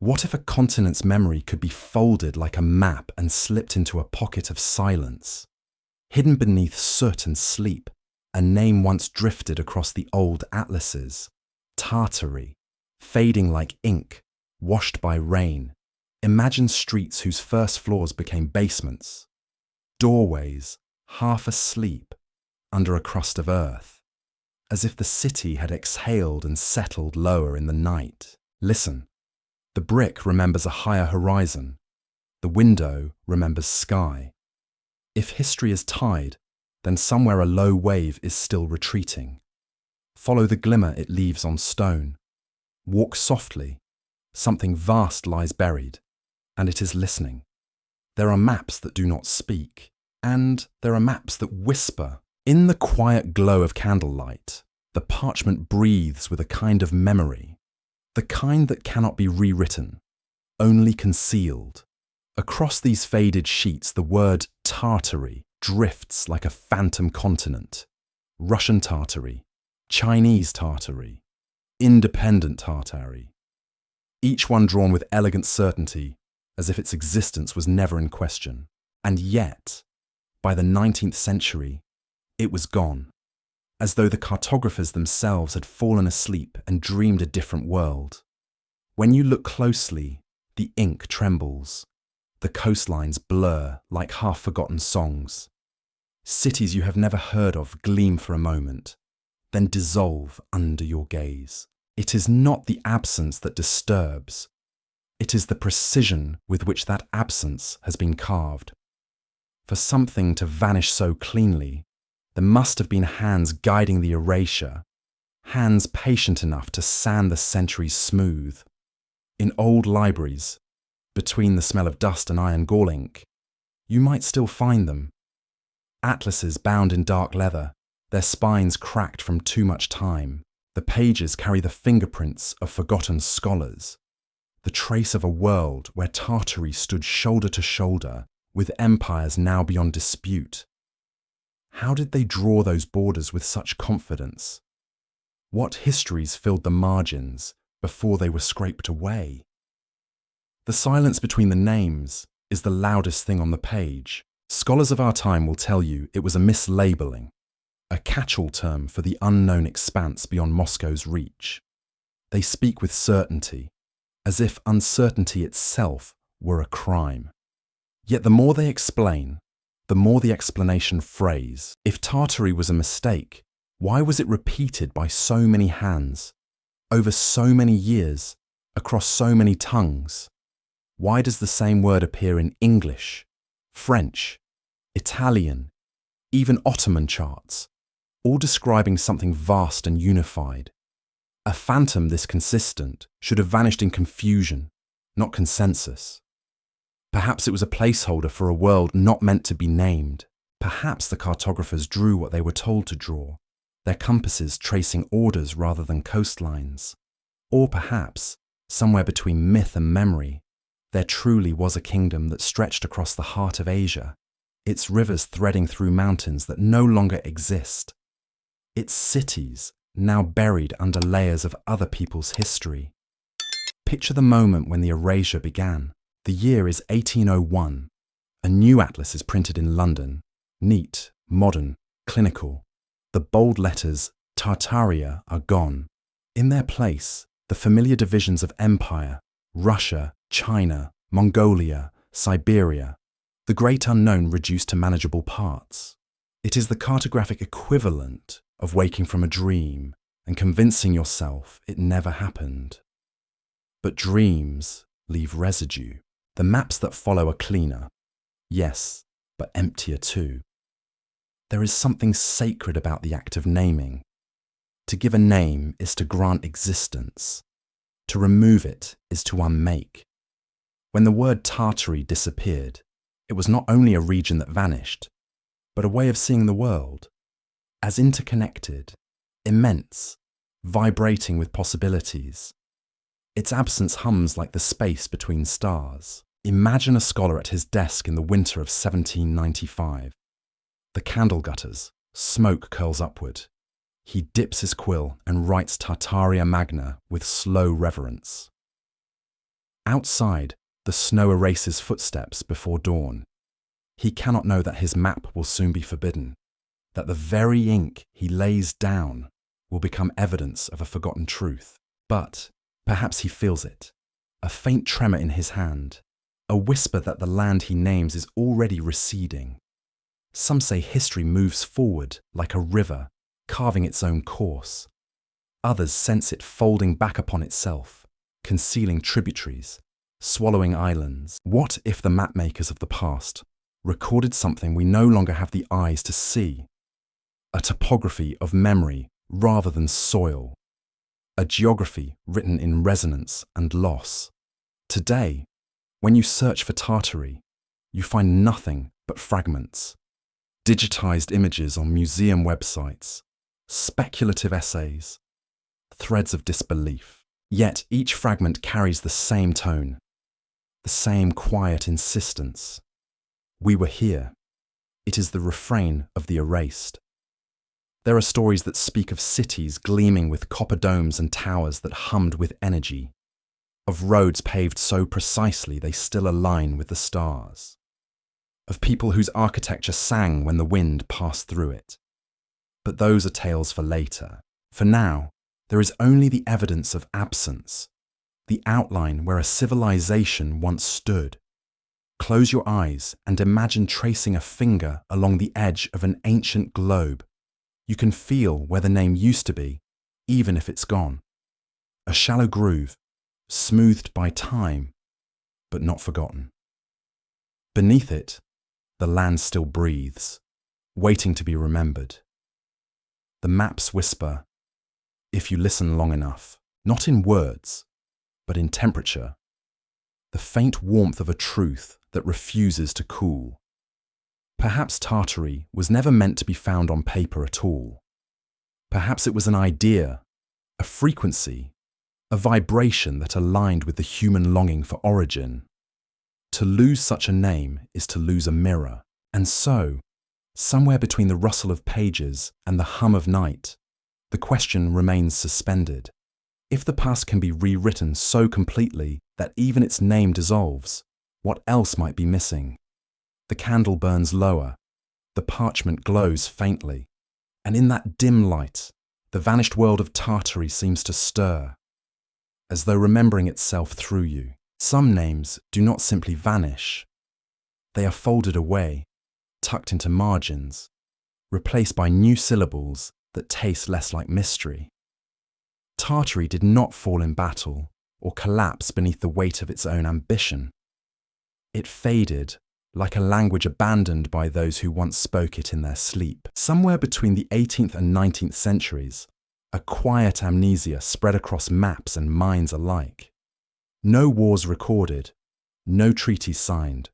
What if a continent's memory could be folded like a map and slipped into a pocket of silence? Hidden beneath soot and sleep, a name once drifted across the old atlases. Tartary, fading like ink, washed by rain. Imagine streets whose first floors became basements. Doorways, half asleep, under a crust of earth. As if the city had exhaled and settled lower in the night. Listen. The brick remembers a higher horizon. The window remembers sky. If history is tide, then somewhere a low wave is still retreating. Follow the glimmer it leaves on stone. Walk softly. Something vast lies buried, and it is listening. There are maps that do not speak, and there are maps that whisper. In the quiet glow of candlelight, the parchment breathes with a kind of memory. The kind that cannot be rewritten, only concealed. Across these faded sheets, the word Tartary drifts like a phantom continent. Russian Tartary, Chinese Tartary, independent Tartary. Each one drawn with elegant certainty, as if its existence was never in question. And yet, by the 19th century, it was gone. As though the cartographers themselves had fallen asleep and dreamed a different world. When you look closely, the ink trembles. The coastlines blur like half-forgotten songs. Cities you have never heard of gleam for a moment, then dissolve under your gaze. It is not the absence that disturbs. It is the precision with which that absence has been carved. For something to vanish so cleanly, there must have been hands guiding the erasure, hands patient enough to sand the centuries smooth. In old libraries, between the smell of dust and iron gall ink, you might still find them. Atlases bound in dark leather, their spines cracked from too much time. The pages carry the fingerprints of forgotten scholars, the trace of a world where Tartary stood shoulder to shoulder with empires now beyond dispute. How did they draw those borders with such confidence? What histories filled the margins before they were scraped away? The silence between the names is the loudest thing on the page. Scholars of our time will tell you it was a mislabeling, a catch-all term for the unknown expanse beyond Moscow's reach. They speak with certainty, as if uncertainty itself were a crime. Yet the more they explain, the more the explanation frays. If Tartary was a mistake, why was it repeated by so many hands, over so many years, across so many tongues? Why does the same word appear in English, French, Italian, even Ottoman charts, all describing something vast and unified? A phantom this consistent should have vanished in confusion, not consensus. Perhaps it was a placeholder for a world not meant to be named. Perhaps the cartographers drew what they were told to draw, their compasses tracing orders rather than coastlines. Or perhaps, somewhere between myth and memory, there truly was a kingdom that stretched across the heart of Asia, its rivers threading through mountains that no longer exist, its cities now buried under layers of other people's history. Picture the moment when the erasure began. The year is 1801. A new atlas is printed in London, neat, modern, clinical. The bold letters Tartaria are gone. In their place, the familiar divisions of empire, Russia, China, Mongolia, Siberia, the great unknown reduced to manageable parts. It is the cartographic equivalent of waking from a dream and convincing yourself it never happened. But dreams leave residue. The maps that follow are cleaner, yes, but emptier too. There is something sacred about the act of naming. To give a name is to grant existence. To remove it is to unmake. When the word Tartary disappeared, it was not only a region that vanished, but a way of seeing the world, as interconnected, immense, vibrating with possibilities. Its absence hums like the space between stars. Imagine a scholar at his desk in the winter of 1795. The candle gutters, smoke curls upward. He dips his quill and writes Tartaria Magna with slow reverence. Outside, the snow erases footsteps before dawn. He cannot know that his map will soon be forbidden, that the very ink he lays down will become evidence of a forgotten truth. But perhaps he feels it, a faint tremor in his hand, a whisper that the land he names is already receding. Some say history moves forward like a river, carving its own course. Others sense it folding back upon itself, concealing tributaries, swallowing islands. What if the mapmakers of the past recorded something we no longer have the eyes to see? A topography of memory rather than soil. A geography written in resonance and loss. Today, when you search for Tartary, you find nothing but fragments. Digitized images on museum websites, speculative essays, threads of disbelief. Yet each fragment carries the same tone, the same quiet insistence. We were here. It is the refrain of the erased. There are stories that speak of cities gleaming with copper domes and towers that hummed with energy, of roads paved so precisely they still align with the stars, of people whose architecture sang when the wind passed through it. But those are tales for later. For now, there is only the evidence of absence, the outline where a civilization once stood. Close your eyes and imagine tracing a finger along the edge of an ancient globe. You can feel where the name used to be, even if it's gone. A shallow groove, smoothed by time, but not forgotten. Beneath it, the land still breathes, waiting to be remembered. The maps whisper, if you listen long enough, not in words, but in temperature, the faint warmth of a truth that refuses to cool. Perhaps Tartary was never meant to be found on paper at all. Perhaps it was an idea, a frequency, a vibration that aligned with the human longing for origin. To lose such a name is to lose a mirror. And so, somewhere between the rustle of pages and the hum of night, the question remains suspended. If the past can be rewritten so completely that even its name dissolves, what else might be missing? The candle burns lower, the parchment glows faintly, and in that dim light, the vanished world of Tartary seems to stir, as though remembering itself through you. Some names do not simply vanish. They are folded away, tucked into margins, replaced by new syllables that taste less like mystery. Tartary did not fall in battle or collapse beneath the weight of its own ambition. It faded like a language abandoned by those who once spoke it in their sleep. Somewhere between the 18th and 19th centuries, a quiet amnesia spread across maps and minds alike. No wars recorded, no treaties signed,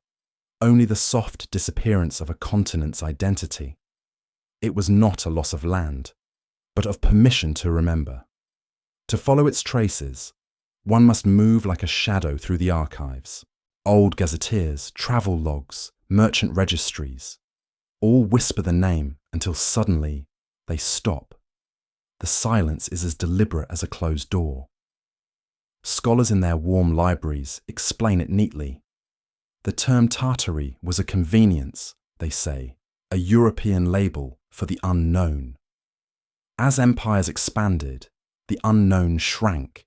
only the soft disappearance of a continent's identity. It was not a loss of land, but of permission to remember. To follow its traces, one must move like a shadow through the archives. Old gazetteers, travel logs, merchant registries, all whisper the name until suddenly they stop. The silence is as deliberate as a closed door. Scholars in their warm libraries explain it neatly. The term Tartary was a convenience, they say, a European label for the unknown. As empires expanded, the unknown shrank,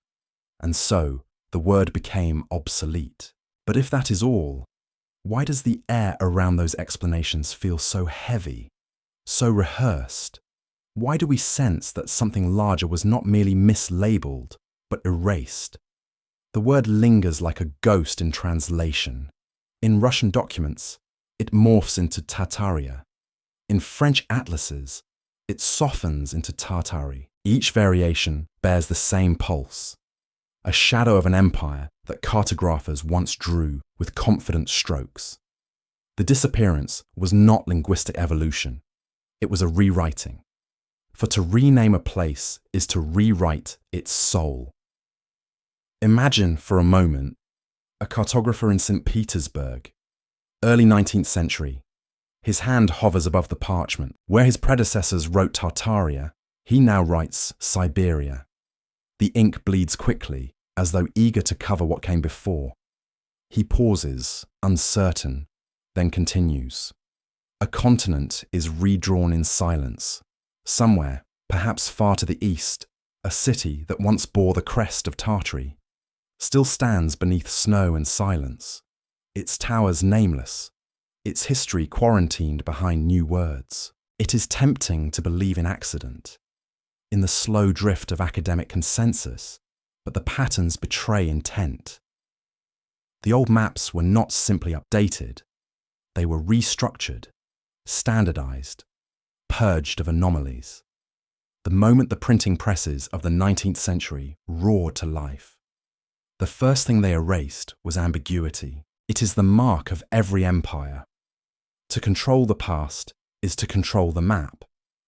and so the word became obsolete. But if that is all, why does the air around those explanations feel so heavy, so rehearsed? Why do we sense that something larger was not merely mislabeled, but erased? The word lingers like a ghost in translation. In Russian documents, it morphs into Tartaria. In French atlases, it softens into Tartary. Each variation bears the same pulse, a shadow of an empire that cartographers once drew with confident strokes. The disappearance was not linguistic evolution, it was a rewriting. For to rename a place is to rewrite its soul. Imagine for a moment a cartographer in St. Petersburg, early 19th century. His hand hovers above the parchment. Where his predecessors wrote Tartaria, he now writes Siberia. The ink bleeds quickly, as though eager to cover what came before. He pauses, uncertain, then continues. A continent is redrawn in silence. Somewhere, perhaps far to the east, a city that once bore the crest of Tartary still stands beneath snow and silence, its towers nameless, its history quarantined behind new words. It is tempting to believe in accident, in the slow drift of academic consensus, but the patterns betray intent. The old maps were not simply updated, they were restructured, standardized, purged of anomalies. The moment the printing presses of the 19th century roared to life, the first thing they erased was ambiguity. It is the mark of every empire. To control the past is to control the map,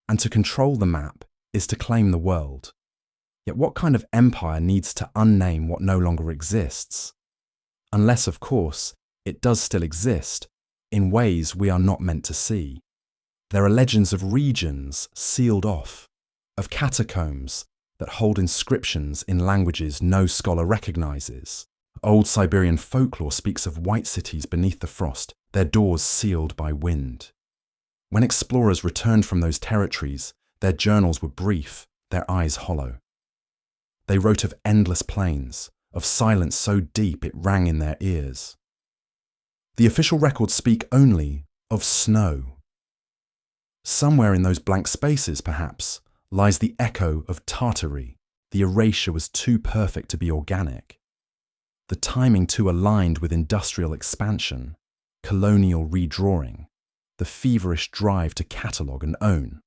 and to control the map is to claim the world. Yet what kind of empire needs to unname what no longer exists? Unless, of course, it does still exist, in ways we are not meant to see. There are legends of regions sealed off, of catacombs that hold inscriptions in languages no scholar recognizes. Old Siberian folklore speaks of white cities beneath the frost, their doors sealed by wind. When explorers returned from those territories, their journals were brief, their eyes hollow. They wrote of endless plains, of silence so deep it rang in their ears. The official records speak only of snow. Somewhere in those blank spaces, perhaps, lies the echo of Tartary. The erasure was too perfect to be organic. The timing too aligned with industrial expansion, colonial redrawing, the feverish drive to catalogue and own.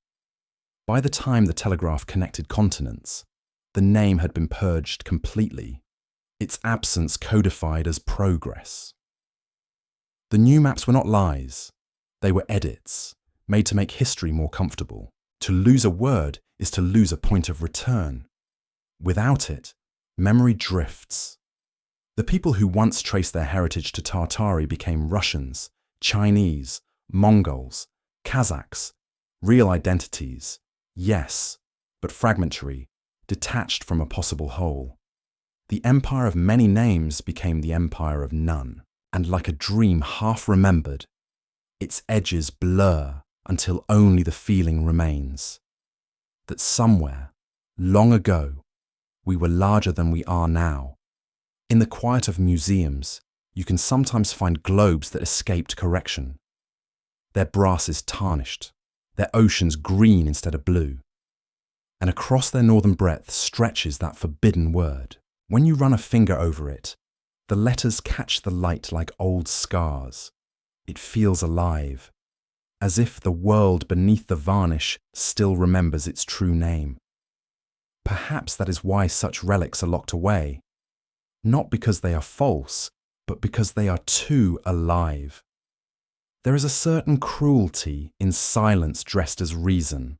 By the time the telegraph connected continents, the name had been purged completely, its absence codified as progress. The new maps were not lies, they were edits, made to make history more comfortable. To lose a word is to lose a point of return. Without it, memory drifts. The people who once traced their heritage to Tartari became Russians, Chinese, Mongols, Kazakhs, real identities, yes, but fragmentary, detached from a possible whole. The empire of many names became the empire of none, and like a dream half remembered, its edges blur until only the feeling remains. That somewhere, long ago, we were larger than we are now. In the quiet of museums, you can sometimes find globes that escaped correction. Their brass is tarnished, their oceans green instead of blue. And across their northern breadth stretches that forbidden word. When you run a finger over it, the letters catch the light like old scars. It feels alive, as if the world beneath the varnish still remembers its true name. Perhaps that is why such relics are locked away. Not because they are false, but because they are too alive. There is a certain cruelty in silence dressed as reason.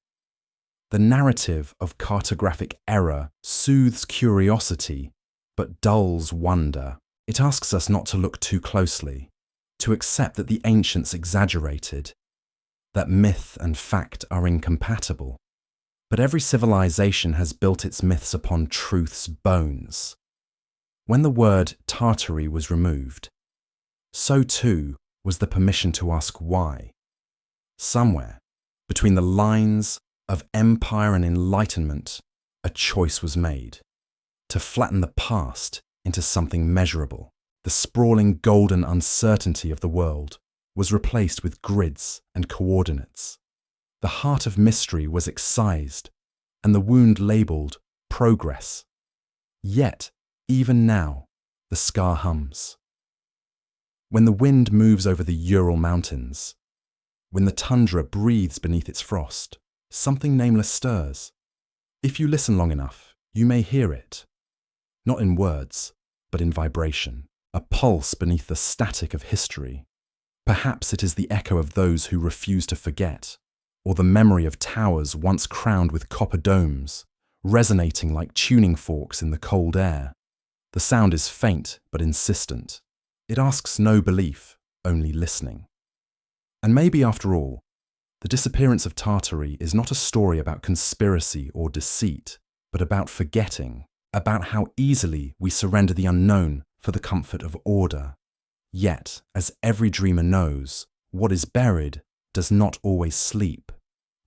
The narrative of cartographic error soothes curiosity, but dulls wonder. It asks us not to look too closely, to accept that the ancients exaggerated, that myth and fact are incompatible. But every civilization has built its myths upon truth's bones. When the word Tartary was removed, so too was the permission to ask why. Somewhere, between the lines of empire and enlightenment, a choice was made. To flatten the past into something measurable. The sprawling golden uncertainty of the world was replaced with grids and coordinates. The heart of mystery was excised, and the wound labelled progress. Yet, even now, the scar hums. When the wind moves over the Ural Mountains, when the tundra breathes beneath its frost, something nameless stirs. If you listen long enough, you may hear it. Not in words, but in vibration, a pulse beneath the static of history. Perhaps it is the echo of those who refuse to forget, or the memory of towers once crowned with copper domes, resonating like tuning forks in the cold air. The sound is faint but insistent. It asks no belief, only listening. And maybe after all, the disappearance of Tartary is not a story about conspiracy or deceit, but about forgetting, about how easily we surrender the unknown for the comfort of order. Yet, as every dreamer knows, what is buried does not always sleep.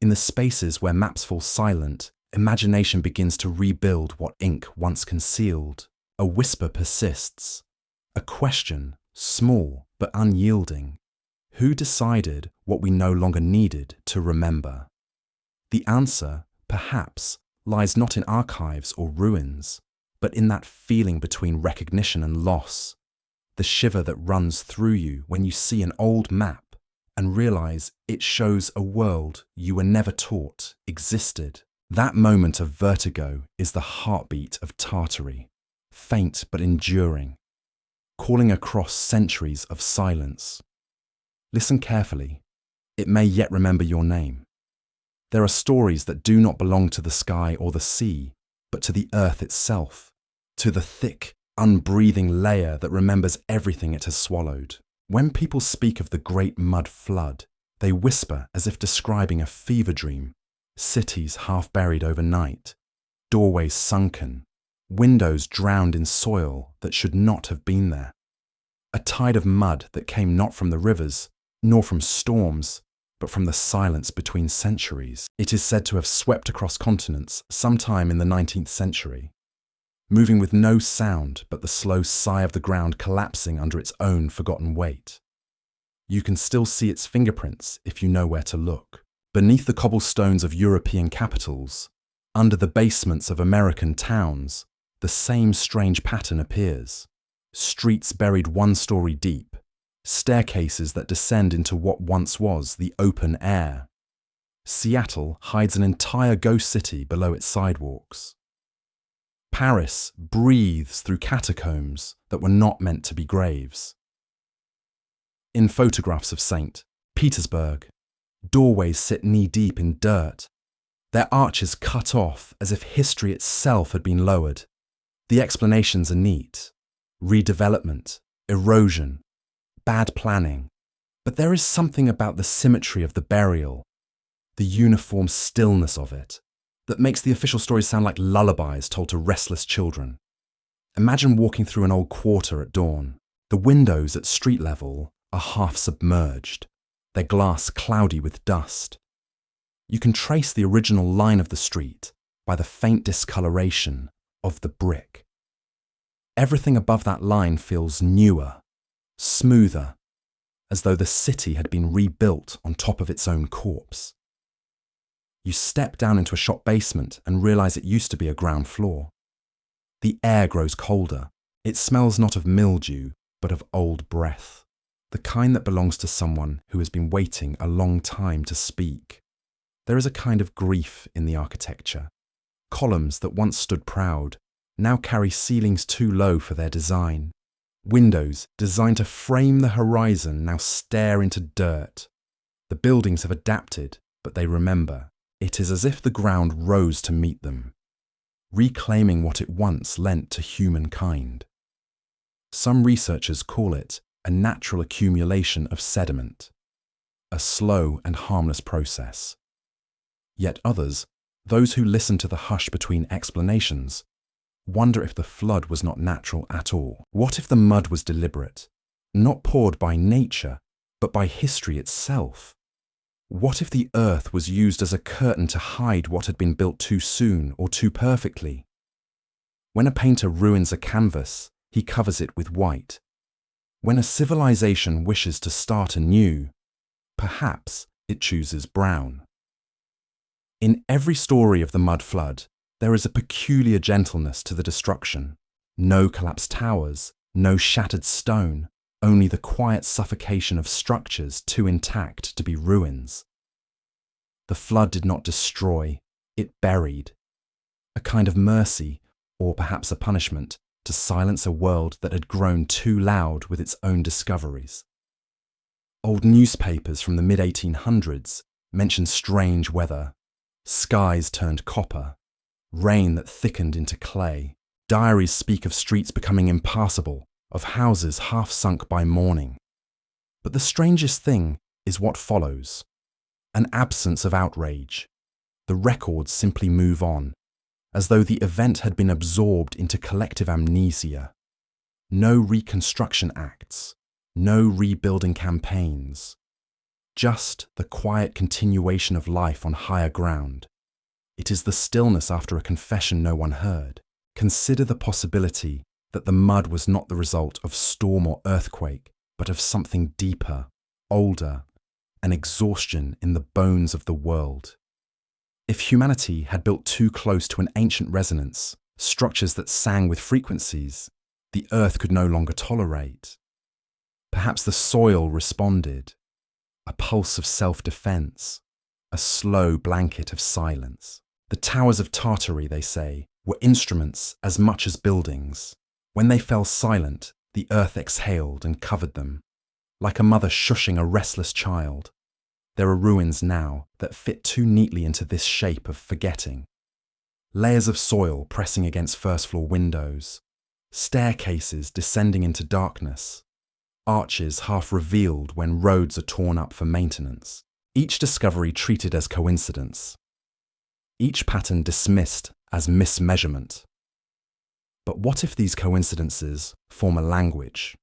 In the spaces where maps fall silent, imagination begins to rebuild what ink once concealed. A whisper persists. A question, small but unyielding. Who decided what we no longer needed to remember? The answer, perhaps, lies not in archives or ruins, but in that feeling between recognition and loss. The shiver that runs through you when you see an old map and realize it shows a world you were never taught existed. That moment of vertigo is the heartbeat of Tartary, faint but enduring, calling across centuries of silence. Listen carefully. It may yet remember your name. There are stories that do not belong to the sky or the sea, but to the earth itself, to the thick, unbreathing layer that remembers everything it has swallowed. When people speak of the Great Mud Flood, they whisper as if describing a fever dream, cities half buried overnight, doorways sunken, windows drowned in soil that should not have been there. A tide of mud that came not from the rivers, nor from storms, but from the silence between centuries. It is said to have swept across continents sometime in the 19th century, moving with no sound but the slow sigh of the ground collapsing under its own forgotten weight. You can still see its fingerprints if you know where to look. Beneath the cobblestones of European capitals, under the basements of American towns, the same strange pattern appears. Streets buried one story deep, staircases that descend into what once was the open air. Seattle hides an entire ghost city below its sidewalks. Paris breathes through catacombs that were not meant to be graves. In photographs of St. Petersburg, doorways sit knee-deep in dirt, their arches cut off as if history itself had been lowered. The explanations are neat: redevelopment, erosion, bad planning. But there is something about the symmetry of the burial, the uniform stillness of it, that makes the official stories sound like lullabies told to restless children. Imagine walking through an old quarter at dawn. The windows at street level are half submerged, their glass cloudy with dust. You can trace the original line of the street by the faint discoloration of the brick. Everything above that line feels newer, smoother, as though the city had been rebuilt on top of its own corpse. You step down into a shop basement and realize it used to be a ground floor. The air grows colder. It smells not of mildew, but of old breath, the kind that belongs to someone who has been waiting a long time to speak. There is a kind of grief in the architecture. Columns that once stood proud now carry ceilings too low for their design. Windows designed to frame the horizon now stare into dirt. The buildings have adapted, but they remember. It is as if the ground rose to meet them, reclaiming what it once lent to humankind. Some researchers call it a natural accumulation of sediment, a slow and harmless process. Yet others, those who listen to the hush between explanations, wonder if the flood was not natural at all. What if the mud was deliberate, not poured by nature, but by history itself? What if the earth was used as a curtain to hide what had been built too soon or too perfectly? When a painter ruins a canvas, he covers it with white. When a civilization wishes to start anew, perhaps it chooses brown. In every story of the mud flood, there is a peculiar gentleness to the destruction. No collapsed towers, no shattered stone, only the quiet suffocation of structures too intact to be ruins. The flood did not destroy, it buried. A kind of mercy, or perhaps a punishment, to silence a world that had grown too loud with its own discoveries. Old newspapers from the mid-1800s mention strange weather. Skies turned copper, rain that thickened into clay. Diaries speak of streets becoming impassable, of houses half sunk by morning. But the strangest thing is what follows: an absence of outrage. The records simply move on, as though the event had been absorbed into collective amnesia. No reconstruction acts, No rebuilding campaigns. Just the quiet continuation of life on higher ground. It is the stillness after a confession no one heard. Consider the possibility that the mud was not the result of storm or earthquake, but of something deeper, older, an exhaustion in the bones of the world. If humanity had built too close to an ancient resonance, structures that sang with frequencies the earth could no longer tolerate, perhaps the soil responded, a pulse of self-defense, a slow blanket of silence. The towers of Tartary, they say, were instruments as much as buildings. When they fell silent, the earth exhaled and covered them, like a mother shushing a restless child. There are ruins now that fit too neatly into this shape of forgetting. Layers of soil pressing against first-floor windows, staircases descending into darkness, arches half revealed when roads are torn up for maintenance. Each discovery treated as coincidence. Each pattern dismissed as mismeasurement. But what if these coincidences form a language?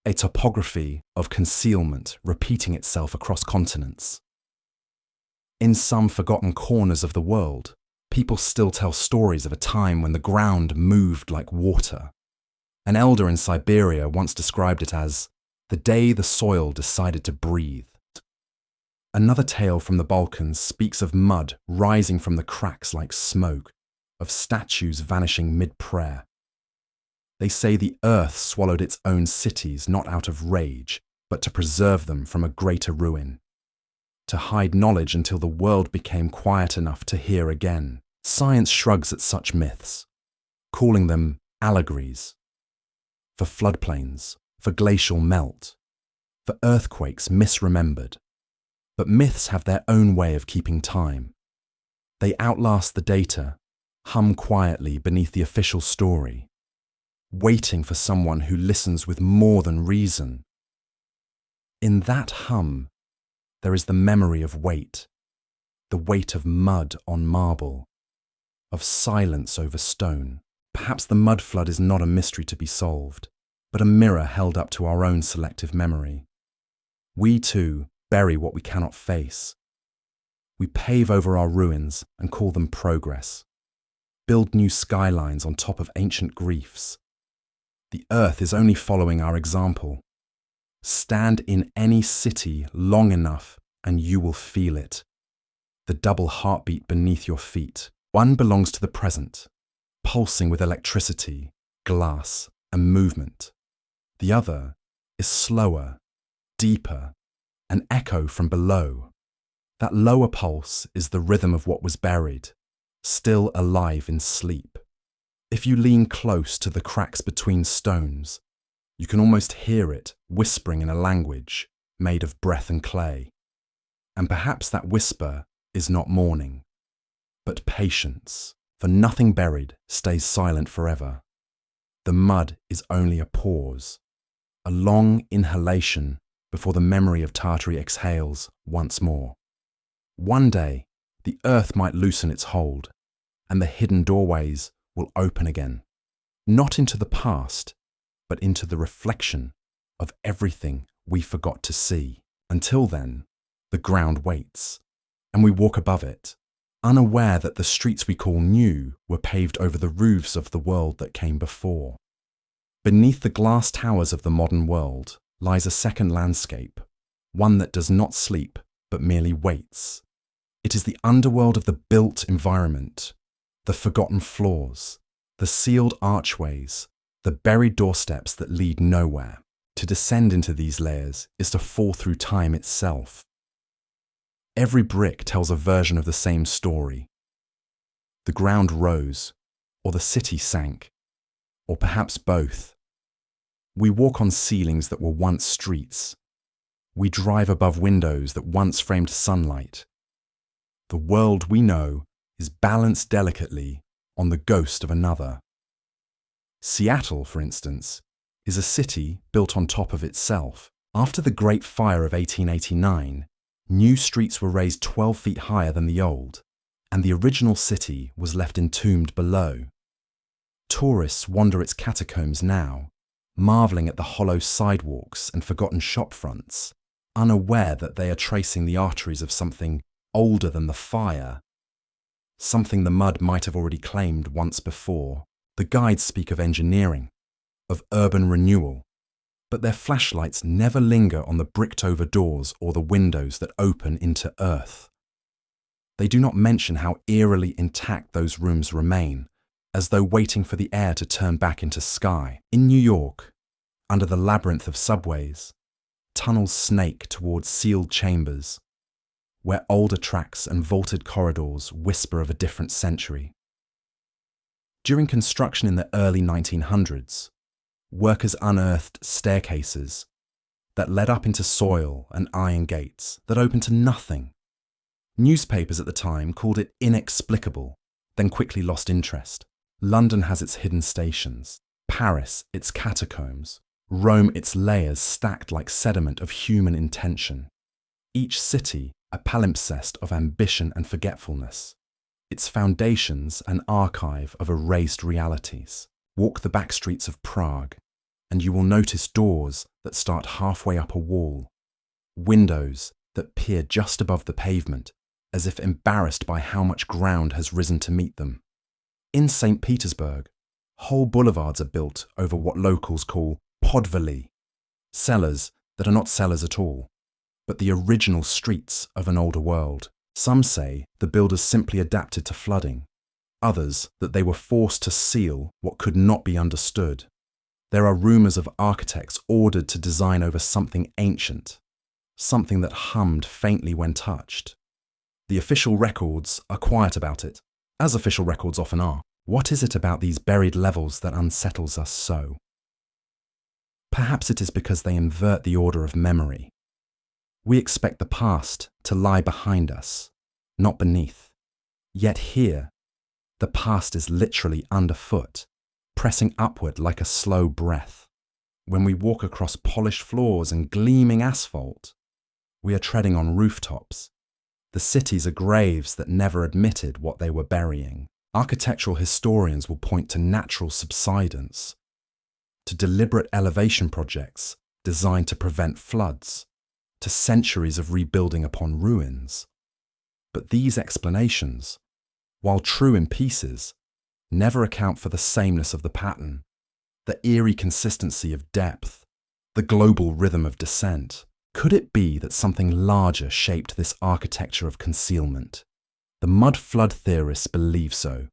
A topography of concealment repeating itself across continents. In some forgotten corners of the world, people still tell stories of a time when the ground moved like water. An elder in Siberia once described it as the day the soil decided to breathe. Another tale from the Balkans speaks of mud rising from the cracks like smoke, of statues vanishing mid-prayer. They say the earth swallowed its own cities not out of rage, but to preserve them from a greater ruin. To hide knowledge until the world became quiet enough to hear again. Science shrugs at such myths, calling them allegories. For floodplains, for glacial melt, for earthquakes misremembered. But myths have their own way of keeping time. They outlast the data, hum quietly beneath the official story, waiting for someone who listens with more than reason. In that hum, there is the memory of weight, the weight of mud on marble, of silence over stone. Perhaps the mud flood is not a mystery to be solved, but a mirror held up to our own selective memory. We too bury what we cannot face. We pave over our ruins and call them progress, build new skylines on top of ancient griefs. The earth is only following our example. Stand in any city long enough and you will feel it. The double heartbeat beneath your feet. One belongs to the present, pulsing with electricity, glass, and movement. The other is slower, deeper, an echo from below. That lower pulse is the rhythm of what was buried, still alive in sleep. If you lean close to the cracks between stones, you can almost hear it whispering in a language made of breath and clay. And perhaps that whisper is not mourning, but patience, for nothing buried stays silent forever. The mud is only a pause, a long inhalation before the memory of Tartary exhales once more. One day, the earth might loosen its hold, and the hidden doorways will open again, not into the past, but into the reflection of everything we forgot to see. Until then, the ground waits, and we walk above it, unaware that the streets we call new were paved over the roofs of the world that came before. Beneath the glass towers of the modern world lies a second landscape, one that does not sleep, but merely waits. It is the underworld of the built environment, the forgotten floors, the sealed archways, the buried doorsteps that lead nowhere. To descend into these layers is to fall through time itself. Every brick tells a version of the same story. The ground rose, or the city sank, or perhaps both. We walk on ceilings that were once streets. We drive above windows that once framed sunlight. The world we know is balanced delicately on the ghost of another. Seattle, for instance, is a city built on top of itself. After the Great Fire of 1889, new streets were raised 12 feet higher than the old, and the original city was left entombed below. Tourists wander its catacombs now, marveling at the hollow sidewalks and forgotten shop fronts, unaware that they are tracing the arteries of something older than the fire, something the mud might have already claimed once before. The guides speak of engineering, of urban renewal, but their flashlights never linger on the bricked-over doors or the windows that open into earth. They do not mention how eerily intact those rooms remain, as though waiting for the air to turn back into sky. In New York, under the labyrinth of subways, tunnels snake towards sealed chambers, where older tracks and vaulted corridors whisper of a different century. During construction in the early 1900s, workers unearthed staircases that led up into soil and iron gates that opened to nothing. Newspapers at the time called it inexplicable, then quickly lost interest. London has its hidden stations, Paris its catacombs, Rome its layers stacked like sediment of human intention. Each city a palimpsest of ambition and forgetfulness, its foundations an archive of erased realities. Walk the back streets of Prague, and you will notice doors that start halfway up a wall, windows that peer just above the pavement, as if embarrassed by how much ground has risen to meet them. In St. Petersburg, whole boulevards are built over what locals call podvali, cellars that are not cellars at all, but the original streets of an older world. Some say the builders simply adapted to flooding, others that they were forced to seal what could not be understood. There are rumours of architects ordered to design over something ancient, something that hummed faintly when touched. The official records are quiet about it, as official records often are. What is it about these buried levels that unsettles us so? Perhaps it is because they invert the order of memory. We expect the past to lie behind us, not beneath. Yet here, the past is literally underfoot, pressing upward like a slow breath. When we walk across polished floors and gleaming asphalt, we are treading on rooftops. The cities are graves that never admitted what they were burying. Architectural historians will point to natural subsidence, to deliberate elevation projects designed to prevent floods, to centuries of rebuilding upon ruins. But these explanations, while true in pieces, never account for the sameness of the pattern, the eerie consistency of depth, the global rhythm of descent. Could it be that something larger shaped this architecture of concealment? The mud flood theorists believe so,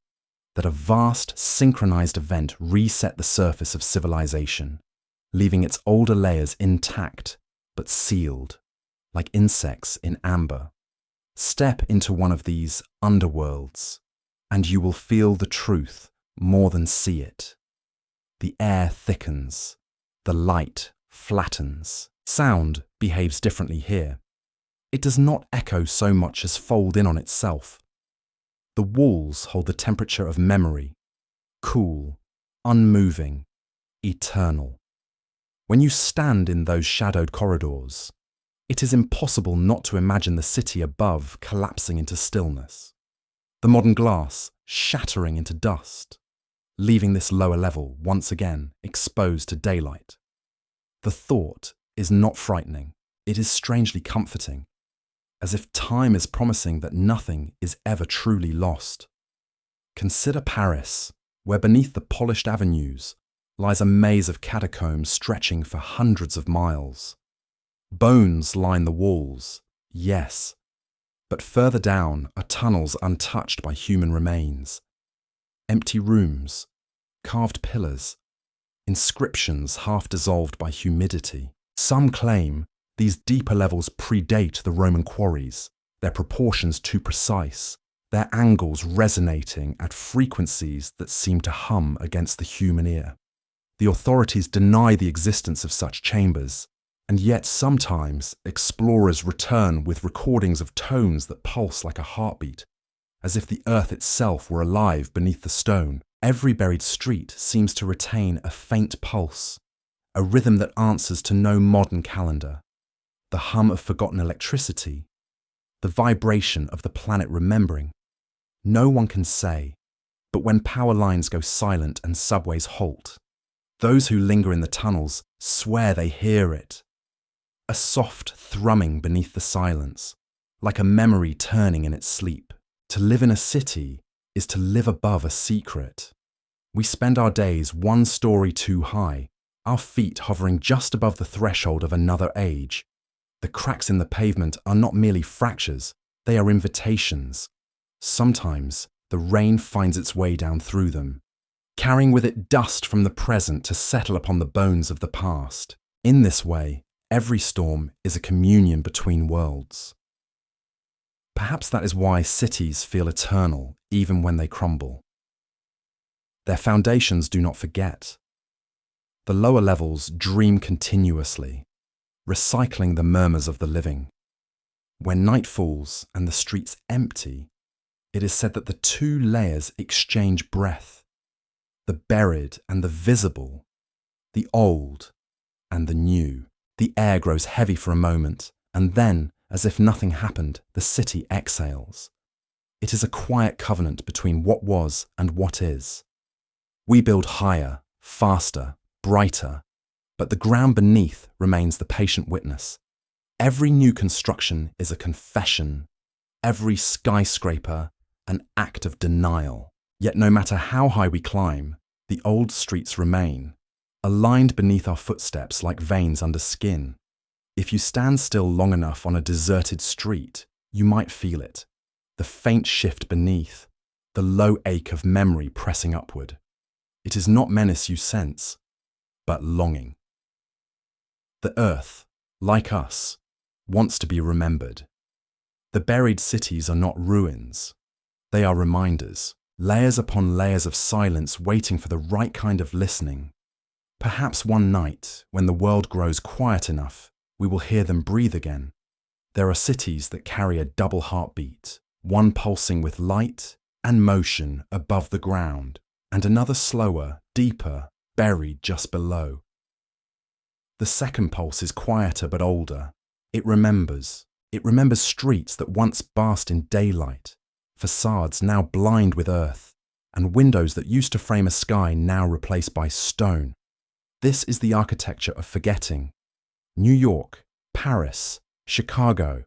that a vast, synchronized event reset the surface of civilization, leaving its older layers intact but sealed, like insects in amber. Step into one of these underworlds, and you will feel the truth more than see it. The air thickens, the light flattens. Sound behaves differently here. It does not echo so much as fold in on itself. The walls hold the temperature of memory, cool, unmoving, eternal. When you stand in those shadowed corridors, it is impossible not to imagine the city above collapsing into stillness, the modern glass shattering into dust, leaving this lower level once again exposed to daylight. The thought is not frightening, it is strangely comforting, as if time is promising that nothing is ever truly lost. Consider Paris, where beneath the polished avenues lies a maze of catacombs stretching for hundreds of miles. Bones line the walls, yes, but further down are tunnels untouched by human remains. Empty rooms, carved pillars, inscriptions half dissolved by humidity. Some claim these deeper levels predate the Roman quarries, their proportions too precise, their angles resonating at frequencies that seem to hum against the human ear. The authorities deny the existence of such chambers, and yet sometimes explorers return with recordings of tones that pulse like a heartbeat, as if the earth itself were alive beneath the stone. Every buried street seems to retain a faint pulse, a rhythm that answers to no modern calendar, the hum of forgotten electricity, the vibration of the planet remembering. No one can say, but when power lines go silent and subways halt, Those who linger in the tunnels swear they hear it. A soft thrumming beneath the silence, like a memory turning in its sleep. To live in a city is to live above a secret. We spend our days one story too high, our feet hovering just above the threshold of another age. The cracks in the pavement are not merely fractures, they are invitations. Sometimes the rain finds its way down through them, carrying with it dust from the present to settle upon the bones of the past. In this way, every storm is a communion between worlds. Perhaps that is why cities feel eternal even when they crumble. Their foundations do not forget. The lower levels dream continuously, recycling the murmurs of the living. When night falls and the streets empty, it is said that the two layers exchange breath, the buried and the visible, the old and the new. The air grows heavy for a moment, and then, as if nothing happened, the city exhales. It is a quiet covenant between what was and what is. We build higher, faster, brighter, but the ground beneath remains the patient witness. Every new construction is a confession, every skyscraper an act of denial. Yet no matter how high we climb, the old streets remain, aligned beneath our footsteps like veins under skin. If you stand still long enough on a deserted street, you might feel it, the faint shift beneath, the low ache of memory pressing upward. It is not menace you sense, but longing. The earth, like us, wants to be remembered. The buried cities are not ruins. They are reminders, layers upon layers of silence waiting for the right kind of listening. Perhaps one night, when the world grows quiet enough, we will hear them breathe again. There are cities that carry a double heartbeat, one pulsing with light and motion above the ground, and another slower, deeper, buried just below. The second pulse is quieter but older. It remembers streets that once basked in daylight, facades now blind with earth, and windows that used to frame a sky now replaced by stone. This is the architecture of forgetting. New York, Paris, Chicago,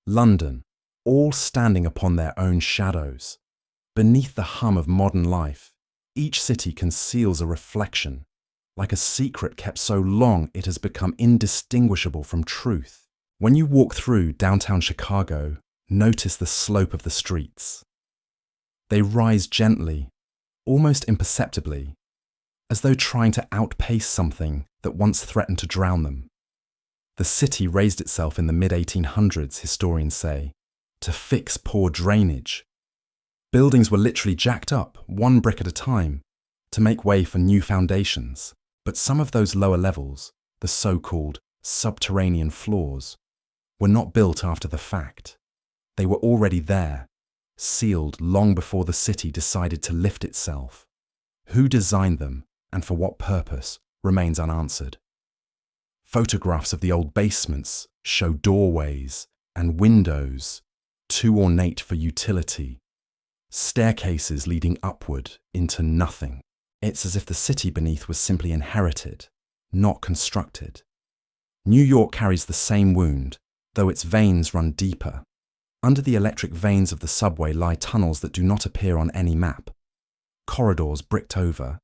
London, all standing upon their own shadows. Beneath the hum of modern life, each city conceals a reflection, like a secret kept so long it has become indistinguishable from truth. When you walk through downtown Chicago, notice the slope of the streets. They rise gently, almost imperceptibly, as though trying to outpace something that once threatened to drown them. The city raised itself in the mid-1800s, historians say, to fix poor drainage. Buildings were literally jacked up, one brick at a time, to make way for new foundations. But some of those lower levels, the so-called subterranean floors, were not built after the fact. They were already there, sealed long before the city decided to lift itself. Who designed them and for what purpose remains unanswered. Photographs of the old basements show doorways and windows, too ornate for utility, staircases leading upward into nothing. It's as if the city beneath was simply inherited, not constructed. New York carries the same wound, though its veins run deeper. Under the electric veins of the subway lie tunnels that do not appear on any map. Corridors bricked over,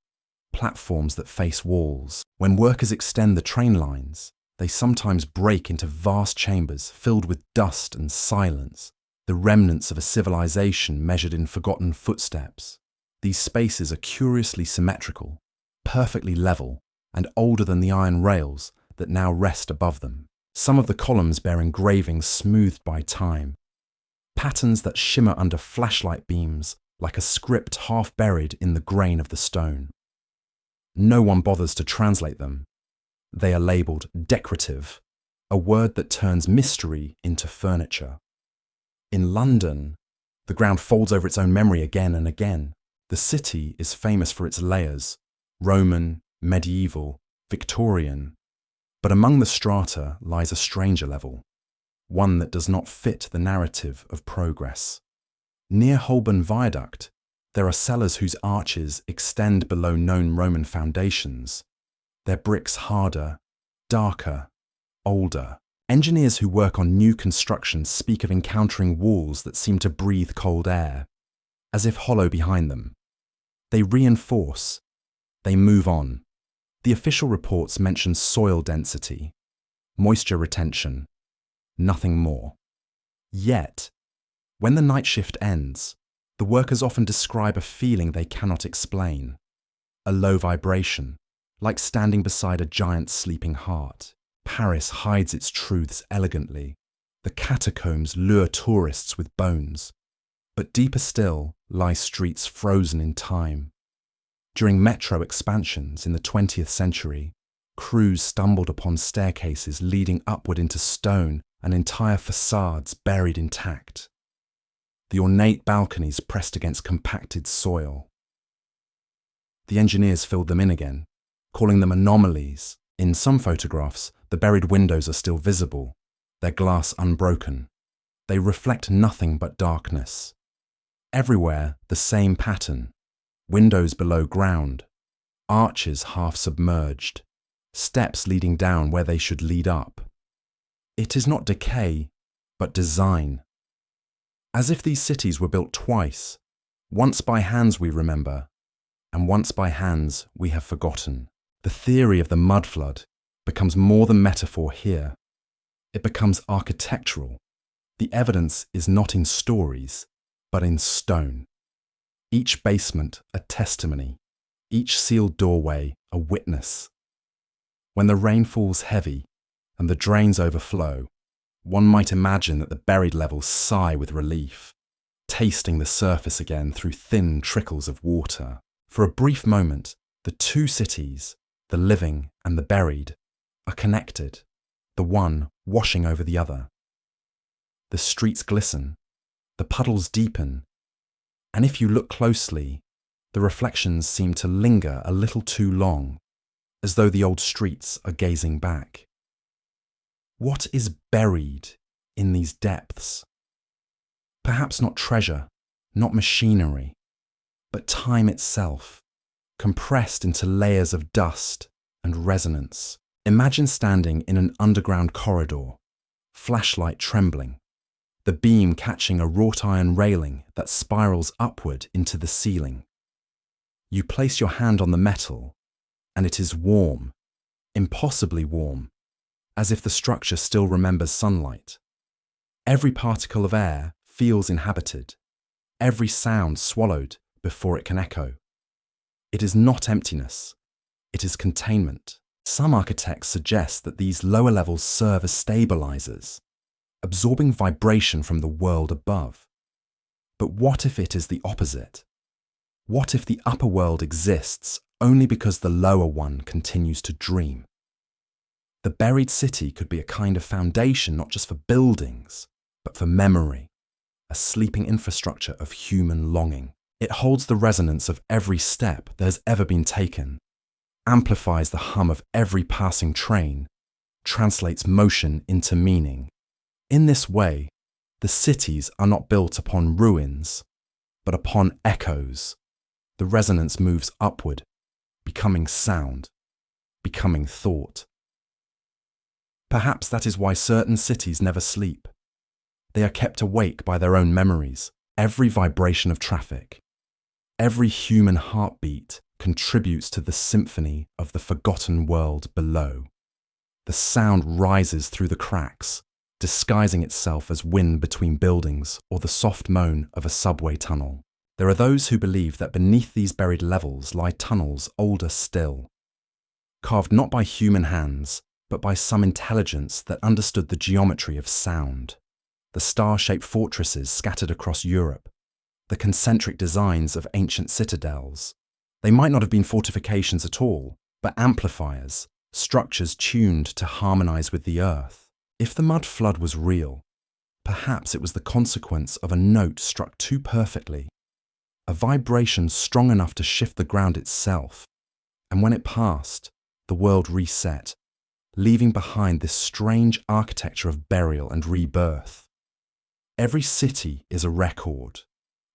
platforms that face walls. When workers extend the train lines, they sometimes break into vast chambers filled with dust and silence, the remnants of a civilization measured in forgotten footsteps. These spaces are curiously symmetrical, perfectly level, and older than the iron rails that now rest above them. Some of the columns bear engravings smoothed by time, patterns that shimmer under flashlight beams like a script half buried in the grain of the stone. No one bothers to translate them. They are labelled decorative, a word that turns mystery into furniture. In London, the ground folds over its own memory again and again. The city is famous for its layers, Roman, medieval, Victorian. But among the strata lies a stranger level, one that does not fit the narrative of progress. Near Holborn Viaduct, there are cellars whose arches extend below known Roman foundations, their bricks harder, darker, older. Engineers who work on new constructions speak of encountering walls that seem to breathe cold air, as if hollow behind them. They reinforce. They move on. The official reports mention soil density, moisture retention, nothing more. Yet, when the night shift ends, the workers often describe a feeling they cannot explain. A low vibration, like standing beside a giant sleeping heart. Paris hides its truths elegantly. The catacombs lure tourists with bones. But deeper still lie streets frozen in time. During metro expansions in the 20th century, crews stumbled upon staircases leading upward into stone and entire facades buried intact. The ornate balconies pressed against compacted soil. The engineers filled them in again, calling them anomalies. In some photographs, the buried windows are still visible, their glass unbroken. They reflect nothing but darkness. Everywhere, the same pattern. Windows below ground, arches half submerged, steps leading down where they should lead up. It is not decay, but design. As if these cities were built twice, once by hands we remember, and once by hands we have forgotten. The theory of the mud flood becomes more than metaphor here. It becomes architectural. The evidence is not in stories, but in stone. Each basement a testimony, each sealed doorway a witness. When the rain falls heavy and the drains overflow, one might imagine that the buried levels sigh with relief, tasting the surface again through thin trickles of water. For a brief moment, the two cities, the living and the buried, are connected, the one washing over the other. The streets glisten, the puddles deepen, and if you look closely, the reflections seem to linger a little too long, as though the old streets are gazing back. What is buried in these depths? Perhaps not treasure, not machinery, but time itself, compressed into layers of dust and resonance. Imagine standing in an underground corridor, flashlight trembling, the beam catching a wrought iron railing that spirals upward into the ceiling. You place your hand on the metal, and it is warm, impossibly warm, as if the structure still remembers sunlight. Every particle of air feels inhabited, every sound swallowed before it can echo. It is not emptiness, it is containment. Some architects suggest that these lower levels serve as stabilizers, absorbing vibration from the world above. But what if it is the opposite? What if the upper world exists only because the lower one continues to dream? The buried city could be a kind of foundation not just for buildings, but for memory, a sleeping infrastructure of human longing. It holds the resonance of every step that has ever been taken, amplifies the hum of every passing train, translates motion into meaning. In this way, the cities are not built upon ruins, but upon echoes. The resonance moves upward, becoming sound, becoming thought. Perhaps that is why certain cities never sleep. They are kept awake by their own memories. Every vibration of traffic, every human heartbeat contributes to the symphony of the forgotten world below. The sound rises through the cracks, disguising itself as wind between buildings or the soft moan of a subway tunnel. There are those who believe that beneath these buried levels lie tunnels older still, carved not by human hands, but by some intelligence that understood the geometry of sound. The star-shaped fortresses scattered across Europe, the concentric designs of ancient citadels. They might not have been fortifications at all, but amplifiers, structures tuned to harmonize with the earth. If the mud flood was real, perhaps it was the consequence of a note struck too perfectly, a vibration strong enough to shift the ground itself, and when it passed, the world reset, leaving behind this strange architecture of burial and rebirth. Every city is a record,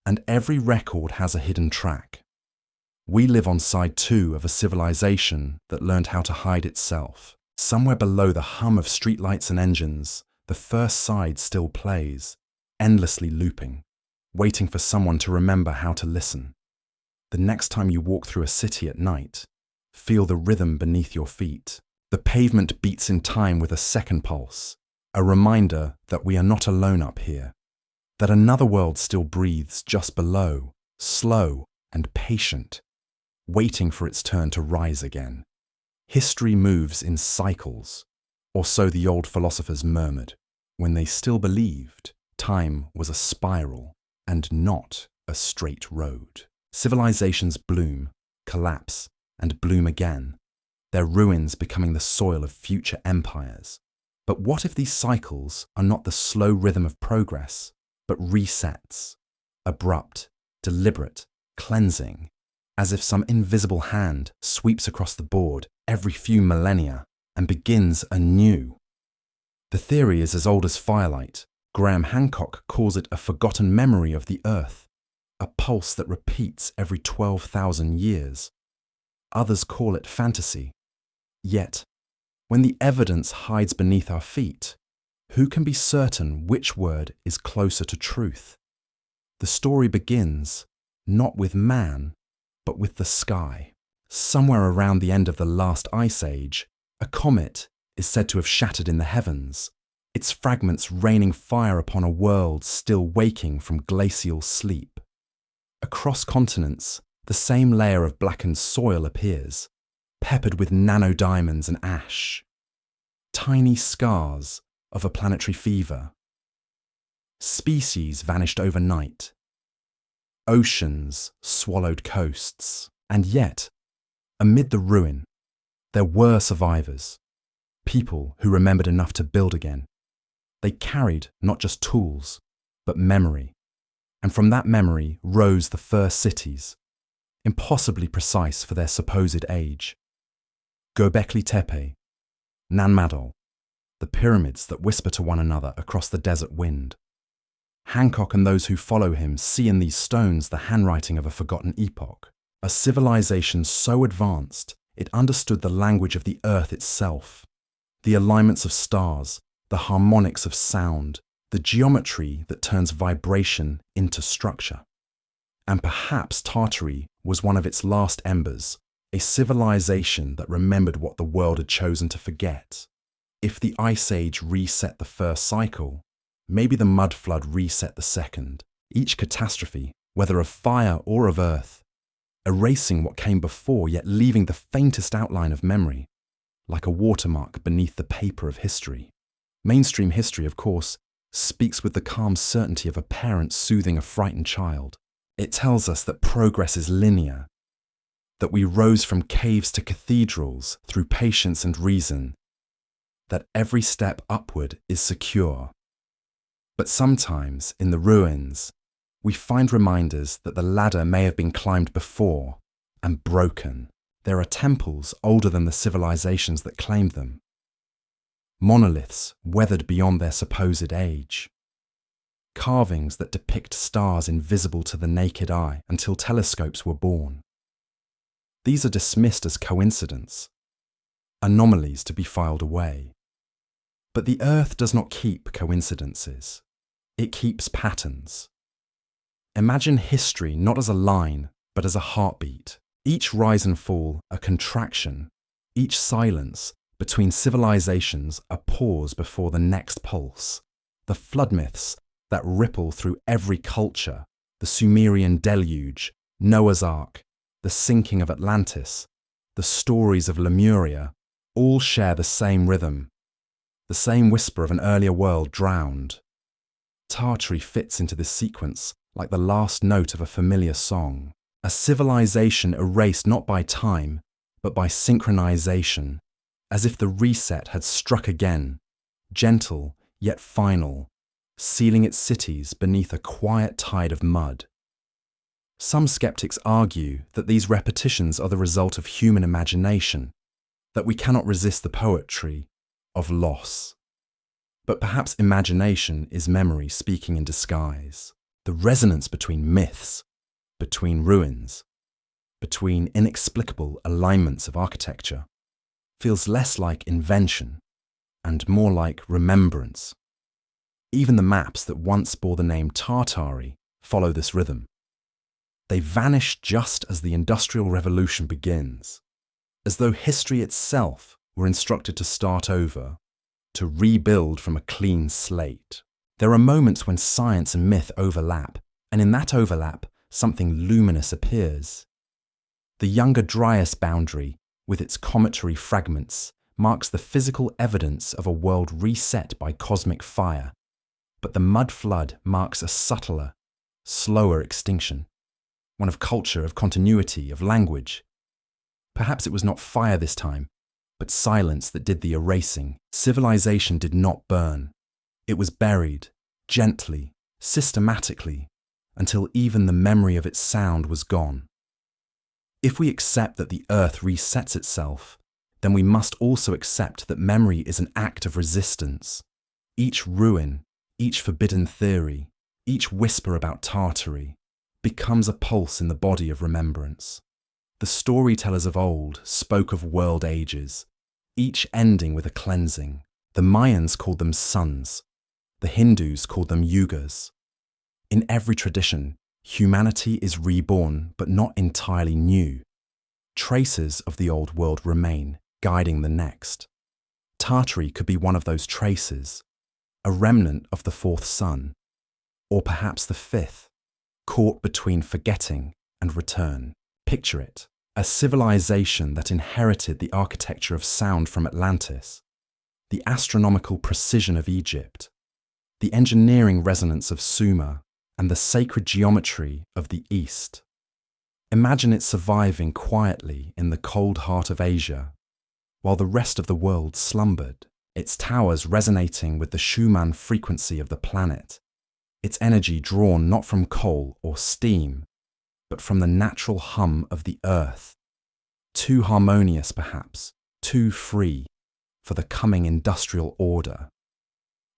and every record has a hidden track. We live on side 2 of a civilization that learned how to hide itself. Somewhere below the hum of streetlights and engines, the first side still plays, endlessly looping, waiting for someone to remember how to listen. The next time you walk through a city at night, feel the rhythm beneath your feet. The pavement beats in time with a second pulse, a reminder that we are not alone up here, that another world still breathes just below, slow and patient, waiting for its turn to rise again. History moves in cycles, or so the old philosophers murmured, when they still believed time was a spiral and not a straight road. Civilizations bloom, collapse, and bloom again, their ruins becoming the soil of future empires. But what if these cycles are not the slow rhythm of progress, but resets, abrupt, deliberate, cleansing, as if some invisible hand sweeps across the board every few millennia and begins anew? The theory is as old as firelight. Graham Hancock calls it a forgotten memory of the earth, a pulse that repeats every 12,000 years. Others call it fantasy. Yet, when the evidence hides beneath our feet, who can be certain which word is closer to truth? The story begins not with man, but with the sky. Somewhere around the end of the last ice age, a comet is said to have shattered in the heavens, its fragments raining fire upon a world still waking from glacial sleep. Across continents, the same layer of blackened soil appears, peppered with nanodiamonds and ash, tiny scars of a planetary fever. Species vanished overnight. Oceans swallowed coasts. And yet, amid the ruin, there were survivors, people who remembered enough to build again. They carried not just tools, but memory. And from that memory rose the first cities, impossibly precise for their supposed age. Göbekli Tepe, Nanmadol, the pyramids that whisper to one another across the desert wind. Hancock and those who follow him see in these stones the handwriting of a forgotten epoch, a civilization so advanced it understood the language of the earth itself, the alignments of stars, the harmonics of sound, the geometry that turns vibration into structure. And perhaps Tartary was one of its last embers, a civilization that remembered what the world had chosen to forget. If the Ice Age reset the first cycle, maybe the Mud Flood reset the second. Each catastrophe, whether of fire or of earth, erasing what came before yet leaving the faintest outline of memory, like a watermark beneath the paper of history. Mainstream history, of course, speaks with the calm certainty of a parent soothing a frightened child. It tells us that progress is linear, that we rose from caves to cathedrals through patience and reason, that every step upward is secure. But sometimes, in the ruins, we find reminders that the ladder may have been climbed before and broken. There are temples older than the civilizations that claimed them, monoliths weathered beyond their supposed age, carvings that depict stars invisible to the naked eye until telescopes were born. These are dismissed as coincidence, anomalies to be filed away. But the earth does not keep coincidences. It keeps patterns. Imagine history not as a line, but as a heartbeat. Each rise and fall a contraction, each silence between civilizations a pause before the next pulse. The flood myths that ripple through every culture, the Sumerian deluge, Noah's Ark, the sinking of Atlantis, the stories of Lemuria, all share the same rhythm, the same whisper of an earlier world drowned. Tartary fits into this sequence like the last note of a familiar song, a civilization erased not by time, but by synchronization, as if the reset had struck again, gentle yet final, sealing its cities beneath a quiet tide of mud. Some skeptics argue that these repetitions are the result of human imagination, that we cannot resist the poetry of loss. But perhaps imagination is memory speaking in disguise, the resonance between myths, between ruins, between inexplicable alignments of architecture, feels less like invention and more like remembrance. Even the maps that once bore the name Tartari follow this rhythm. They vanish just as the Industrial Revolution begins, as though history itself were instructed to start over, to rebuild from a clean slate. There are moments when science and myth overlap, and in that overlap, something luminous appears. The Younger Dryas boundary, with its cometary fragments, marks the physical evidence of a world reset by cosmic fire, but the mud flood marks a subtler, slower extinction, one of culture, of continuity, of language. Perhaps it was not fire this time, but silence that did the erasing. Civilization did not burn. It was buried, gently, systematically, until even the memory of its sound was gone. If we accept that the earth resets itself, then we must also accept that memory is an act of resistance. Each ruin, each forbidden theory, each whisper about Tartary becomes a pulse in the body of remembrance. The storytellers of old spoke of world ages, each ending with a cleansing. The Mayans called them suns. The Hindus called them yugas. In every tradition, humanity is reborn, but not entirely new. Traces of the old world remain, guiding the next. Tartary could be one of those traces, a remnant of the fourth sun, or perhaps the fifth, caught between forgetting and return. Picture it, a civilization that inherited the architecture of sound from Atlantis, the astronomical precision of Egypt, the engineering resonance of Sumer, and the sacred geometry of the East. Imagine it surviving quietly in the cold heart of Asia, while the rest of the world slumbered, its towers resonating with the Schumann frequency of the planet, its energy drawn not from coal or steam, but from the natural hum of the earth, too harmonious perhaps, too free for the coming industrial order.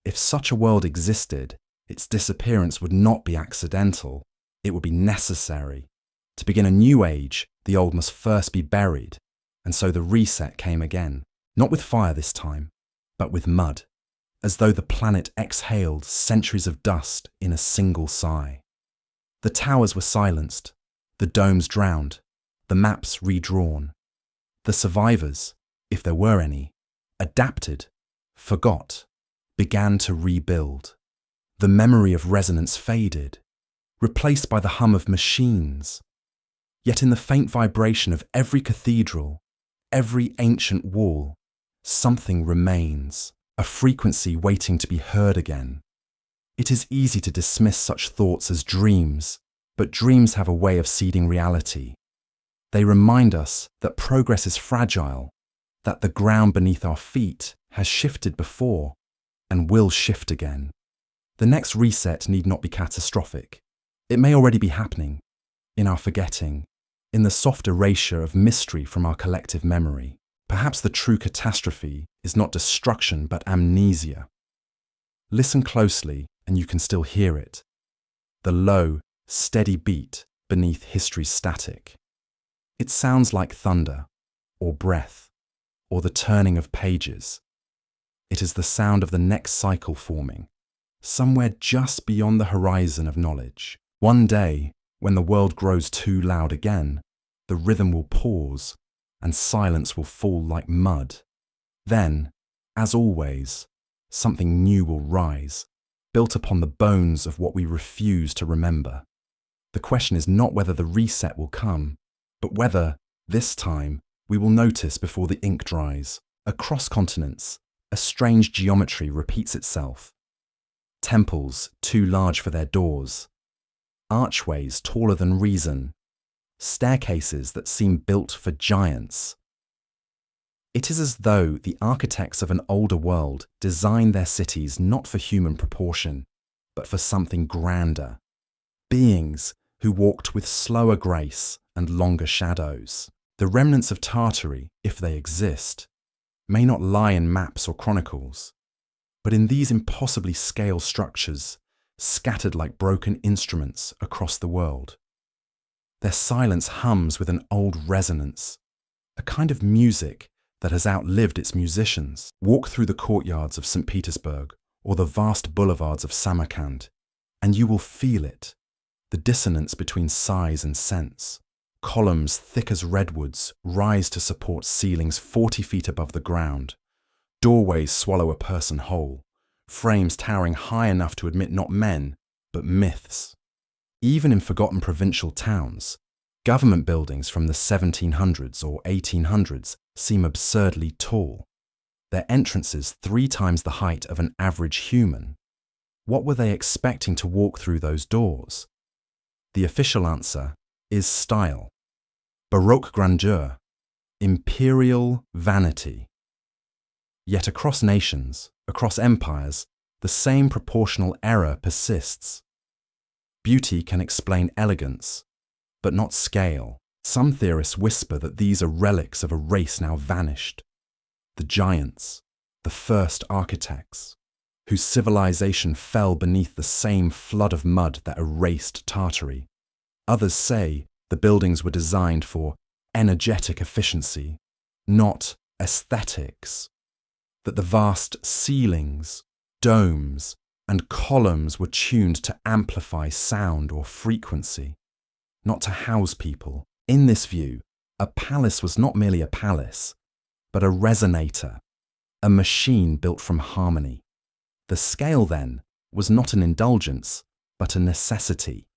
If such a world existed, its disappearance would not be accidental, it would be necessary. To begin a new age, the old must first be buried, and so the reset came again, not with fire this time, but with mud, as though the planet exhaled centuries of dust in a single sigh. The towers were silenced, the domes drowned, the maps redrawn. The survivors, if there were any, adapted, forgot, began to rebuild. The memory of resonance faded, replaced by the hum of machines. Yet in the faint vibration of every cathedral, every ancient wall, something remains, a frequency waiting to be heard again. It is easy to dismiss such thoughts as dreams, but dreams have a way of seeding reality. They remind us that progress is fragile, that the ground beneath our feet has shifted before and will shift again. The next reset need not be catastrophic. It may already be happening, in our forgetting, in the soft erasure of mystery from our collective memory. Perhaps the true catastrophe is not destruction but amnesia. Listen closely and you can still hear it. The low, steady beat beneath history's static. It sounds like thunder, or breath, or the turning of pages. It is the sound of the next cycle forming, somewhere just beyond the horizon of knowledge. One day, when the world grows too loud again, the rhythm will pause, and silence will fall like mud. Then, as always, something new will rise, built upon the bones of what we refuse to remember. The question is not whether the reset will come, but whether, this time, we will notice before the ink dries. Across continents, a strange geometry repeats itself. Temples too large for their doors, archways taller than reason, staircases that seem built for giants. It is as though the architects of an older world designed their cities not for human proportion, but for something grander. Beings who walked with slower grace and longer shadows. The remnants of Tartary, if they exist, may not lie in maps or chronicles, but in these impossibly scale structures, scattered like broken instruments across the world. Their silence hums with an old resonance, a kind of music that has outlived its musicians. Walk through the courtyards of St. Petersburg or the vast boulevards of Samarkand, and you will feel it, the dissonance between size and sense. Columns thick as redwoods rise to support ceilings 40 feet above the ground. Doorways swallow a person whole, frames towering high enough to admit not men, but myths. Even in forgotten provincial towns, government buildings from the 1700s or 1800s seem absurdly tall, their entrances 3 times the height of an average human. What were they expecting to walk through those doors? The official answer is style, Baroque grandeur, imperial vanity. Yet across nations, across empires, the same proportional error persists. Beauty can explain elegance, but not scale. Some theorists whisper that these are relics of a race now vanished. The giants, the first architects, whose civilization fell beneath the same flood of mud that erased Tartary. Others say the buildings were designed for energetic efficiency, not aesthetics. That the vast ceilings, domes, and columns were tuned to amplify sound or frequency, not to house people. In this view, a palace was not merely a palace, but a resonator, a machine built from harmony. The scale, then, was not an indulgence, but a necessity.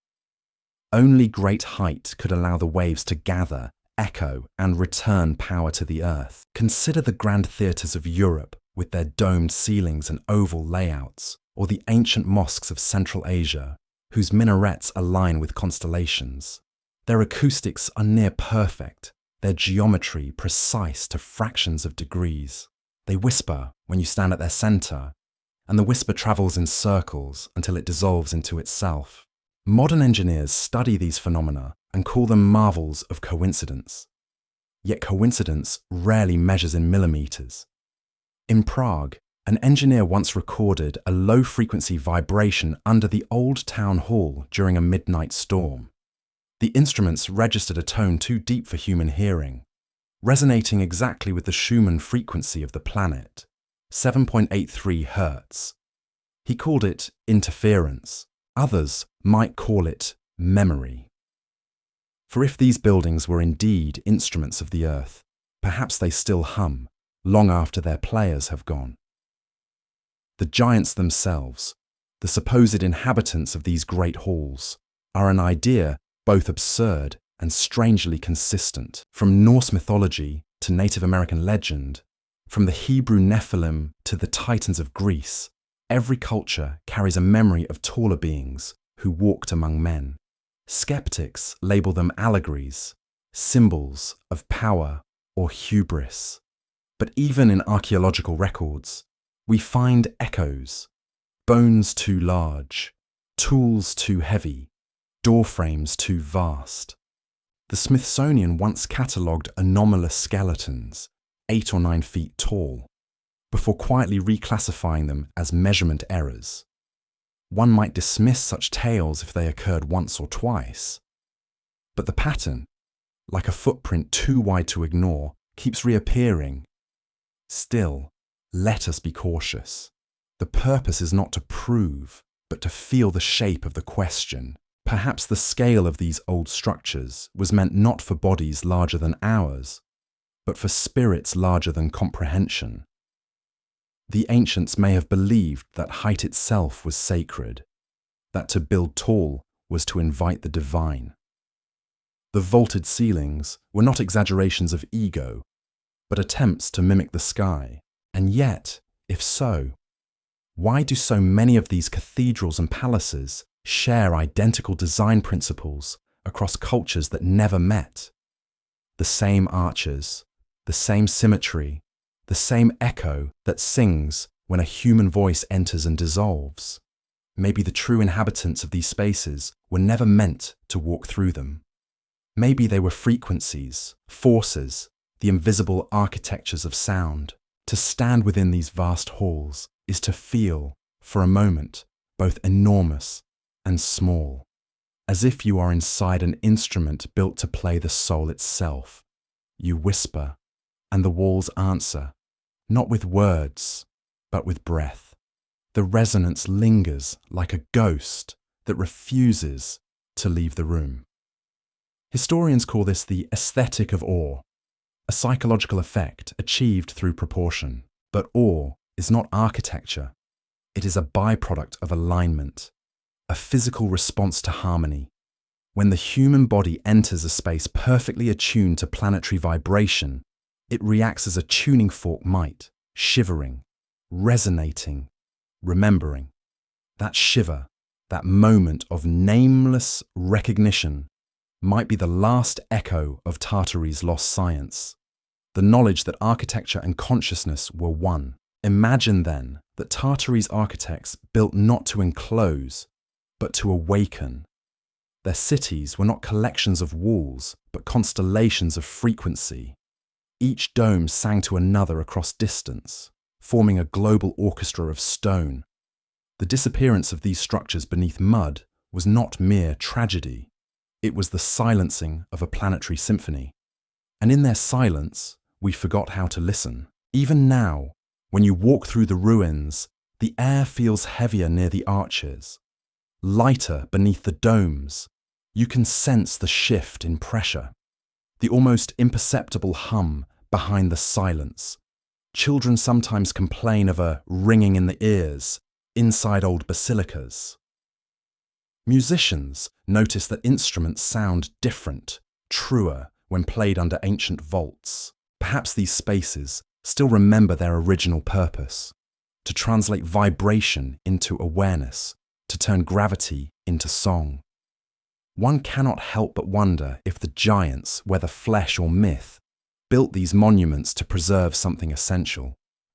Only great height could allow the waves to gather, echo, and return power to the earth. Consider the grand theatres of Europe with their domed ceilings and oval layouts, or the ancient mosques of Central Asia, whose minarets align with constellations. Their acoustics are near perfect, their geometry precise to fractions of degrees. They whisper when you stand at their centre, and the whisper travels in circles until it dissolves into itself. Modern engineers study these phenomena and call them marvels of coincidence. Yet coincidence rarely measures in millimeters. In Prague, an engineer once recorded a low-frequency vibration under the old town hall during a midnight storm. The instruments registered a tone too deep for human hearing, resonating exactly with the Schumann frequency of the planet, 7.83 Hz. He called it interference. Others might call it memory. For if these buildings were indeed instruments of the earth, perhaps they still hum, long after their players have gone. The giants themselves, the supposed inhabitants of these great halls, are an idea both absurd and strangely consistent. From Norse mythology to Native American legend, from the Hebrew Nephilim to the Titans of Greece, every culture carries a memory of taller beings who walked among men. Skeptics label them allegories, symbols of power or hubris. But even in archaeological records, we find echoes: bones too large, tools too heavy, doorframes too vast. The Smithsonian once catalogued anomalous skeletons, 8 or 9 feet tall, before quietly reclassifying them as measurement errors. One might dismiss such tales if they occurred once or twice. But the pattern, like a footprint too wide to ignore, keeps reappearing. Still, let us be cautious. The purpose is not to prove, but to feel the shape of the question. Perhaps the scale of these old structures was meant not for bodies larger than ours, but for spirits larger than comprehension. The ancients may have believed that height itself was sacred, that to build tall was to invite the divine. The vaulted ceilings were not exaggerations of ego, but attempts to mimic the sky. And yet, if so, why do so many of these cathedrals and palaces share identical design principles across cultures that never met? The same arches, the same symmetry, the same echo that sings when a human voice enters and dissolves. Maybe the true inhabitants of these spaces were never meant to walk through them. Maybe they were frequencies, forces, the invisible architectures of sound. To stand within these vast halls is to feel, for a moment, both enormous and small, as if you are inside an instrument built to play the soul itself. You whisper, and the walls answer, not with words, but with breath. The resonance lingers like a ghost that refuses to leave the room. Historians call this the aesthetic of awe, a psychological effect achieved through proportion. But awe is not architecture. It is a byproduct of alignment, a physical response to harmony. When the human body enters a space perfectly attuned to planetary vibration, it reacts as a tuning fork might, shivering, resonating, remembering. That shiver, that moment of nameless recognition, might be the last echo of Tartari's lost science, the knowledge that architecture and consciousness were one. Imagine then that Tartari's architects built not to enclose, but to awaken. Their cities were not collections of walls, but constellations of frequency. Each dome sang to another across distance, forming a global orchestra of stone. The disappearance of these structures beneath mud was not mere tragedy. It was the silencing of a planetary symphony. And in their silence, we forgot how to listen. Even now, when you walk through the ruins, the air feels heavier near the arches, lighter beneath the domes. You can sense the shift in pressure, the almost imperceptible hum behind the silence. Children sometimes complain of a ringing in the ears inside old basilicas. Musicians notice that instruments sound different, truer, when played under ancient vaults. Perhaps these spaces still remember their original purpose, to translate vibration into awareness, to turn gravity into song. One cannot help but wonder if the giants, whether flesh or myth, built these monuments to preserve something essential.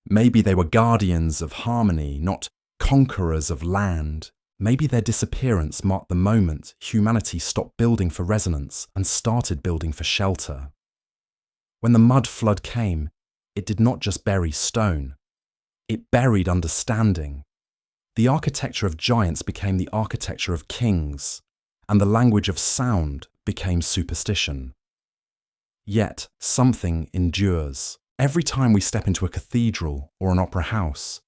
Maybe they were guardians of harmony, not conquerors of land. Maybe their disappearance marked the moment humanity stopped building for resonance and started building for shelter. When the mud flood came, it did not just bury stone, it buried understanding. The architecture of giants became the architecture of kings, and the language of sound became superstition. Yet something endures. Every time we step into a cathedral or an opera house,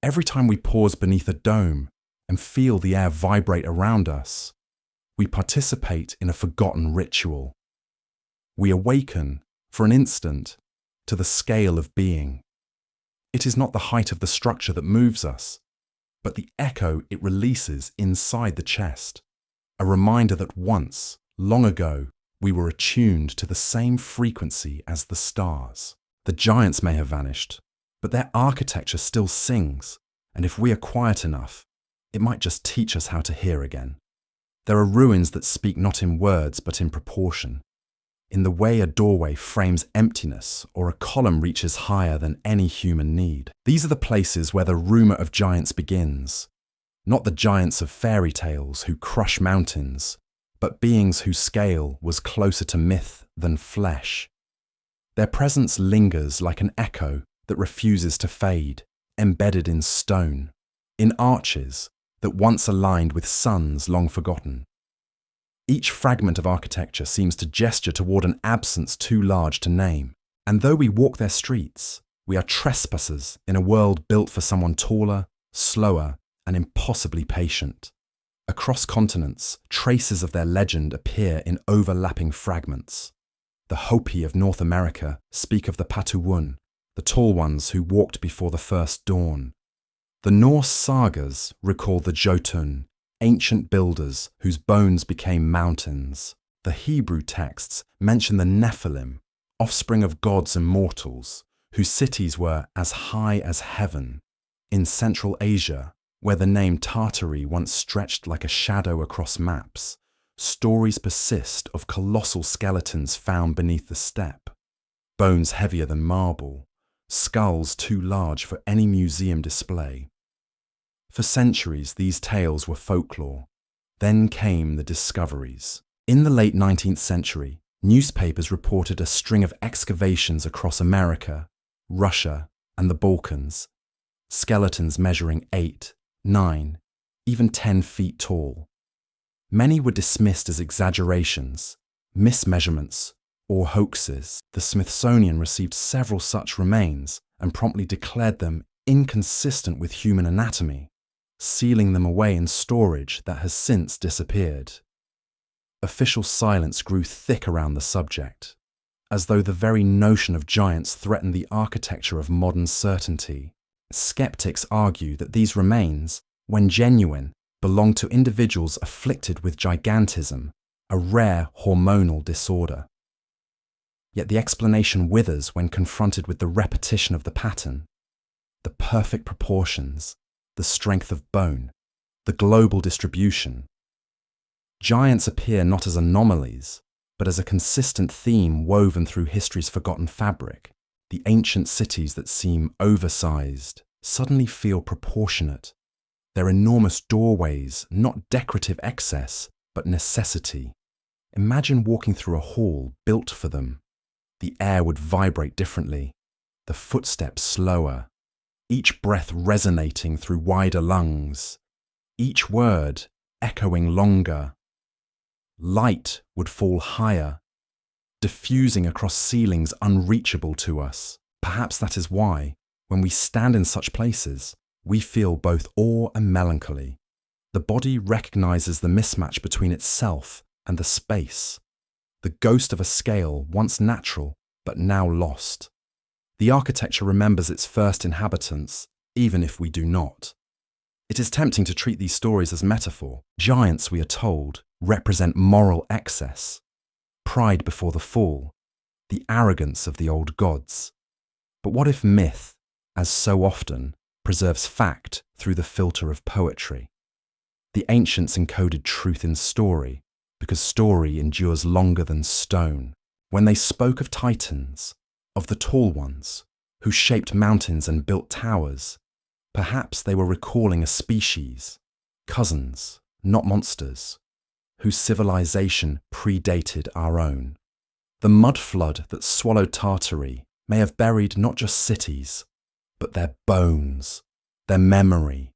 every time we pause beneath a dome and feel the air vibrate around us, we participate in a forgotten ritual. We awaken, for an instant, to the scale of being. It is not the height of the structure that moves us, but the echo it releases inside the chest, a reminder that once, long ago, we were attuned to the same frequency as the stars. The giants may have vanished, but their architecture still sings, and if we are quiet enough, it might just teach us how to hear again. There are ruins that speak not in words but in proportion, in the way a doorway frames emptiness or a column reaches higher than any human need. These are the places where the rumour of giants begins, not the giants of fairy tales who crush mountains, but beings whose scale was closer to myth than flesh. Their presence lingers like an echo that refuses to fade, embedded in stone, in arches that once aligned with suns long forgotten. Each fragment of architecture seems to gesture toward an absence too large to name, and though we walk their streets, we are trespassers in a world built for someone taller, slower, and impossibly patient. Across continents, traces of their legend appear in overlapping fragments. The Hopi of North America speak of the Patuwun, the tall ones who walked before the first dawn. The Norse sagas recall the Jotun, ancient builders whose bones became mountains. The Hebrew texts mention the Nephilim, offspring of gods and mortals, whose cities were as high as heaven. In Central Asia, where the name Tartary once stretched like a shadow across maps, stories persist of colossal skeletons found beneath the steppe, bones heavier than marble, skulls too large for any museum display. For centuries, these tales were folklore. Then came the discoveries. In the late 19th century, newspapers reported a string of excavations across America, Russia, and the Balkans, skeletons measuring 8, 9, even 10 feet tall. Many were dismissed as exaggerations, mismeasurements, or hoaxes. The Smithsonian received several such remains and promptly declared them inconsistent with human anatomy, sealing them away in storage that has since disappeared. Official silence grew thick around the subject, as though the very notion of giants threatened the architecture of modern certainty. Skeptics argue that these remains, when genuine, belong to individuals afflicted with gigantism, a rare hormonal disorder. Yet the explanation withers when confronted with the repetition of the pattern, the perfect proportions, the strength of bone, the global distribution. Giants appear not as anomalies, but as a consistent theme woven through history's forgotten fabric. The ancient cities that seem oversized suddenly feel proportionate. Their enormous doorways, not decorative excess, but necessity. Imagine walking through a hall built for them. The air would vibrate differently, the footsteps slower, each breath resonating through wider lungs, each word echoing longer. Light would fall higher, diffusing across ceilings unreachable to us. Perhaps that is why, when we stand in such places, we feel both awe and melancholy. The body recognizes the mismatch between itself and the space, the ghost of a scale once natural but now lost. The architecture remembers its first inhabitants, even if we do not. It is tempting to treat these stories as metaphor. Giants, we are told, represent moral excess, pride before the fall, the arrogance of the old gods. But what if myth, as so often, preserves fact through the filter of poetry? The ancients encoded truth in story, because story endures longer than stone. When they spoke of titans, of the tall ones, who shaped mountains and built towers, perhaps they were recalling a species, cousins, not monsters, whose civilization predated our own. The mud flood that swallowed Tartary may have buried not just cities, but their bones, their memory,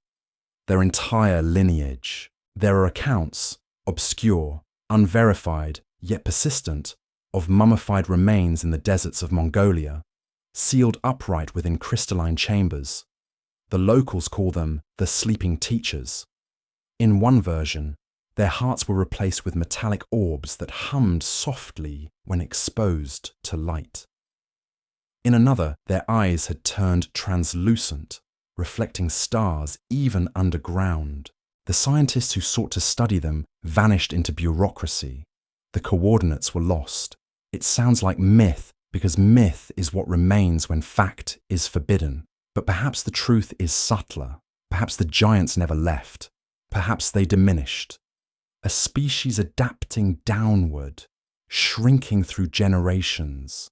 their entire lineage. There are accounts, obscure, unverified, yet persistent, of mummified remains in the deserts of Mongolia, sealed upright within crystalline chambers. The locals call them the sleeping teachers. In one version, their hearts were replaced with metallic orbs that hummed softly when exposed to light. In another, their eyes had turned translucent, reflecting stars even underground. The scientists who sought to study them vanished into bureaucracy. The coordinates were lost. It sounds like myth because myth is what remains when fact is forbidden. But perhaps the truth is subtler. Perhaps the giants never left. Perhaps they diminished. A species adapting downward, shrinking through generations,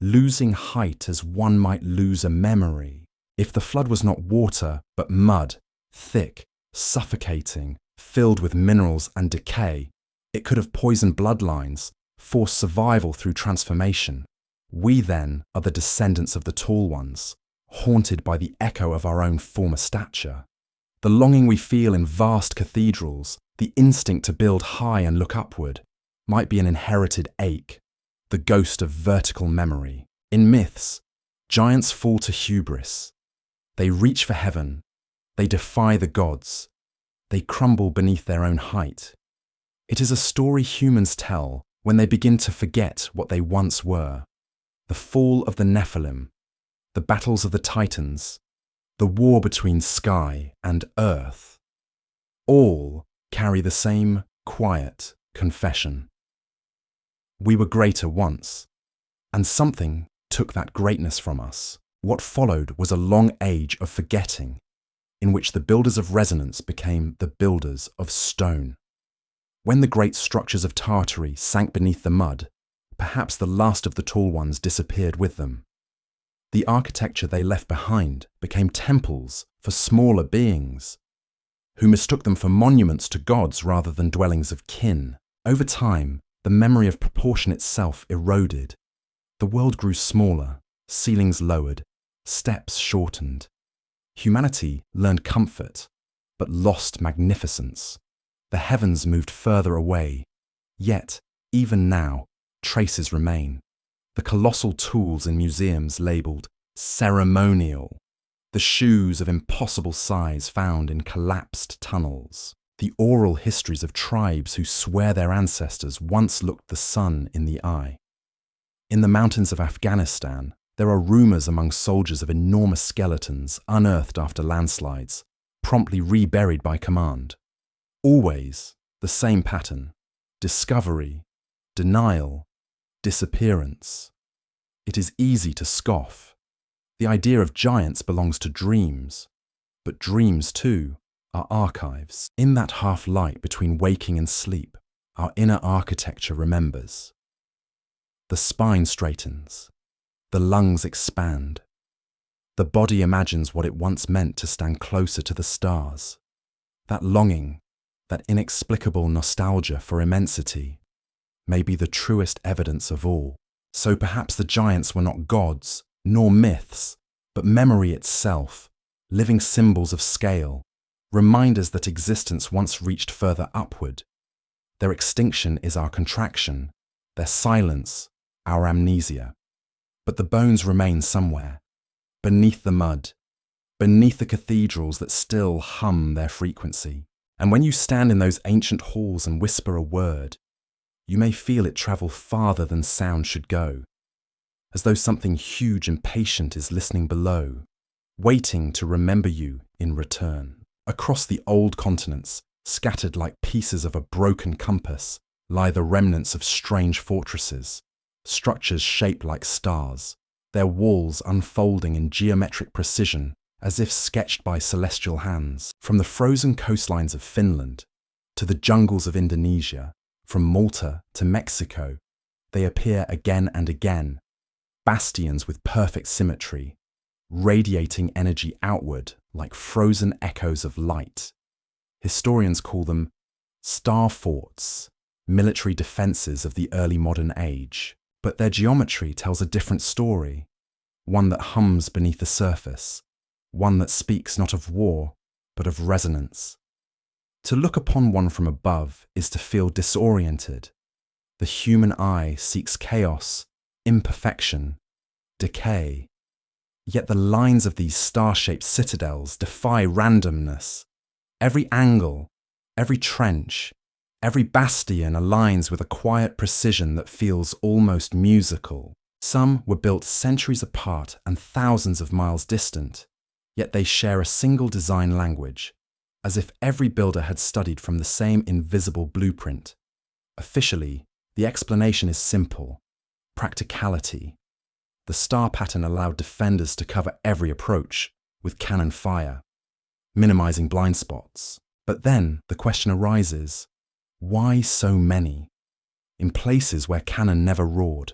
losing height as one might lose a memory. If the flood was not water, but mud, thick, suffocating, filled with minerals and decay, it could have poisoned bloodlines, forced survival through transformation. We then are the descendants of the tall ones, haunted by the echo of our own former stature. The longing we feel in vast cathedrals, the instinct to build high and look upward, might be an inherited ache, the ghost of vertical memory. In myths, giants fall to hubris. They reach for heaven. They defy the gods. They crumble beneath their own height. It is a story humans tell when they begin to forget what they once were. The fall of the Nephilim, the battles of the Titans, the war between sky and earth, all carry the same quiet confession. We were greater once, and something took that greatness from us. What followed was a long age of forgetting, in which the builders of resonance became the builders of stone. When the great structures of Tartary sank beneath the mud, perhaps the last of the tall ones disappeared with them. The architecture they left behind became temples for smaller beings, who mistook them for monuments to gods rather than dwellings of kin. Over time, the memory of proportion itself eroded. The world grew smaller, ceilings lowered, steps shortened. Humanity learned comfort, but lost magnificence. The heavens moved further away, yet, even now, traces remain. The colossal tools in museums labelled ceremonial, the shoes of impossible size found in collapsed tunnels, the oral histories of tribes who swear their ancestors once looked the sun in the eye. In the mountains of Afghanistan, there are rumours among soldiers of enormous skeletons unearthed after landslides, promptly reburied by command. Always the same pattern: discovery, denial, disappearance. It is easy to scoff. The idea of giants belongs to dreams, but dreams too are archives. In that half-light between waking and sleep, our inner architecture remembers. The spine straightens, the lungs expand, the body imagines what it once meant to stand closer to the stars. That longing, that inexplicable nostalgia for immensity, may be the truest evidence of all. So perhaps the giants were not gods, nor myths, but memory itself, living symbols of scale, reminders that existence once reached further upward. Their extinction is our contraction, their silence, our amnesia. But the bones remain somewhere, beneath the mud, beneath the cathedrals that still hum their frequency. And when you stand in those ancient halls and whisper a word, you may feel it travel farther than sound should go, as though something huge and patient is listening below, waiting to remember you in return. Across the old continents, scattered like pieces of a broken compass, lie the remnants of strange fortresses, structures shaped like stars, their walls unfolding in geometric precision as if sketched by celestial hands. From the frozen coastlines of Finland to the jungles of Indonesia, from Malta to Mexico, they appear again and again, bastions with perfect symmetry, radiating energy outward like frozen echoes of light. Historians call them star forts, military defences of the early modern age. But their geometry tells a different story, one that hums beneath the surface, one that speaks not of war, but of resonance. To look upon one from above is to feel disoriented. The human eye seeks chaos, imperfection, decay. Yet the lines of these star-shaped citadels defy randomness. Every angle, every trench, every bastion aligns with a quiet precision that feels almost musical. Some were built centuries apart and thousands of miles distant, yet they share a single design language, as if every builder had studied from the same invisible blueprint. Officially, the explanation is simple: practicality. The star pattern allowed defenders to cover every approach with cannon fire, minimizing blind spots. But then the question arises: why so many? In places where cannon never roared?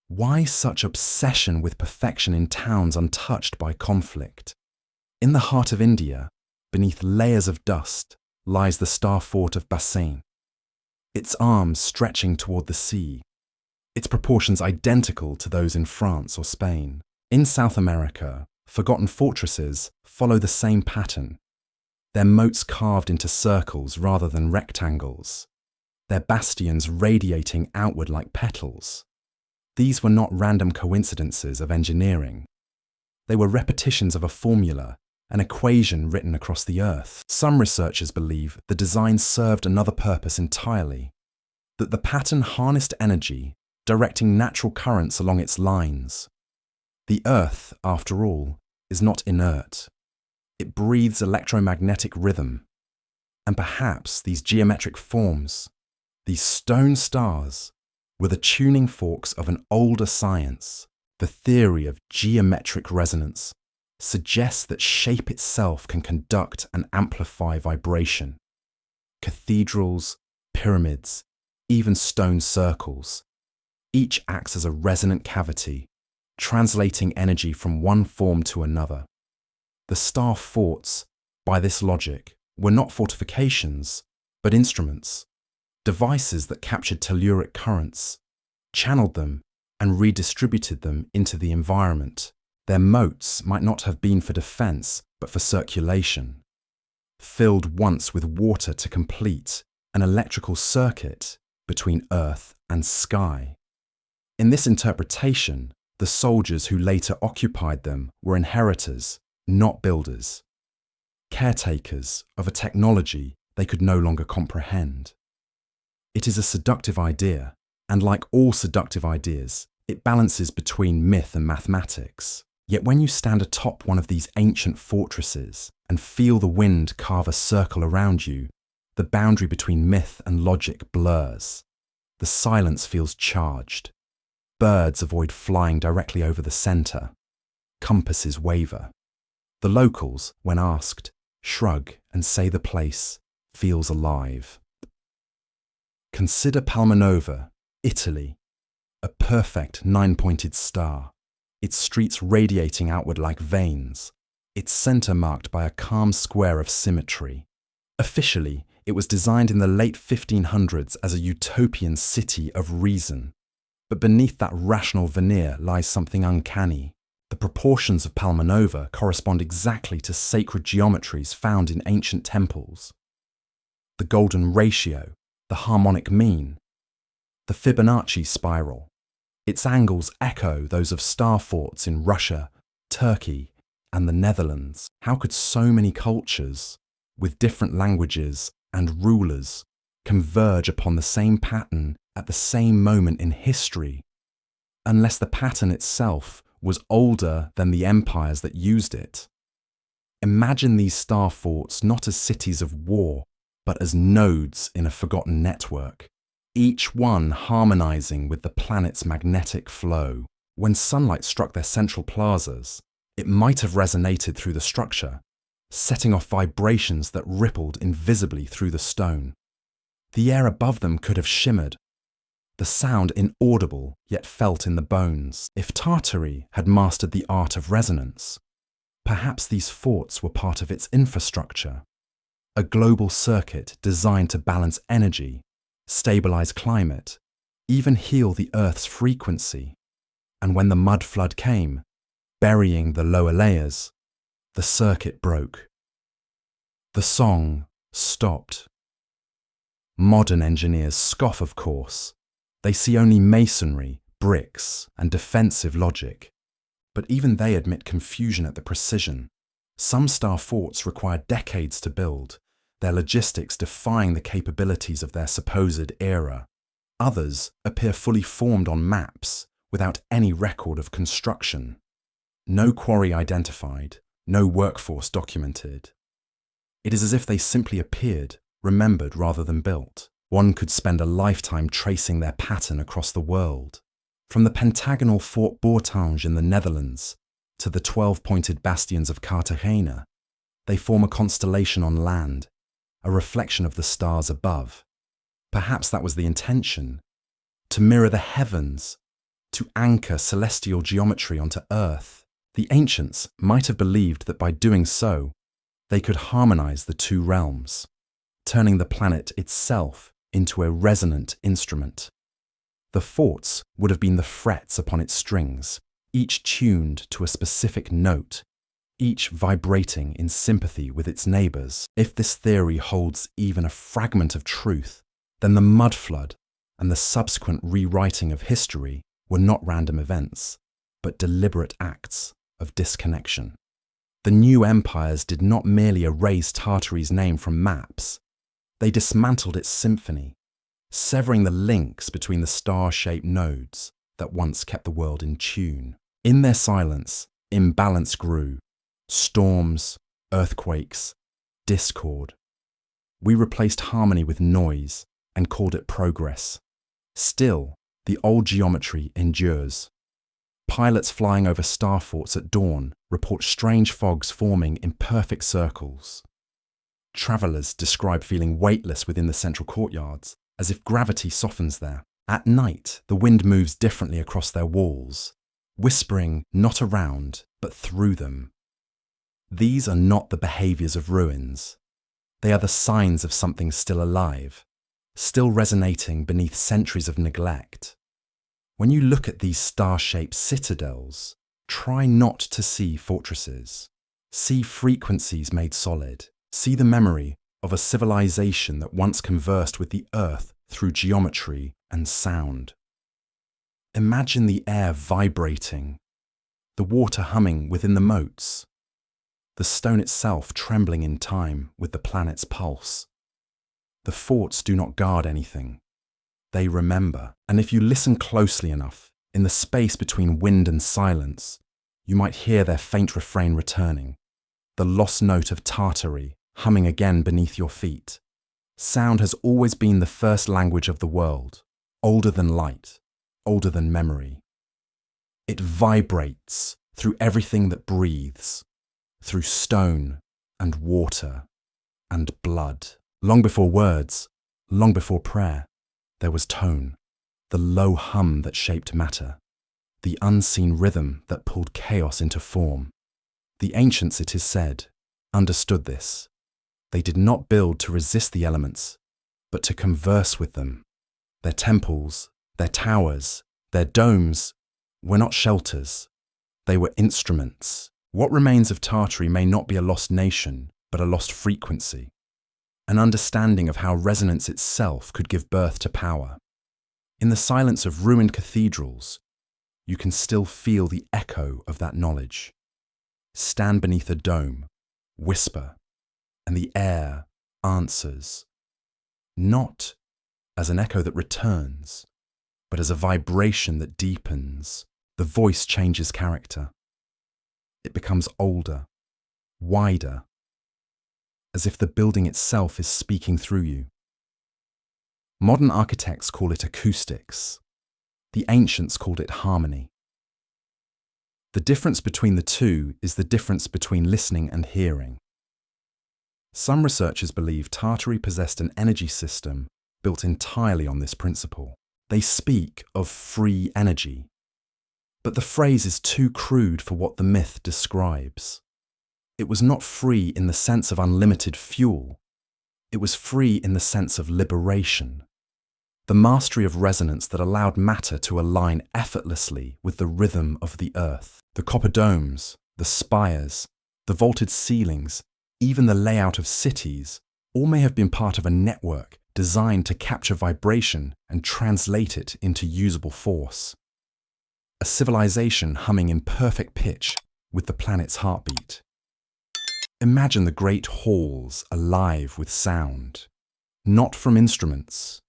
Why such obsession with perfection in towns untouched by conflict? In the heart of India, beneath layers of dust, lies the star fort of Bassein, its arms stretching toward the sea, its proportions identical to those in France or Spain. In South America, forgotten fortresses follow the same pattern, their moats carved into circles rather than rectangles, their bastions radiating outward like petals. These were not random coincidences of engineering. They were repetitions of a formula, an equation written across the earth. Some researchers believe the design served another purpose entirely, that the pattern harnessed energy, directing natural currents along its lines. The earth, after all, is not inert. It breathes electromagnetic rhythm. And perhaps these geometric forms, these stone stars, were the tuning forks of an older science. The theory of geometric resonance suggests that shape itself can conduct and amplify vibration. Cathedrals, pyramids, even stone circles, each acts as a resonant cavity, translating energy from one form to another. The star forts, by this logic, were not fortifications, but instruments, devices that captured telluric currents, channeled them, and redistributed them into the environment. Their moats might not have been for defense, but for circulation. filled once with water to complete an electrical circuit between earth and sky. In this interpretation, the soldiers who later occupied them were inheritors, not builders, caretakers of a technology they could no longer comprehend. It is a seductive idea, and like all seductive ideas, it balances between myth and mathematics. Yet when you stand atop one of these ancient fortresses and feel the wind carve a circle around you, the boundary between myth and logic blurs. The silence feels charged. Birds avoid flying directly over the centre. Compasses waver. The locals, when asked, shrug and say the place feels alive. Consider Palmanova, Italy, a perfect nine-pointed star, its streets radiating outward like veins, its centre marked by a calm square of symmetry. Officially, it was designed in the late 1500s as a utopian city of reason. But beneath that rational veneer lies something uncanny. The proportions of Palmanova correspond exactly to sacred geometries found in ancient temples. The golden ratio, the harmonic mean, the Fibonacci spiral. Its angles echo those of star forts in Russia, Turkey, and the Netherlands. How could so many cultures, with different languages and rulers, converge upon the same pattern at the same moment in history, unless the pattern itself was older than the empires that used it? Imagine these star forts not as cities of war, but as nodes in a forgotten network, each one harmonizing with the planet's magnetic flow. When sunlight struck their central plazas, it might have resonated through the structure, setting off vibrations that rippled invisibly through the stone. The air above them could have shimmered, the sound inaudible yet felt in the bones. If Tartary had mastered the art of resonance, perhaps these forts were part of its infrastructure, a global circuit designed to balance energy, stabilize climate, even heal the Earth's frequency. And when the mud flood came, burying the lower layers, the circuit broke. The song stopped. Modern engineers scoff, of course. They see only masonry, bricks, and defensive logic. But even they admit confusion at the precision. Some star forts require decades to build, their logistics defying the capabilities of their supposed era. Others appear fully formed on maps, without any record of construction. No quarry identified, no workforce documented. It is as if they simply appeared, remembered rather than built. One could spend a lifetime tracing their pattern across the world. From the pentagonal Fort Bourtange in the Netherlands to the 12-pointed bastions of Cartagena, they form a constellation on land, a reflection of the stars above. Perhaps that was the intention, to mirror the heavens, to anchor celestial geometry onto Earth. The ancients might have believed that by doing so, they could harmonize the two realms, turning the planet itself into a resonant instrument. The forts would have been the frets upon its strings, each tuned to a specific note, each vibrating in sympathy with its neighbours. If this theory holds even a fragment of truth, then the mud flood and the subsequent rewriting of history were not random events, but deliberate acts of disconnection. The new empires did not merely erase Tartary's name from maps. They dismantled its symphony, severing the links between the star-shaped nodes that once kept the world in tune. In their silence, imbalance grew. Storms, earthquakes, discord. We replaced harmony with noise and called it progress. Still, the old geometry endures. Pilots flying over star forts at dawn report strange fogs forming in perfect circles. Travellers describe feeling weightless within the central courtyards, as if gravity softens there. At night, the wind moves differently across their walls, whispering not around, but through them. These are not the behaviours of ruins. They are the signs of something still alive, still resonating beneath centuries of neglect. When you look at these star-shaped citadels, try not to see fortresses. See frequencies made solid. See the memory of a civilization that once conversed with the earth through geometry and sound. Imagine the air vibrating, the water humming within the moats, the stone itself trembling in time with the planet's pulse. The forts do not guard anything. They remember, and if you listen closely enough, in the space between wind and silence, you might hear their faint refrain returning, the lost note of Tartary humming again beneath your feet. Sound has always been the first language of the world, older than light, older than memory. It vibrates through everything that breathes, through stone and water and blood. Long before words, long before prayer, there was tone, the low hum that shaped matter, the unseen rhythm that pulled chaos into form. The ancients, it is said, understood this. They did not build to resist the elements, but to converse with them. Their temples, their towers, their domes were not shelters. They were instruments. What remains of Tartary may not be a lost nation, but a lost frequency, an understanding of how resonance itself could give birth to power. In the silence of ruined cathedrals, you can still feel the echo of that knowledge. Stand beneath a dome, whisper, and the air answers, not as an echo that returns, but as a vibration that deepens. The voice changes character. It becomes older, wider, as if the building itself is speaking through you. Modern architects call it acoustics. The ancients called it harmony. The difference between the two is the difference between listening and hearing. Some researchers believe Tartary possessed an energy system built entirely on this principle. They speak of free energy, but the phrase is too crude for what the myth describes. It was not free in the sense of unlimited fuel. It was free in the sense of liberation. The mastery of resonance that allowed matter to align effortlessly with the rhythm of the earth. The copper domes, the spires, the vaulted ceilings, even the layout of cities, all may have been part of a network designed to capture vibration and translate it into usable force. A civilization humming in perfect pitch with the planet's heartbeat. Imagine the great halls alive with sound, not from instruments,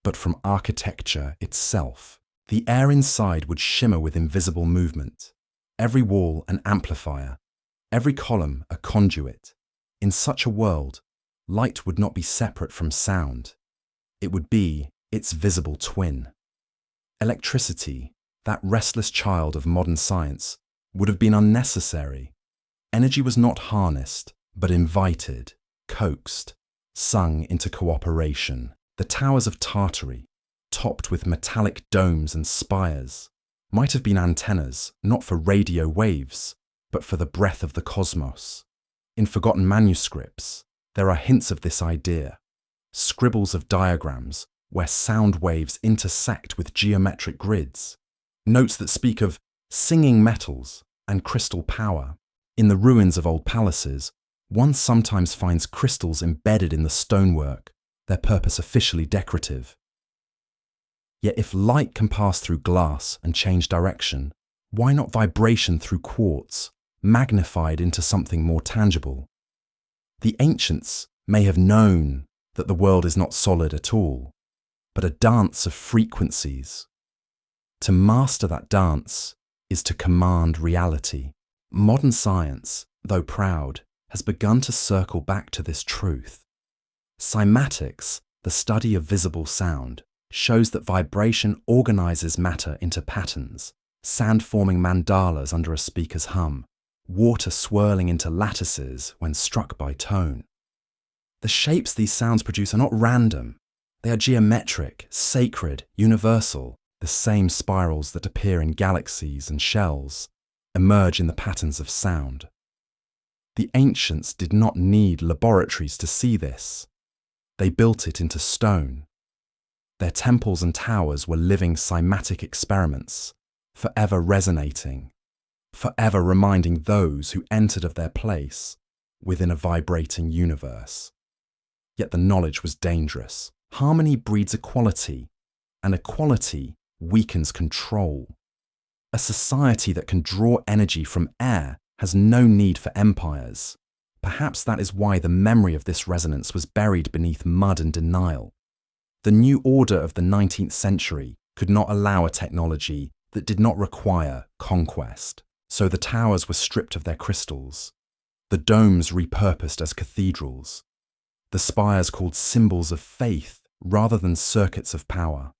but from architecture itself. The air inside would shimmer with invisible movement, every wall an amplifier, every column a conduit. In such a world, light would not be separate from sound. It would be its visible twin. Electricity, that restless child of modern science, would have been unnecessary. Energy was not harnessed, but invited, coaxed, sung into cooperation. The towers of Tartary, topped with metallic domes and spires, might have been antennas not for radio waves, but for the breath of the cosmos. In forgotten manuscripts, there are hints of this idea, scribbles of diagrams where sound waves intersect with geometric grids, notes that speak of singing metals and crystal power. In the ruins of old palaces, one sometimes finds crystals embedded in the stonework, their purpose officially decorative. Yet if light can pass through glass and change direction, why not vibration through quartz, magnified into something more tangible? The ancients may have known that the world is not solid at all, but a dance of frequencies. To master that dance is to command reality. Modern science, though proud, has begun to circle back to this truth. Cymatics, the study of visible sound, shows that vibration organizes matter into patterns, sand forming mandalas under a speaker's hum, water swirling into lattices when struck by tone. The shapes these sounds produce are not random. They are geometric, sacred, universal. The same spirals that appear in galaxies and shells emerge in the patterns of sound. The ancients did not need laboratories to see this. They built it into stone. Their temples and towers were living cymatic experiments, forever resonating, forever reminding those who entered of their place, within a vibrating universe. Yet the knowledge was dangerous. Harmony breeds equality, and equality weakens control. A society that can draw energy from air has no need for empires. Perhaps that is why the memory of this resonance was buried beneath mud and denial. The new order of the 19th century could not allow a technology that did not require conquest. So the towers were stripped of their crystals, the domes repurposed as cathedrals, the spires called symbols of faith rather than circuits of power.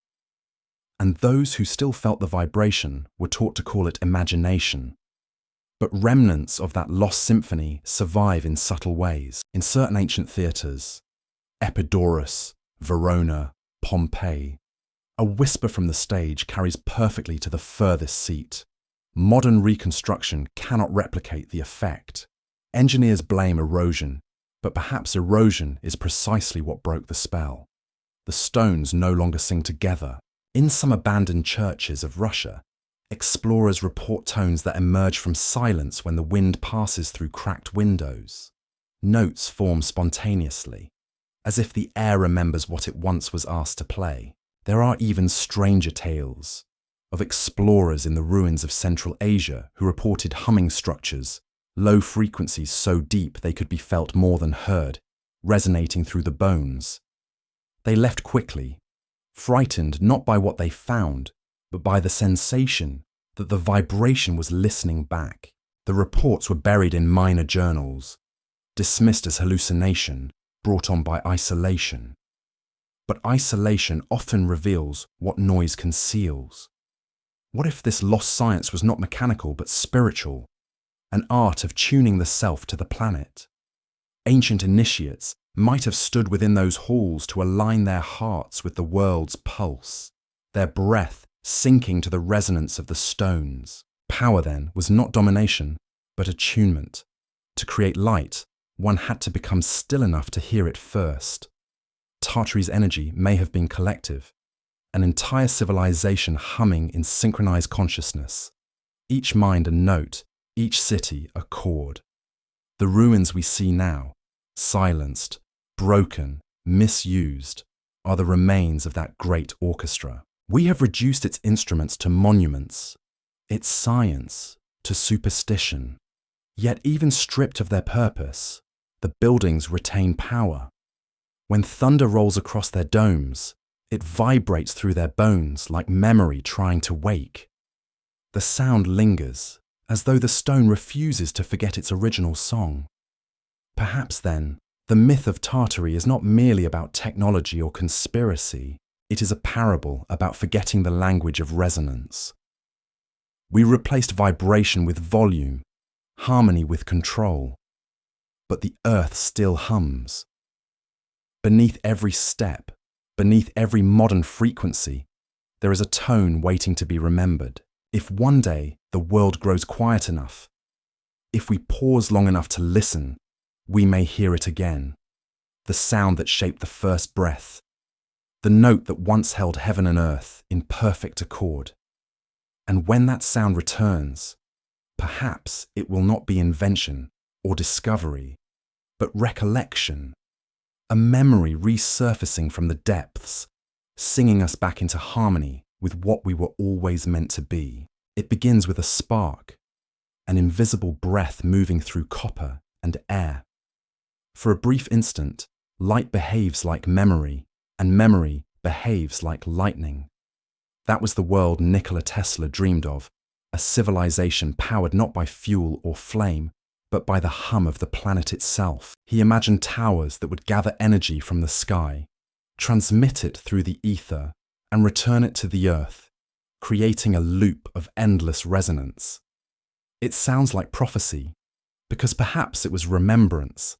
And those who still felt the vibration were taught to call it imagination. But remnants of that lost symphony survive in subtle ways. In certain ancient theatres, Epidaurus, Verona, Pompeii, a whisper from the stage carries perfectly to the furthest seat. Modern reconstruction cannot replicate the effect. Engineers blame erosion, but perhaps erosion is precisely what broke the spell. The stones no longer sing together. In some abandoned churches of Russia, explorers report tones that emerge from silence when the wind passes through cracked windows. Notes form spontaneously, as if the air remembers what it once was asked to play. There are even stranger tales of explorers in the ruins of Central Asia who reported humming structures, low frequencies so deep they could be felt more than heard, resonating through the bones. They left quickly, frightened not by what they found, but by the sensation that the vibration was listening back. The reports were buried in minor journals, dismissed as hallucination, brought on by isolation. But isolation often reveals what noise conceals. What if this lost science was not mechanical but spiritual, an art of tuning the self to the planet? Ancient initiates might have stood within those halls to align their hearts with the world's pulse, their breath sinking to the resonance of the stones. Power, then, was not domination, but attunement. To create light, one had to become still enough to hear it first. Tartari's energy may have been collective, an entire civilization humming in synchronized consciousness, each mind a note, each city a chord. The ruins we see now, silenced, broken, misused, are the remains of that great orchestra. We have reduced its instruments to monuments, its science to superstition. Yet even stripped of their purpose, the buildings retain power. When thunder rolls across their domes, it vibrates through their bones like memory trying to wake. The sound lingers, as though the stone refuses to forget its original song. Perhaps then, the myth of Tartary is not merely about technology or conspiracy. It is a parable about forgetting the language of resonance. We replaced vibration with volume, harmony with control, but the earth still hums. Beneath every step, beneath every modern frequency, there is a tone waiting to be remembered. If one day the world grows quiet enough, if we pause long enough to listen, we may hear it again. The sound that shaped the first breath, the note that once held heaven and earth in perfect accord. And when that sound returns, perhaps it will not be invention or discovery, but recollection, a memory resurfacing from the depths, singing us back into harmony with what we were always meant to be. It begins with a spark, an invisible breath moving through copper and air. For a brief instant, light behaves like memory, and memory behaves like lightning. That was the world Nikola Tesla dreamed of, a civilization powered not by fuel or flame, but by the hum of the planet itself. He imagined towers that would gather energy from the sky, transmit it through the ether, and return it to the earth, creating a loop of endless resonance. It sounds like prophecy, because perhaps it was remembrance.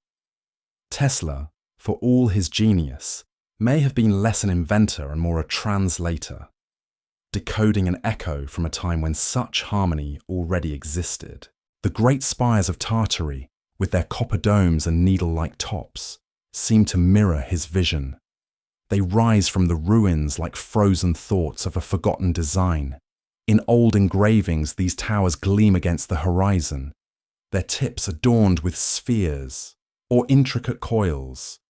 Tesla, for all his genius, may have been less an inventor and more a translator, decoding an echo from a time when such harmony already existed. The great spires of Tartary, with their copper domes and needle-like tops, seem to mirror his vision. They rise from the ruins like frozen thoughts of a forgotten design. In old engravings, these towers gleam against the horizon, their tips adorned with spheres or intricate coils.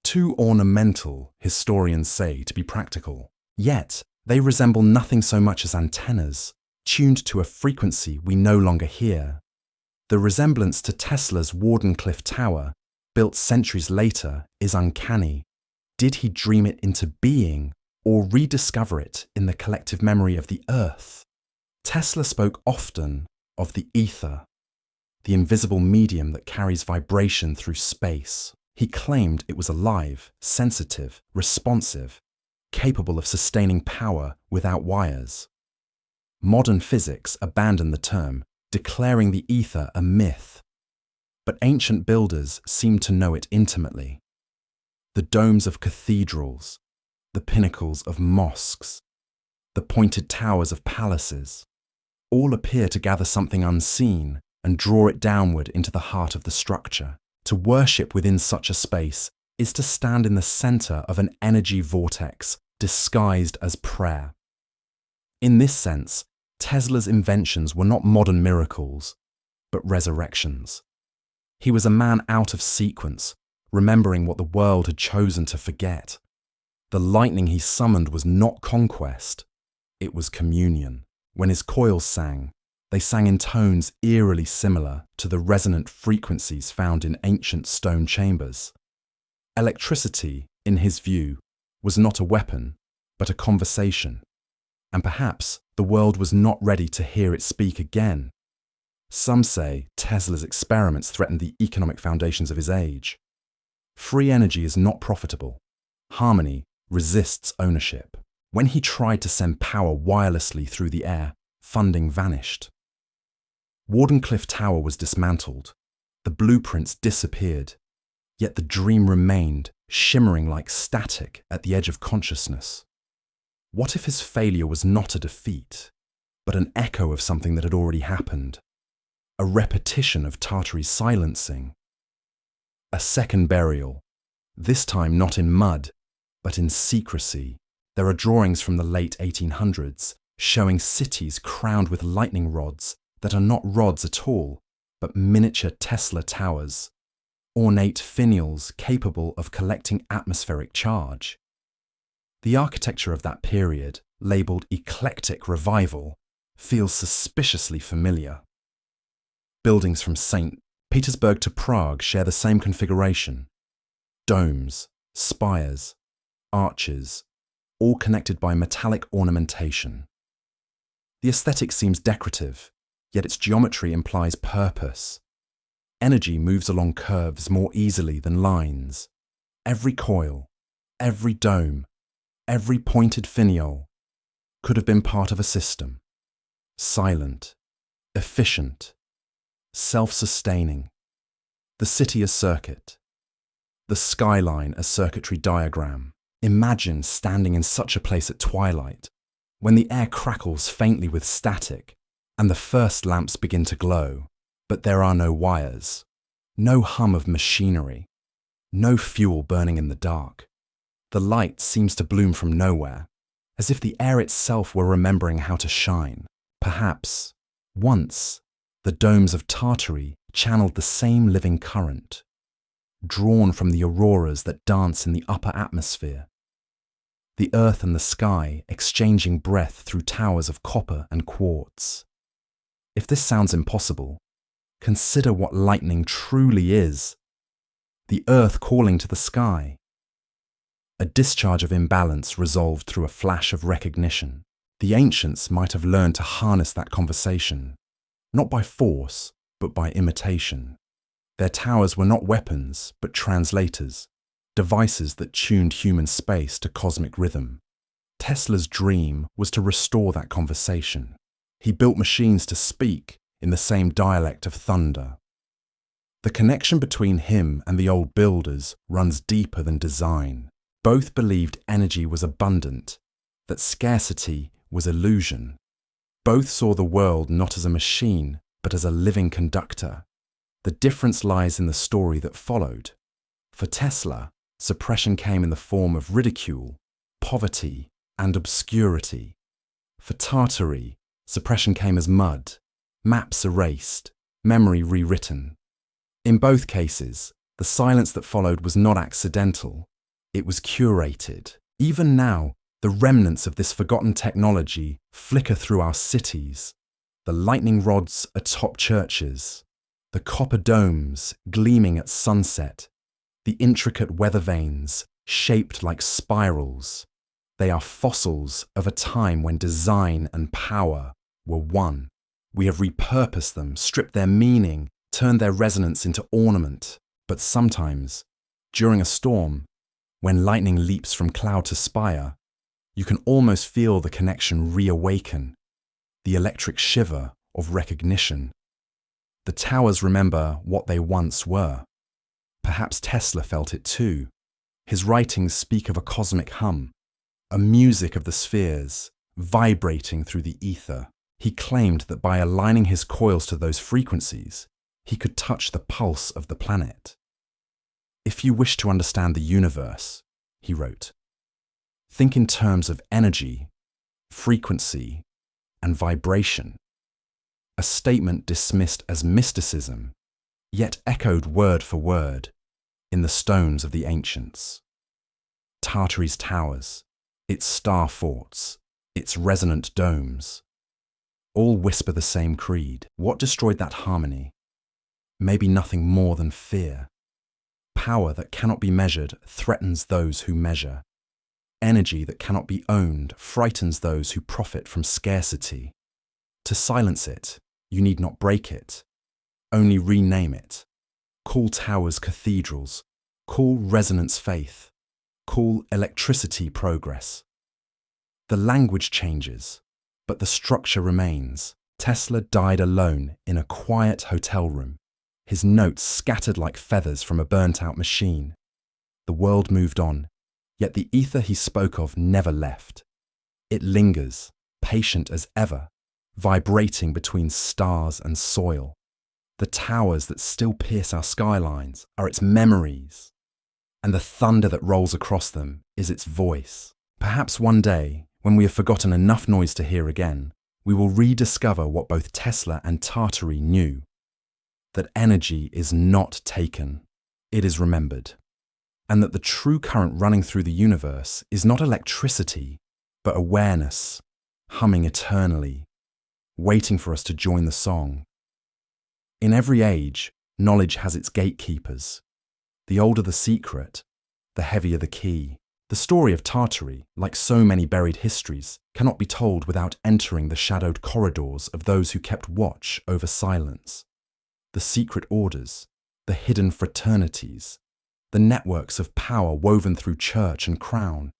Too ornamental, historians say, to be practical. Yet, they resemble nothing so much as antennas, tuned to a frequency we no longer hear. The resemblance to Tesla's Wardenclyffe Tower, built centuries later, is uncanny. Did he dream it into being, or rediscover it in the collective memory of the Earth? Tesla spoke often of the ether, the invisible medium that carries vibration through space. He claimed it was alive, sensitive, responsive, capable of sustaining power without wires. Modern physics abandoned the term, declaring the ether a myth. But ancient builders seemed to know it intimately. The domes of cathedrals, the pinnacles of mosques, the pointed towers of palaces, all appear to gather something unseen and draw it downward into the heart of the structure. To worship within such a space is to stand in the center of an energy vortex disguised as prayer. In this sense, Tesla's inventions were not modern miracles, but resurrections. He was a man out of sequence, remembering what the world had chosen to forget. The lightning he summoned was not conquest, it was communion. When his coils sang, they sang in tones eerily similar to the resonant frequencies found in ancient stone chambers. Electricity, in his view, was not a weapon, but a conversation, and perhaps the world was not ready to hear it speak again. Some say Tesla's experiments threatened the economic foundations of his age. Free energy is not profitable. Harmony resists ownership. When he tried to send power wirelessly through the air, funding vanished. Wardenclyffe Tower was dismantled. The blueprints disappeared. Yet the dream remained, shimmering like static at the edge of consciousness. What if his failure was not a defeat, but an echo of something that had already happened? A repetition of Tartary's silencing. A second burial, this time not in mud, but in secrecy. There are drawings from the late 1800s showing cities crowned with lightning rods that are not rods at all, but miniature Tesla towers, ornate finials capable of collecting atmospheric charge. The architecture of that period, labelled eclectic revival, feels suspiciously familiar. Buildings from St. Petersburg to Prague share the same configuration. Domes, spires, arches, all connected by metallic ornamentation. The aesthetic seems decorative, yet its geometry implies purpose. Energy moves along curves more easily than lines. Every coil, every dome, every pointed finial could have been part of a system. Silent, efficient, self-sustaining. The city a circuit. The skyline a circuitry diagram. Imagine standing in such a place at twilight, when the air crackles faintly with static and the first lamps begin to glow, but there are no wires, no hum of machinery, no fuel burning in the dark. The light seems to bloom from nowhere, as if the air itself were remembering how to shine. Perhaps, once, the domes of Tartary channeled the same living current, drawn from the auroras that dance in the upper atmosphere. The earth and the sky exchanging breath through towers of copper and quartz. If this sounds impossible, consider what lightning truly is. The earth calling to the sky. A discharge of imbalance resolved through a flash of recognition. The ancients might have learned to harness that conversation, not by force, but by imitation. Their towers were not weapons, but translators, devices that tuned human space to cosmic rhythm. Tesla's dream was to restore that conversation. He built machines to speak in the same dialect of thunder. The connection between him and the old builders runs deeper than design. Both believed energy was abundant, that scarcity was illusion. Both saw the world not as a machine, but as a living conductor. The difference lies in the story that followed. For Tesla, suppression came in the form of ridicule, poverty, and obscurity. For Tartary, suppression came as mud, maps erased, memory rewritten. In both cases, the silence that followed was not accidental. It was curated. Even now, the remnants of this forgotten technology flicker through our cities. The lightning rods atop churches, the copper domes gleaming at sunset, the intricate weather vanes shaped like spirals. They are fossils of a time when design and power were one. We have repurposed them, stripped their meaning, turned their resonance into ornament. But sometimes, during a storm, when lightning leaps from cloud to spire, you can almost feel the connection reawaken, the electric shiver of recognition. The towers remember what they once were. Perhaps Tesla felt it too. His writings speak of a cosmic hum, a music of the spheres, vibrating through the ether. He claimed that by aligning his coils to those frequencies, he could touch the pulse of the planet. If you wish to understand the universe, he wrote, think in terms of energy, frequency, and vibration. A statement dismissed as mysticism, yet echoed word for word in the stones of the ancients. Tartary's towers, its star forts, its resonant domes, all whisper the same creed. What destroyed that harmony? Maybe nothing more than fear. Power that cannot be measured threatens those who measure. Energy that cannot be owned frightens those who profit from scarcity. To silence it, you need not break it, only rename it. Call towers cathedrals, call resonance faith, call electricity progress. The language changes, but the structure remains. Tesla died alone in a quiet hotel room, his notes scattered like feathers from a burnt-out machine. The world moved on, yet the ether he spoke of never left. It lingers, patient as ever, vibrating between stars and soil. The towers that still pierce our skylines are its memories, and the thunder that rolls across them is its voice. Perhaps one day, when we have forgotten enough noise to hear again, we will rediscover what both Tesla and Tartary knew, that energy is not taken, it is remembered, and that the true current running through the universe is not electricity, but awareness, humming eternally, waiting for us to join the song. In every age, knowledge has its gatekeepers. The older the secret, the heavier the key. The story of Tartary, like so many buried histories, cannot be told without entering the shadowed corridors of those who kept watch over silence. The secret orders, the hidden fraternities, the networks of power woven through church and crown.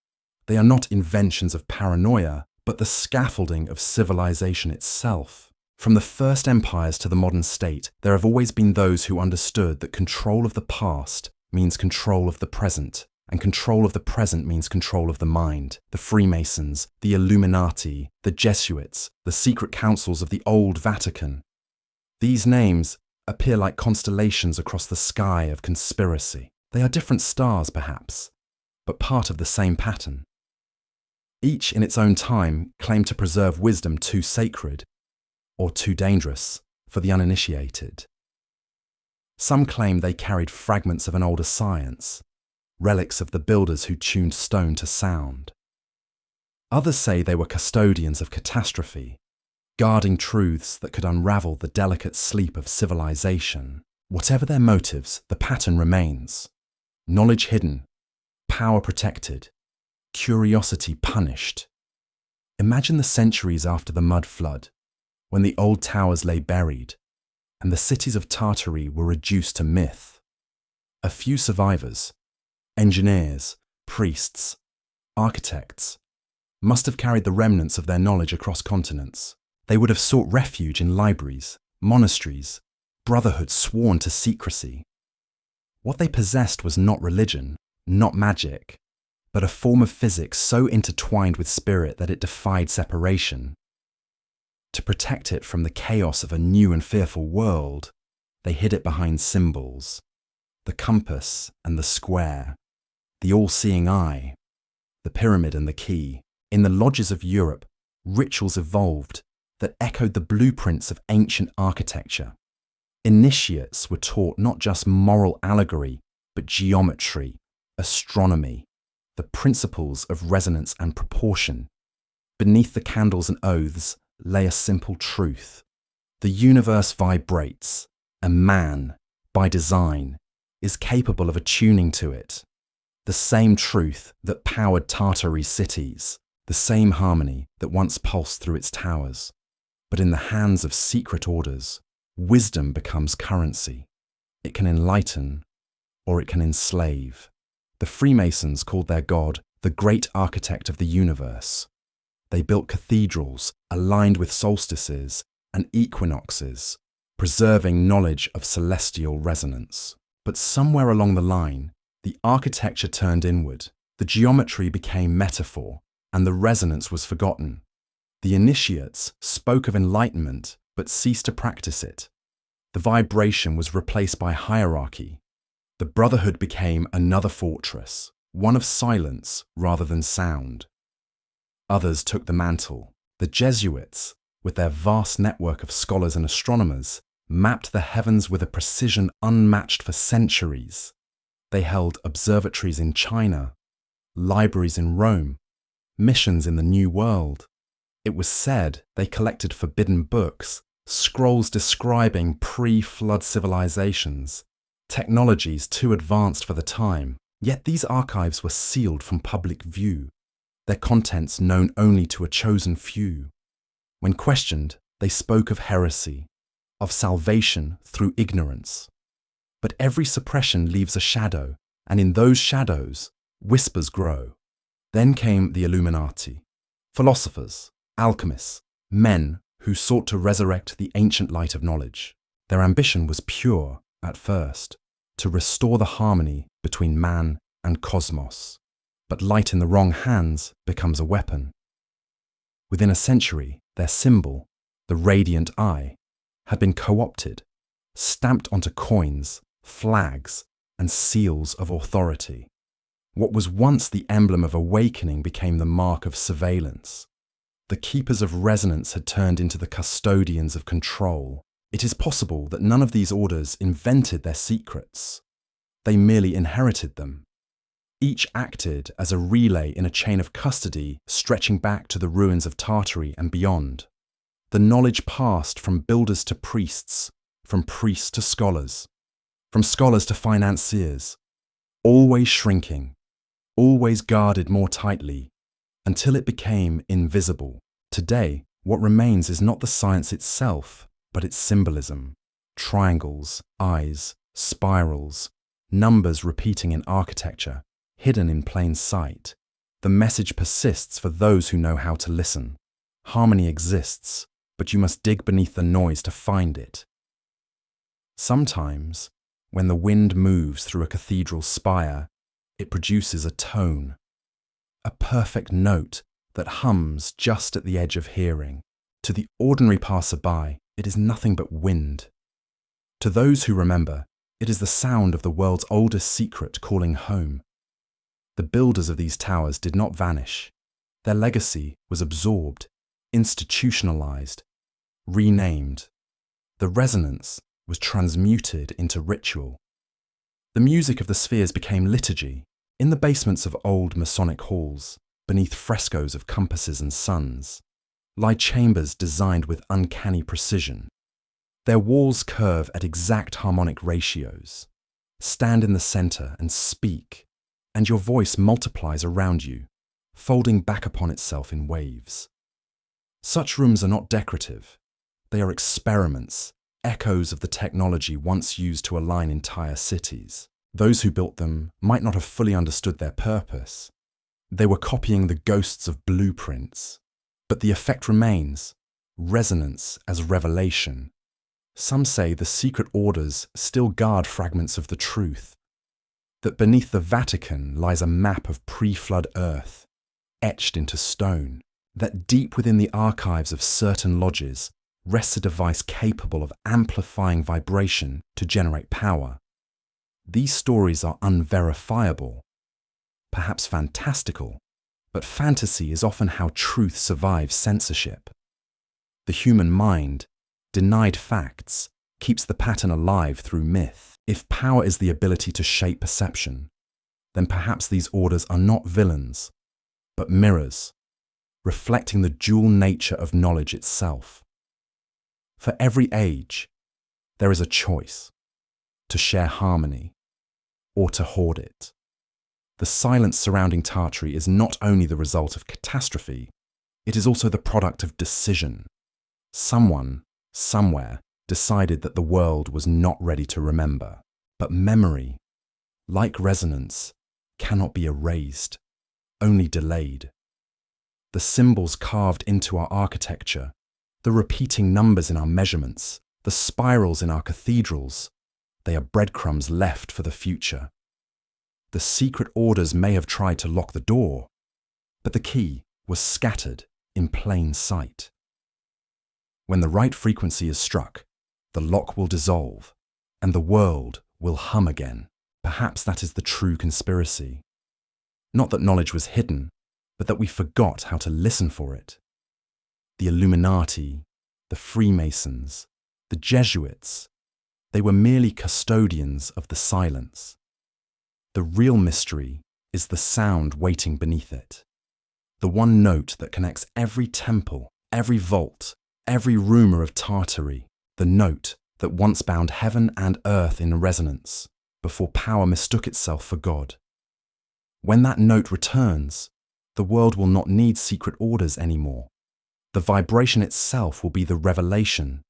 They are not inventions of paranoia, but the scaffolding of civilization itself. From the first empires to the modern state, there have always been those who understood that control of the past means control of the present, and control of the present means control of the mind. The Freemasons, the Illuminati, the Jesuits, the secret councils of the old Vatican. These names appear like constellations across the sky of conspiracy. They are different stars, perhaps, but part of the same pattern. Each in its own time claimed to preserve wisdom too sacred or too dangerous for the uninitiated. Some claim they carried fragments of an older science, relics of the builders who tuned stone to sound. Others say they were custodians of catastrophe, guarding truths that could unravel the delicate sleep of civilization. Whatever their motives, the pattern remains. Knowledge hidden, power protected, curiosity punished. Imagine the centuries after the Mud Flood, when the old towers lay buried, and the cities of Tartary were reduced to myth. A few survivors, engineers, priests, architects, must have carried the remnants of their knowledge across continents. They would have sought refuge in libraries, monasteries, brotherhoods sworn to secrecy. What they possessed was not religion, not magic, but a form of physics so intertwined with spirit that it defied separation. To protect it from the chaos of a new and fearful world, they hid it behind symbols, the compass and the square, the all-seeing eye, the pyramid and the key. In the lodges of Europe, rituals evolved that echoed the blueprints of ancient architecture. Initiates were taught not just moral allegory, but geometry, astronomy, the principles of resonance and proportion. Beneath the candles and oaths lay a simple truth. The universe vibrates, and man, by design, is capable of attuning to it. The same truth that powered Tartari's cities, the same harmony that once pulsed through its towers. But in the hands of secret orders, wisdom becomes currency. It can enlighten, or it can enslave. The Freemasons called their god the great architect of the universe. They built cathedrals aligned with solstices and equinoxes, preserving knowledge of celestial resonance. But somewhere along the line, the architecture turned inward, the geometry became metaphor, and the resonance was forgotten. The initiates spoke of enlightenment, but ceased to practice it. The vibration was replaced by hierarchy. The brotherhood became another fortress, one of silence rather than sound. Others took the mantle. The Jesuits, with their vast network of scholars and astronomers, mapped the heavens with a precision unmatched for centuries. They held observatories in China, libraries in Rome, missions in the New World. It was said they collected forbidden books, scrolls describing pre-flood civilizations, technologies too advanced for the time. Yet these archives were sealed from public view, their contents known only to a chosen few. When questioned, they spoke of heresy, of salvation through ignorance. But every suppression leaves a shadow, and in those shadows, whispers grow. Then came the Illuminati, philosophers, alchemists, men who sought to resurrect the ancient light of knowledge. Their ambition was pure, at first, to restore the harmony between man and cosmos. But light in the wrong hands becomes a weapon. Within a century, their symbol, the radiant eye, had been co-opted, stamped onto coins, flags, and seals of authority. What was once the emblem of awakening became the mark of surveillance. The keepers of resonance had turned into the custodians of control. It is possible that none of these orders invented their secrets. They merely inherited them. Each acted as a relay in a chain of custody stretching back to the ruins of Tartary and beyond. The knowledge passed from builders to priests, from priests to scholars, from scholars to financiers, always shrinking, always guarded more tightly, until it became invisible. Today, what remains is not the science itself, but its symbolism. Triangles, eyes, spirals, numbers repeating in architecture, hidden in plain sight. The message persists for those who know how to listen. Harmony exists, but you must dig beneath the noise to find it. Sometimes, when the wind moves through a cathedral spire, it produces a tone, a perfect note that hums just at the edge of hearing. To the ordinary passerby, it is nothing but wind. To those who remember, it is the sound of the world's oldest secret calling home. The builders of these towers did not vanish. Their legacy was absorbed, institutionalized, renamed. The resonance was transmuted into ritual. The music of the spheres became liturgy. In the basements of old Masonic halls, beneath frescoes of compasses and suns, lie chambers designed with uncanny precision. Their walls curve at exact harmonic ratios. Stand in the center and speak, and your voice multiplies around you, folding back upon itself in waves. Such rooms are not decorative. They are experiments, echoes of the technology once used to align entire cities. Those who built them might not have fully understood their purpose. They were copying the ghosts of blueprints. But the effect remains, resonance as revelation. Some say the secret orders still guard fragments of the truth, that beneath the Vatican lies a map of pre-flood Earth, etched into stone, that deep within the archives of certain lodges rests a device capable of amplifying vibration to generate power. These stories are unverifiable, perhaps fantastical, but fantasy is often how truth survives censorship. The human mind, denied facts, keeps the pattern alive through myth. If power is the ability to shape perception, then perhaps these orders are not villains, but mirrors, reflecting the dual nature of knowledge itself. For every age, there is a choice: to share harmony or to hoard it. The silence surrounding Tartary is not only the result of catastrophe, it is also the product of decision. Someone, somewhere, decided that the world was not ready to remember. But memory, like resonance, cannot be erased, only delayed. The symbols carved into our architecture, the repeating numbers in our measurements, the spirals in our cathedrals, they are breadcrumbs left for the future. The secret orders may have tried to lock the door, but the key was scattered in plain sight. When the right frequency is struck, the lock will dissolve, and the world will hum again. Perhaps that is the true conspiracy. Not that knowledge was hidden, but that we forgot how to listen for it. The Illuminati, the Freemasons, the Jesuits, they were merely custodians of the silence. The real mystery is the sound waiting beneath it. The one note that connects every temple, every vault, every rumor of Tartary. The note that once bound heaven and earth in resonance before power mistook itself for God. When that note returns, the world will not need secret orders anymore. The vibration itself will be the revelation.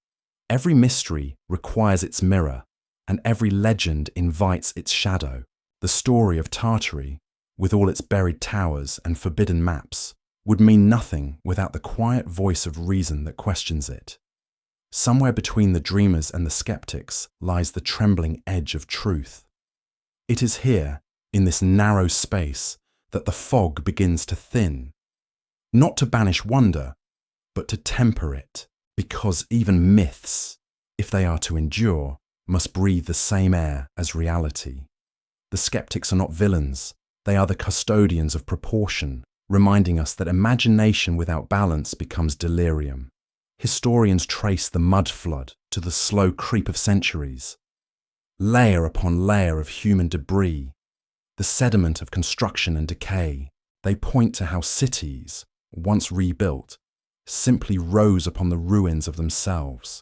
Every mystery requires its mirror, and every legend invites its shadow. The story of Tartary, with all its buried towers and forbidden maps, would mean nothing without the quiet voice of reason that questions it. Somewhere between the dreamers and the skeptics lies the trembling edge of truth. It is here, in this narrow space, that the fog begins to thin. Not to banish wonder, but to temper it, because even myths, if they are to endure, must breathe the same air as reality. The skeptics are not villains, they are the custodians of proportion, reminding us that imagination without balance becomes delirium. Historians trace the mud flood to the slow creep of centuries. Layer upon layer of human debris, the sediment of construction and decay, they point to how cities, once rebuilt, simply rose upon the ruins of themselves.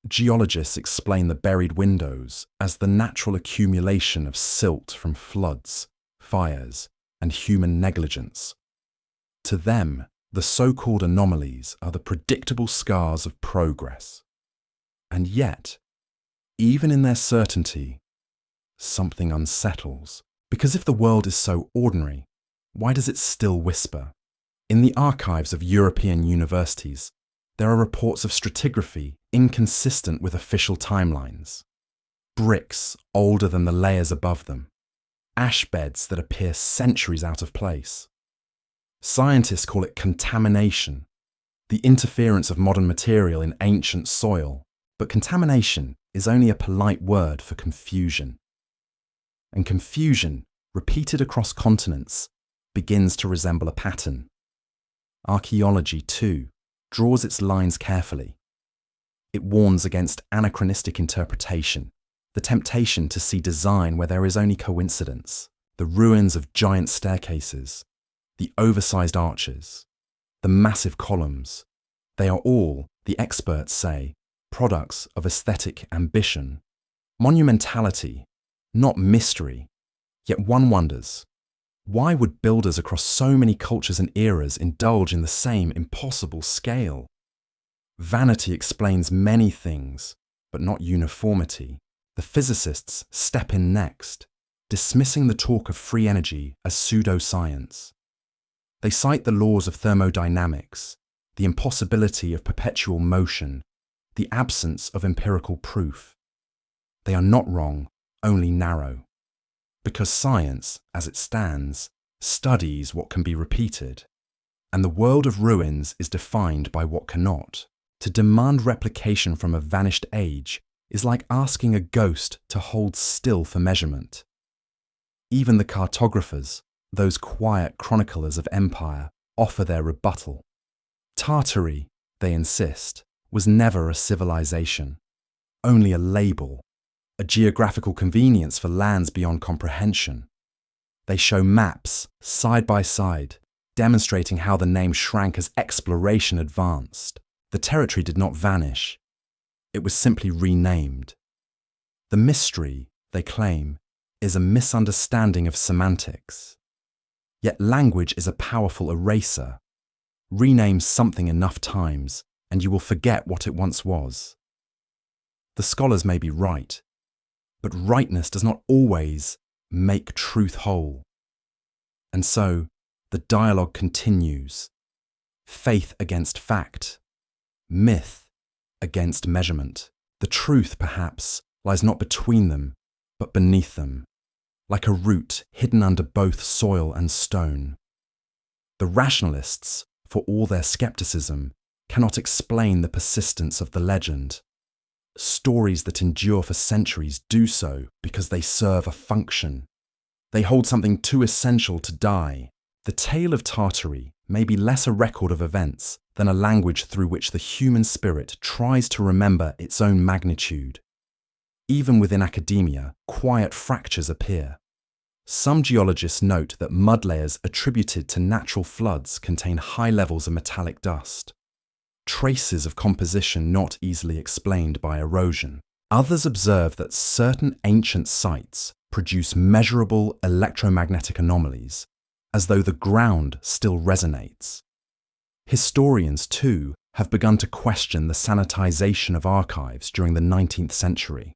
Geologists explain the buried windows as the natural accumulation of silt from floods, fires, and human negligence. To them, the so-called anomalies are the predictable scars of progress. And yet, even in their certainty, something unsettles. Because if the world is so ordinary, why does it still whisper? In the archives of European universities, there are reports of stratigraphy inconsistent with official timelines. Bricks older than the layers above them. Ash beds that appear centuries out of place. Scientists call it contamination, the interference of modern material in ancient soil. But contamination is only a polite word for confusion. And confusion, repeated across continents, begins to resemble a pattern. Archaeology, too, draws its lines carefully. It warns against anachronistic interpretation, the temptation to see design where there is only coincidence, the ruins of giant staircases, the oversized arches, the massive columns. They are all, the experts say, products of aesthetic ambition, monumentality, not mystery. Yet one wonders, why would builders across so many cultures and eras indulge in the same impossible scale? Vanity explains many things, but not uniformity. The physicists step in next, dismissing the talk of free energy as pseudoscience. They cite the laws of thermodynamics, the impossibility of perpetual motion, the absence of empirical proof. They are not wrong, only narrow. Because science, as it stands, studies what can be repeated, and the world of ruins is defined by what cannot. To demand replication from a vanished age is like asking a ghost to hold still for measurement. Even the cartographers, those quiet chroniclers of empire, offer their rebuttal. Tartary, they insist, was never a civilization. only a label, a geographical convenience for lands beyond comprehension. They show maps, side by side, demonstrating how the name shrank as exploration advanced. The territory did not vanish. It was simply renamed. The mystery, they claim, is a misunderstanding of semantics. Yet language is a powerful eraser. Rename something enough times, and you will forget what it once was. The scholars may be right, but rightness does not always make truth whole. And so, the dialogue continues. Faith against fact. Myth against measurement. The truth, perhaps, lies not between them, but beneath them, like a root hidden under both soil and stone. The rationalists, for all their skepticism, cannot explain the persistence of the legend. Stories that endure for centuries do so because they serve a function. They hold something too essential to die. The tale of Tartary may be less a record of events than a language through which the human spirit tries to remember its own magnitude. Even within academia, quiet fractures appear. Some geologists note that mud layers attributed to natural floods contain high levels of metallic dust, traces of composition not easily explained by erosion. Others observe that certain ancient sites produce measurable electromagnetic anomalies, as though the ground still resonates. Historians, too, have begun to question the sanitization of archives during the 19th century.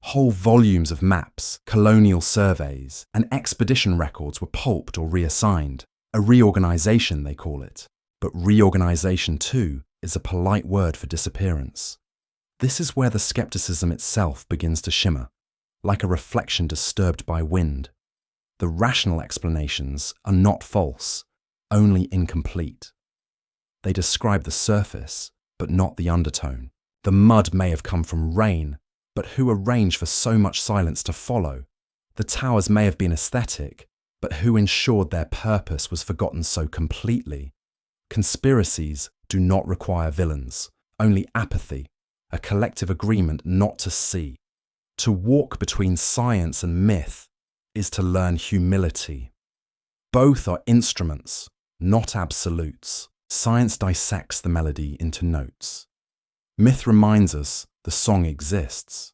Whole volumes of maps, colonial surveys, and expedition records were pulped or reassigned. A reorganization, they call it. But reorganization, too, is a polite word for disappearance. This is where the skepticism itself begins to shimmer, like a reflection disturbed by wind. The rational explanations are not false, only incomplete. They describe the surface, but not the undertone. The mud may have come from rain, but who arranged for so much silence to follow? The towers may have been aesthetic, but who ensured their purpose was forgotten so completely? Conspiracies do not require villains, only apathy, a collective agreement not to see. To walk between science and myth is to learn humility. Both are instruments, not absolutes. Science dissects the melody into notes. Myth reminds us the song exists.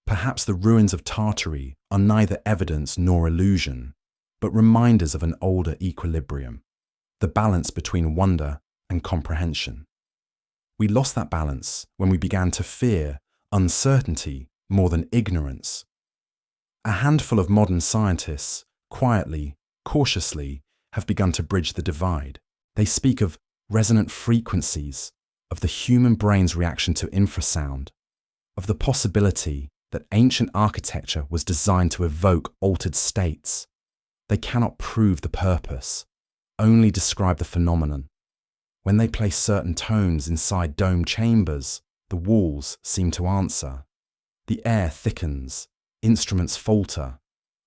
Perhaps the ruins of Tartary are neither evidence nor illusion, but reminders of an older equilibrium, the balance between wonder and comprehension. We lost that balance when we began to fear uncertainty more than ignorance. A handful of modern scientists, quietly, cautiously, have begun to bridge the divide. They speak of resonant frequencies, of the human brain's reaction to infrasound, of the possibility that ancient architecture was designed to evoke altered states. They cannot prove the purpose, only describe the phenomenon. When they place certain tones inside dome chambers, the walls seem to answer. The air thickens, instruments falter.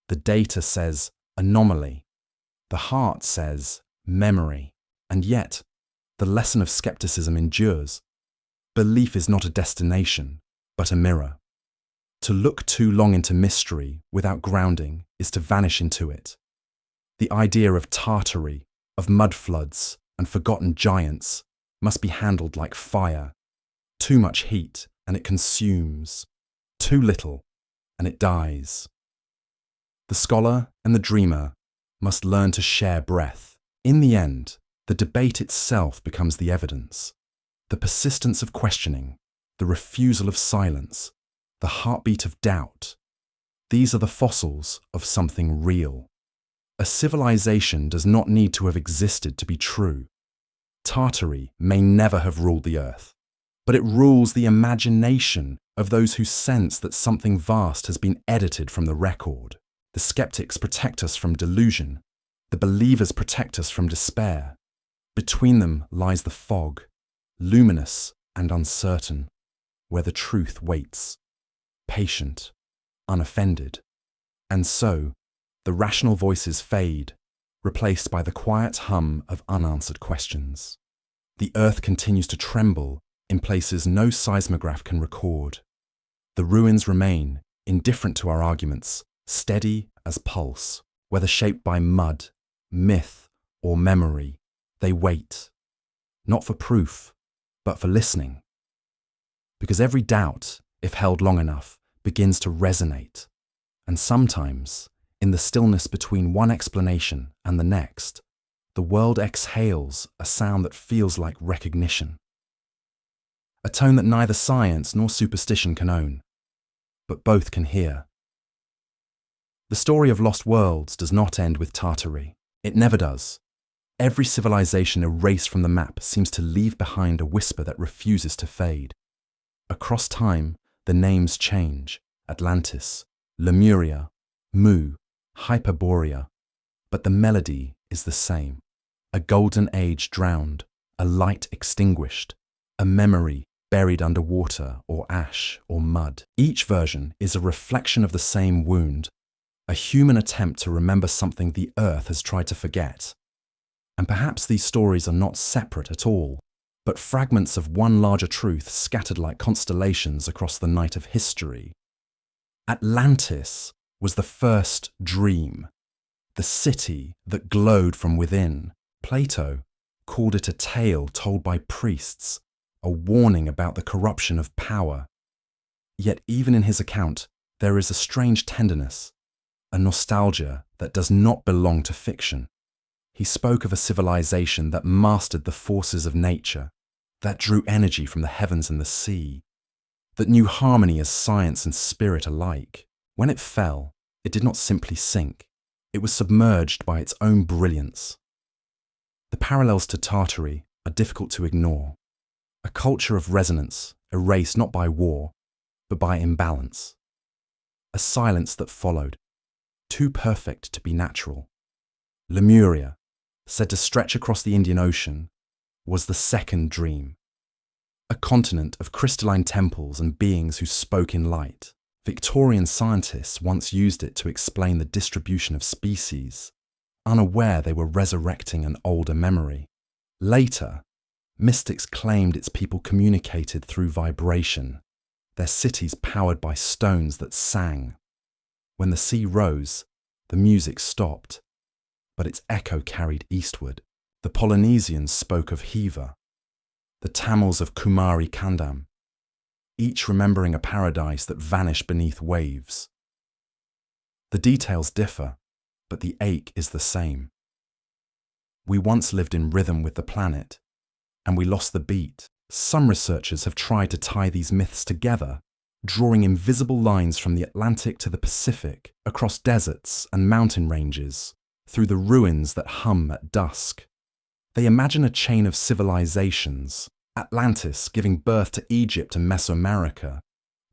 The data says anomaly. The heart says memory. And yet, the lesson of skepticism endures. Belief is not a destination, but a mirror. To look too long into mystery without grounding is to vanish into it. The idea of Tartary, of mud floods and forgotten giants must be handled like fire. Too much heat and it consumes. Too little and it dies. The scholar and the dreamer must learn to share breath. In the end, the debate itself becomes the evidence. The persistence of questioning, the refusal of silence, the heartbeat of doubt. These are the fossils of something real. A civilization does not need to have existed to be true. Tartary may never have ruled the earth, but it rules the imagination of those who sense that something vast has been edited from the record. The skeptics protect us from delusion. The believers protect us from despair. Between them lies the fog, luminous and uncertain, where the truth waits, patient, unoffended. And so, the rational voices fade, replaced by the quiet hum of unanswered questions. The earth continues to tremble in places no seismograph can record. The ruins remain, indifferent to our arguments, steady as pulse. Whether shaped by mud, myth, or memory, they wait, not for proof, but for listening. Because every doubt, if held long enough, begins to resonate. And sometimes, in the stillness between one explanation and the next, the world exhales a sound that feels like recognition. A tone that neither science nor superstition can own, but both can hear. The story of lost worlds does not end with Tartary. It never does. Every civilization erased from the map seems to leave behind a whisper that refuses to fade. Across time, the names change: Atlantis, Lemuria, Mu, Hyperborea. But the melody is the same. A golden age drowned, a light extinguished, a memory buried under water or ash or mud. Each version is a reflection of the same wound, a human attempt to remember something the earth has tried to forget. And perhaps these stories are not separate at all, but fragments of one larger truth scattered like constellations across the night of history. Atlantis was the first dream, the city that glowed from within. Plato called it a tale told by priests, a warning about the corruption of power. Yet even in his account, there is a strange tenderness, a nostalgia that does not belong to fiction. He spoke of a civilization that mastered the forces of nature, that drew energy from the heavens and the sea, that knew harmony as science and spirit alike. When it fell, it did not simply sink. It was submerged by its own brilliance. The parallels to Tartary are difficult to ignore. A culture of resonance, erased not by war, but by imbalance. A silence that followed, too perfect to be natural. Lemuria, said to stretch across the Indian Ocean, was the second dream. A continent of crystalline temples and beings who spoke in light. Victorian scientists once used it to explain the distribution of species, unaware they were resurrecting an older memory. Later, mystics claimed its people communicated through vibration, their cities powered by stones that sang. When the sea rose, the music stopped, but its echo carried eastward. The Polynesians spoke of Hiva, the Tamils of Kumari Kandam, each remembering a paradise that vanished beneath waves. The details differ, but the ache is the same. We once lived in rhythm with the planet, and we lost the beat. Some researchers have tried to tie these myths together, drawing invisible lines from the Atlantic to the Pacific, across deserts and mountain ranges, through the ruins that hum at dusk. They imagine a chain of civilizations, Atlantis giving birth to Egypt and Mesoamerica,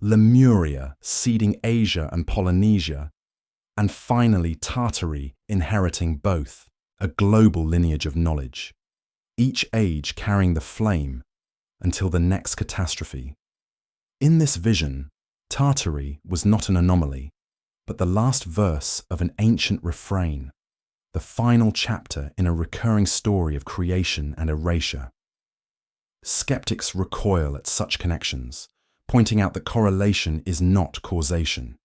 Lemuria seeding Asia and Polynesia, and finally Tartary inheriting both, a global lineage of knowledge, each age carrying the flame until the next catastrophe. In this vision, Tartary was not an anomaly, but the last verse of an ancient refrain, the final chapter in a recurring story of creation and erasure. Skeptics recoil at such connections, pointing out that correlation is not causation.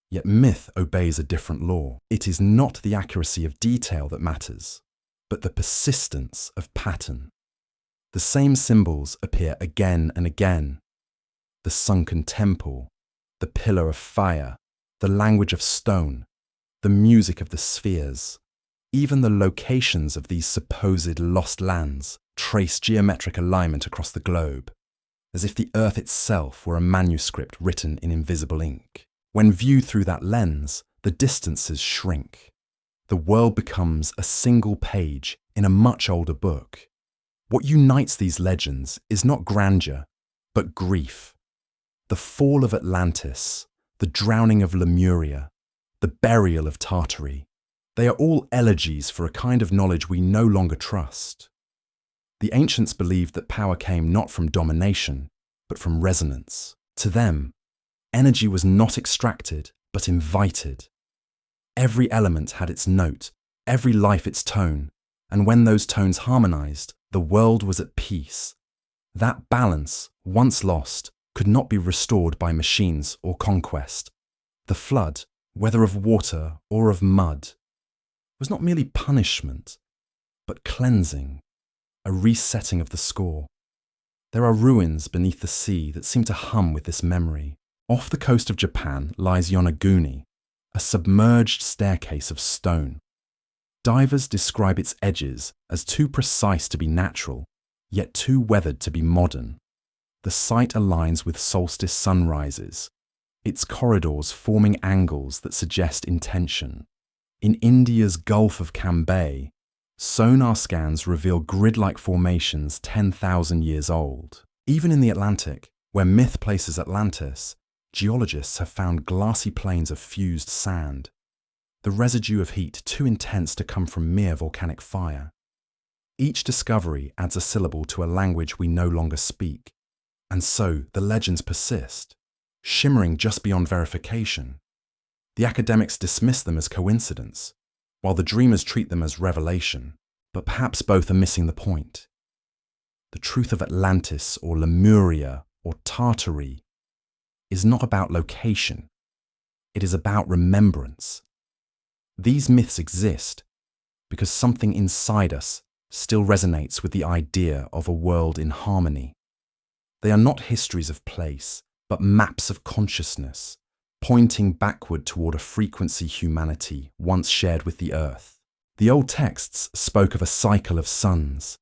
Yet myth obeys a different law. It is not the accuracy of detail that matters, but the persistence of pattern. The same symbols appear again and again. The sunken temple, the pillar of fire, the language of stone, the music of the spheres. Even the locations of these supposed lost lands trace geometric alignment across the globe, as if the earth itself were a manuscript written in invisible ink. When viewed through that lens, the distances shrink. The world becomes a single page in a much older book. What unites these legends is not grandeur, but grief. The fall of Atlantis, the drowning of Lemuria, the burial of Tartary. They are all elegies for a kind of knowledge we no longer trust. The ancients believed that power came not from domination, but from resonance. To them, energy was not extracted, but invited. Every element had its note, every life its tone, and when those tones harmonized, the world was at peace. That balance, once lost, could not be restored by machines or conquest. The flood, whether of water or of mud, was not merely punishment, but cleansing, a resetting of the score. There are ruins beneath the sea that seem to hum with this memory. Off the coast of Japan lies Yonaguni, a submerged staircase of stone. Divers describe its edges as too precise to be natural, yet too weathered to be modern. The site aligns with solstice sunrises, its corridors forming angles that suggest intention. In India's Gulf of Cambay, sonar scans reveal grid-like formations 10,000 years old. Even in the Atlantic, where myth places Atlantis, geologists have found glassy plains of fused sand, the residue of heat too intense to come from mere volcanic fire. Each discovery adds a syllable to a language we no longer speak, and so the legends persist, shimmering just beyond verification. The academics dismiss them as coincidence, while the dreamers treat them as revelation, but perhaps both are missing the point. The truth of Atlantis or Lemuria or Tartary is not about location, it is about remembrance. These myths exist because something inside us still resonates with the idea of a world in harmony. They are not histories of place, but maps of consciousness, pointing backward toward a frequency humanity once shared with the earth. The old texts spoke of a cycle of suns,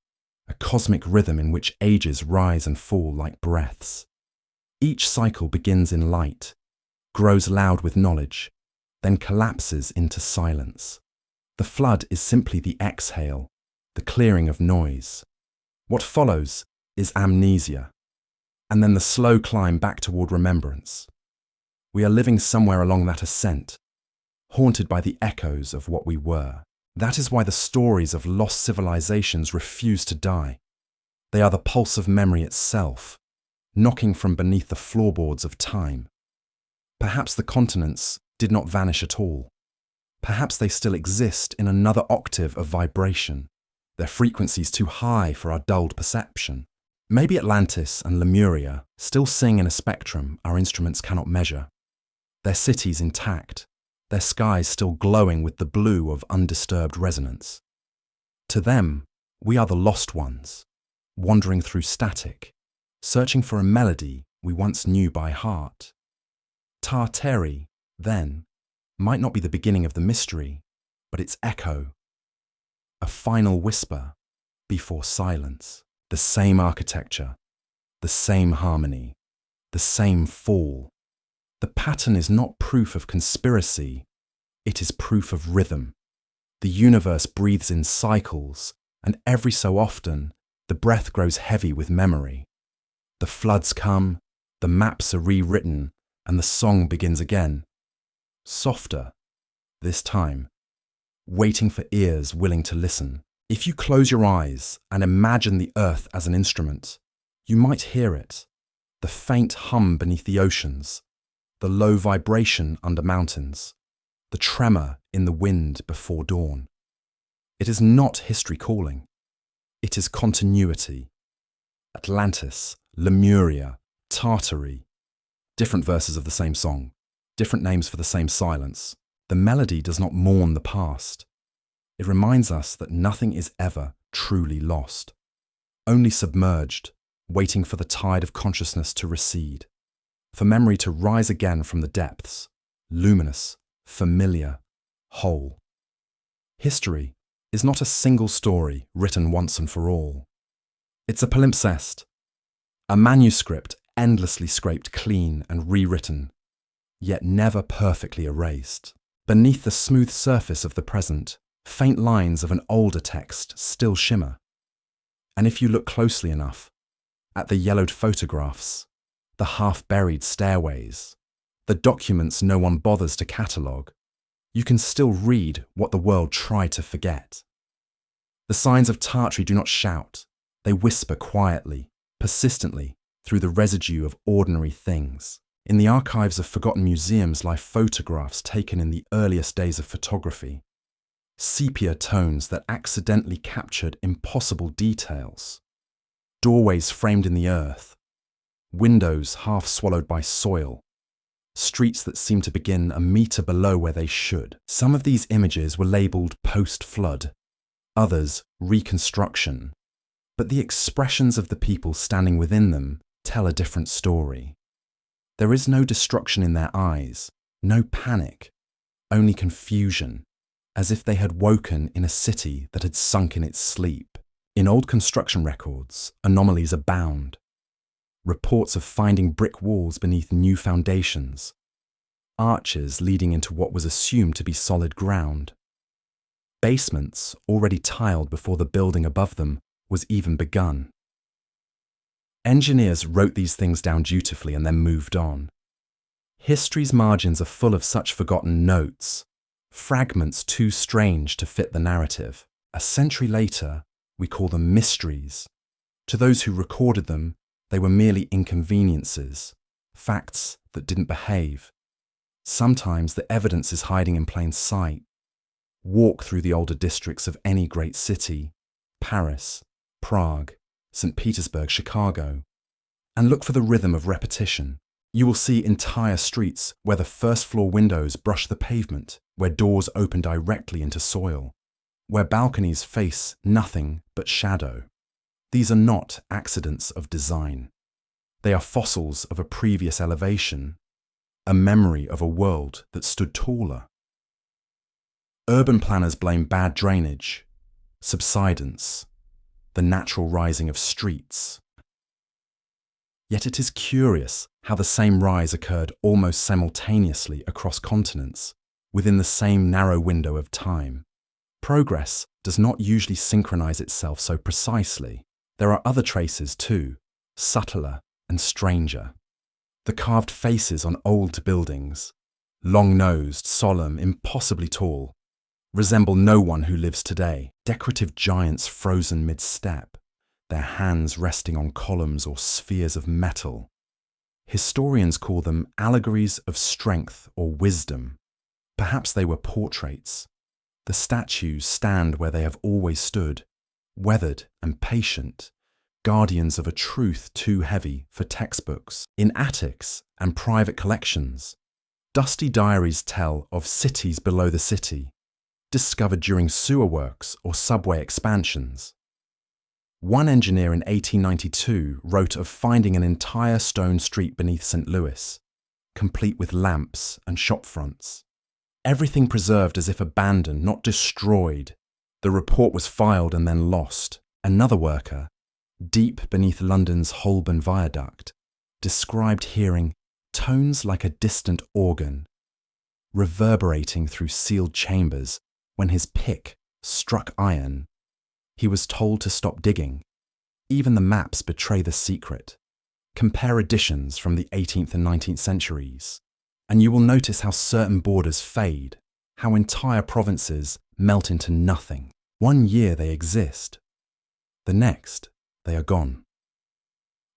a cosmic rhythm in which ages rise and fall like breaths. Each cycle begins in light, grows loud with knowledge, then collapses into silence. The flood is simply the exhale, the clearing of noise. What follows is amnesia, and then the slow climb back toward remembrance. We are living somewhere along that ascent, haunted by the echoes of what we were. That is why the stories of lost civilizations refuse to die. They are the pulse of memory itself, knocking from beneath the floorboards of time. Perhaps the continents did not vanish at all. Perhaps they still exist in another octave of vibration, their frequencies too high for our dulled perception. Maybe Atlantis and Lemuria still sing in a spectrum our instruments cannot measure. Their cities intact, their skies still glowing with the blue of undisturbed resonance. To them, we are the lost ones, wandering through static, searching for a melody we once knew by heart. Tartari, then, might not be the beginning of the mystery, but its echo, a final whisper before silence. The same architecture, the same harmony, the same fall. The pattern is not proof of conspiracy, it is proof of rhythm. The universe breathes in cycles, and every so often, the breath grows heavy with memory. The floods come, the maps are rewritten, and the song begins again. Softer, this time, waiting for ears willing to listen. If you close your eyes and imagine the earth as an instrument, you might hear it, the faint hum beneath the oceans, the low vibration under mountains, the tremor in the wind before dawn. It is not history calling. It is continuity. Atlantis, Lemuria, Tartary. Different verses of the same song, different names for the same silence. The melody does not mourn the past. It reminds us that nothing is ever truly lost, only submerged, waiting for the tide of consciousness to recede, for memory to rise again from the depths, luminous, familiar, whole. History is not a single story written once and for all. It's a palimpsest, a manuscript endlessly scraped clean and rewritten, yet never perfectly erased. Beneath the smooth surface of the present, faint lines of an older text still shimmer. And if you look closely enough, at the yellowed photographs, the half-buried stairways, the documents no one bothers to catalogue, you can still read what the world tried to forget. The signs of Tartary do not shout, they whisper quietly, persistently, through the residue of ordinary things. In the archives of forgotten museums lie photographs taken in the earliest days of photography, sepia tones that accidentally captured impossible details, doorways framed in the earth, windows half swallowed by soil, streets that seem to begin a meter below where they should. Some of these images were labelled post-flood, others reconstruction, but the expressions of the people standing within them tell a different story. There is no destruction in their eyes, no panic, only confusion, as if they had woken in a city that had sunk in its sleep. In old construction records, anomalies abound. Reports of finding brick walls beneath new foundations, arches leading into what was assumed to be solid ground, basements already tiled before the building above them was even begun. Engineers wrote these things down dutifully and then moved on. History's margins are full of such forgotten notes, fragments too strange to fit the narrative. A century later, we call them mysteries. To those who recorded them, they were merely inconveniences, facts that didn't behave. Sometimes the evidence is hiding in plain sight. Walk through the older districts of any great city, Paris, Prague, St. Petersburg, Chicago, and look for the rhythm of repetition. You will see entire streets where the first-floor windows brush the pavement, where doors open directly into soil, where balconies face nothing but shadow. These are not accidents of design. They are fossils of a previous elevation, a memory of a world that stood taller. Urban planners blame bad drainage, subsidence, the natural rising of streets. Yet it is curious how the same rise occurred almost simultaneously across continents, within the same narrow window of time. Progress does not usually synchronize itself so precisely. There are other traces too, subtler and stranger. The carved faces on old buildings, long-nosed, solemn, impossibly tall, resemble no one who lives today. Decorative giants frozen mid-step, their hands resting on columns or spheres of metal. Historians call them allegories of strength or wisdom. Perhaps they were portraits. The statues stand where they have always stood, weathered and patient, guardians of a truth too heavy for textbooks. In attics and private collections, dusty diaries tell of cities below the city, discovered during sewer works or subway expansions. One engineer in 1892 wrote of finding an entire stone street beneath St. Louis, complete with lamps and shop fronts. Everything preserved as if abandoned, not destroyed. The report was filed and then lost. Another worker, deep beneath London's Holborn Viaduct, described hearing tones like a distant organ, reverberating through sealed chambers when his pick struck iron. He was told to stop digging. Even the maps betray the secret. Compare editions from the 18th and 19th centuries, and you will notice how certain borders fade, how entire provinces melt into nothing. One year they exist. The next, they are gone.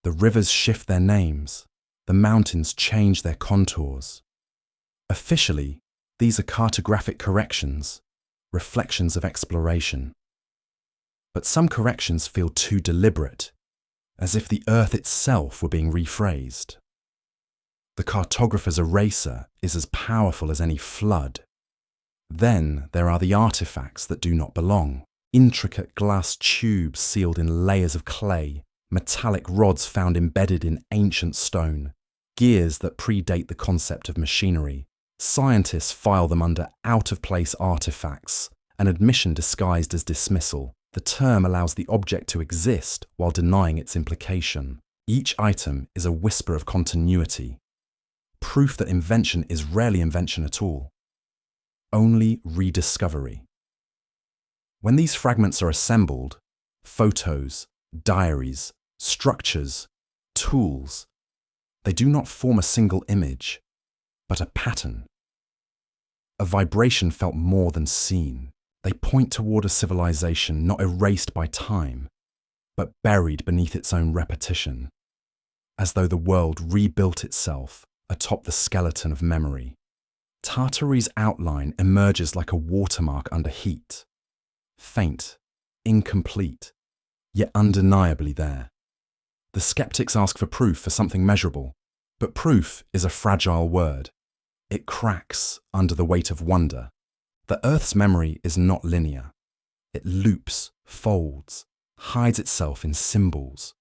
The rivers shift their names. The mountains change their contours. Officially, these are cartographic corrections, reflections of exploration. But some corrections feel too deliberate, as if the earth itself were being rephrased. The cartographer's eraser is as powerful as any flood. Then there are the artifacts that do not belong. Intricate glass tubes sealed in layers of clay, metallic rods found embedded in ancient stone, gears that predate the concept of machinery. Scientists file them under out-of-place artifacts, an admission disguised as dismissal. The term allows the object to exist while denying its implication. Each item is a whisper of continuity, proof that invention is rarely invention at all, only rediscovery. When these fragments are assembled, photos, diaries, structures, tools, they do not form a single image, but a pattern. A vibration felt more than seen. They point toward a civilization not erased by time, but buried beneath its own repetition, as though the world rebuilt itself atop the skeleton of memory. Tartaria's outline emerges like a watermark under heat, faint, incomplete, yet undeniably there. The skeptics ask for proof for something measurable, but proof is a fragile word. It cracks under the weight of wonder. The Earth's memory is not linear. It loops, folds, hides itself in symbols.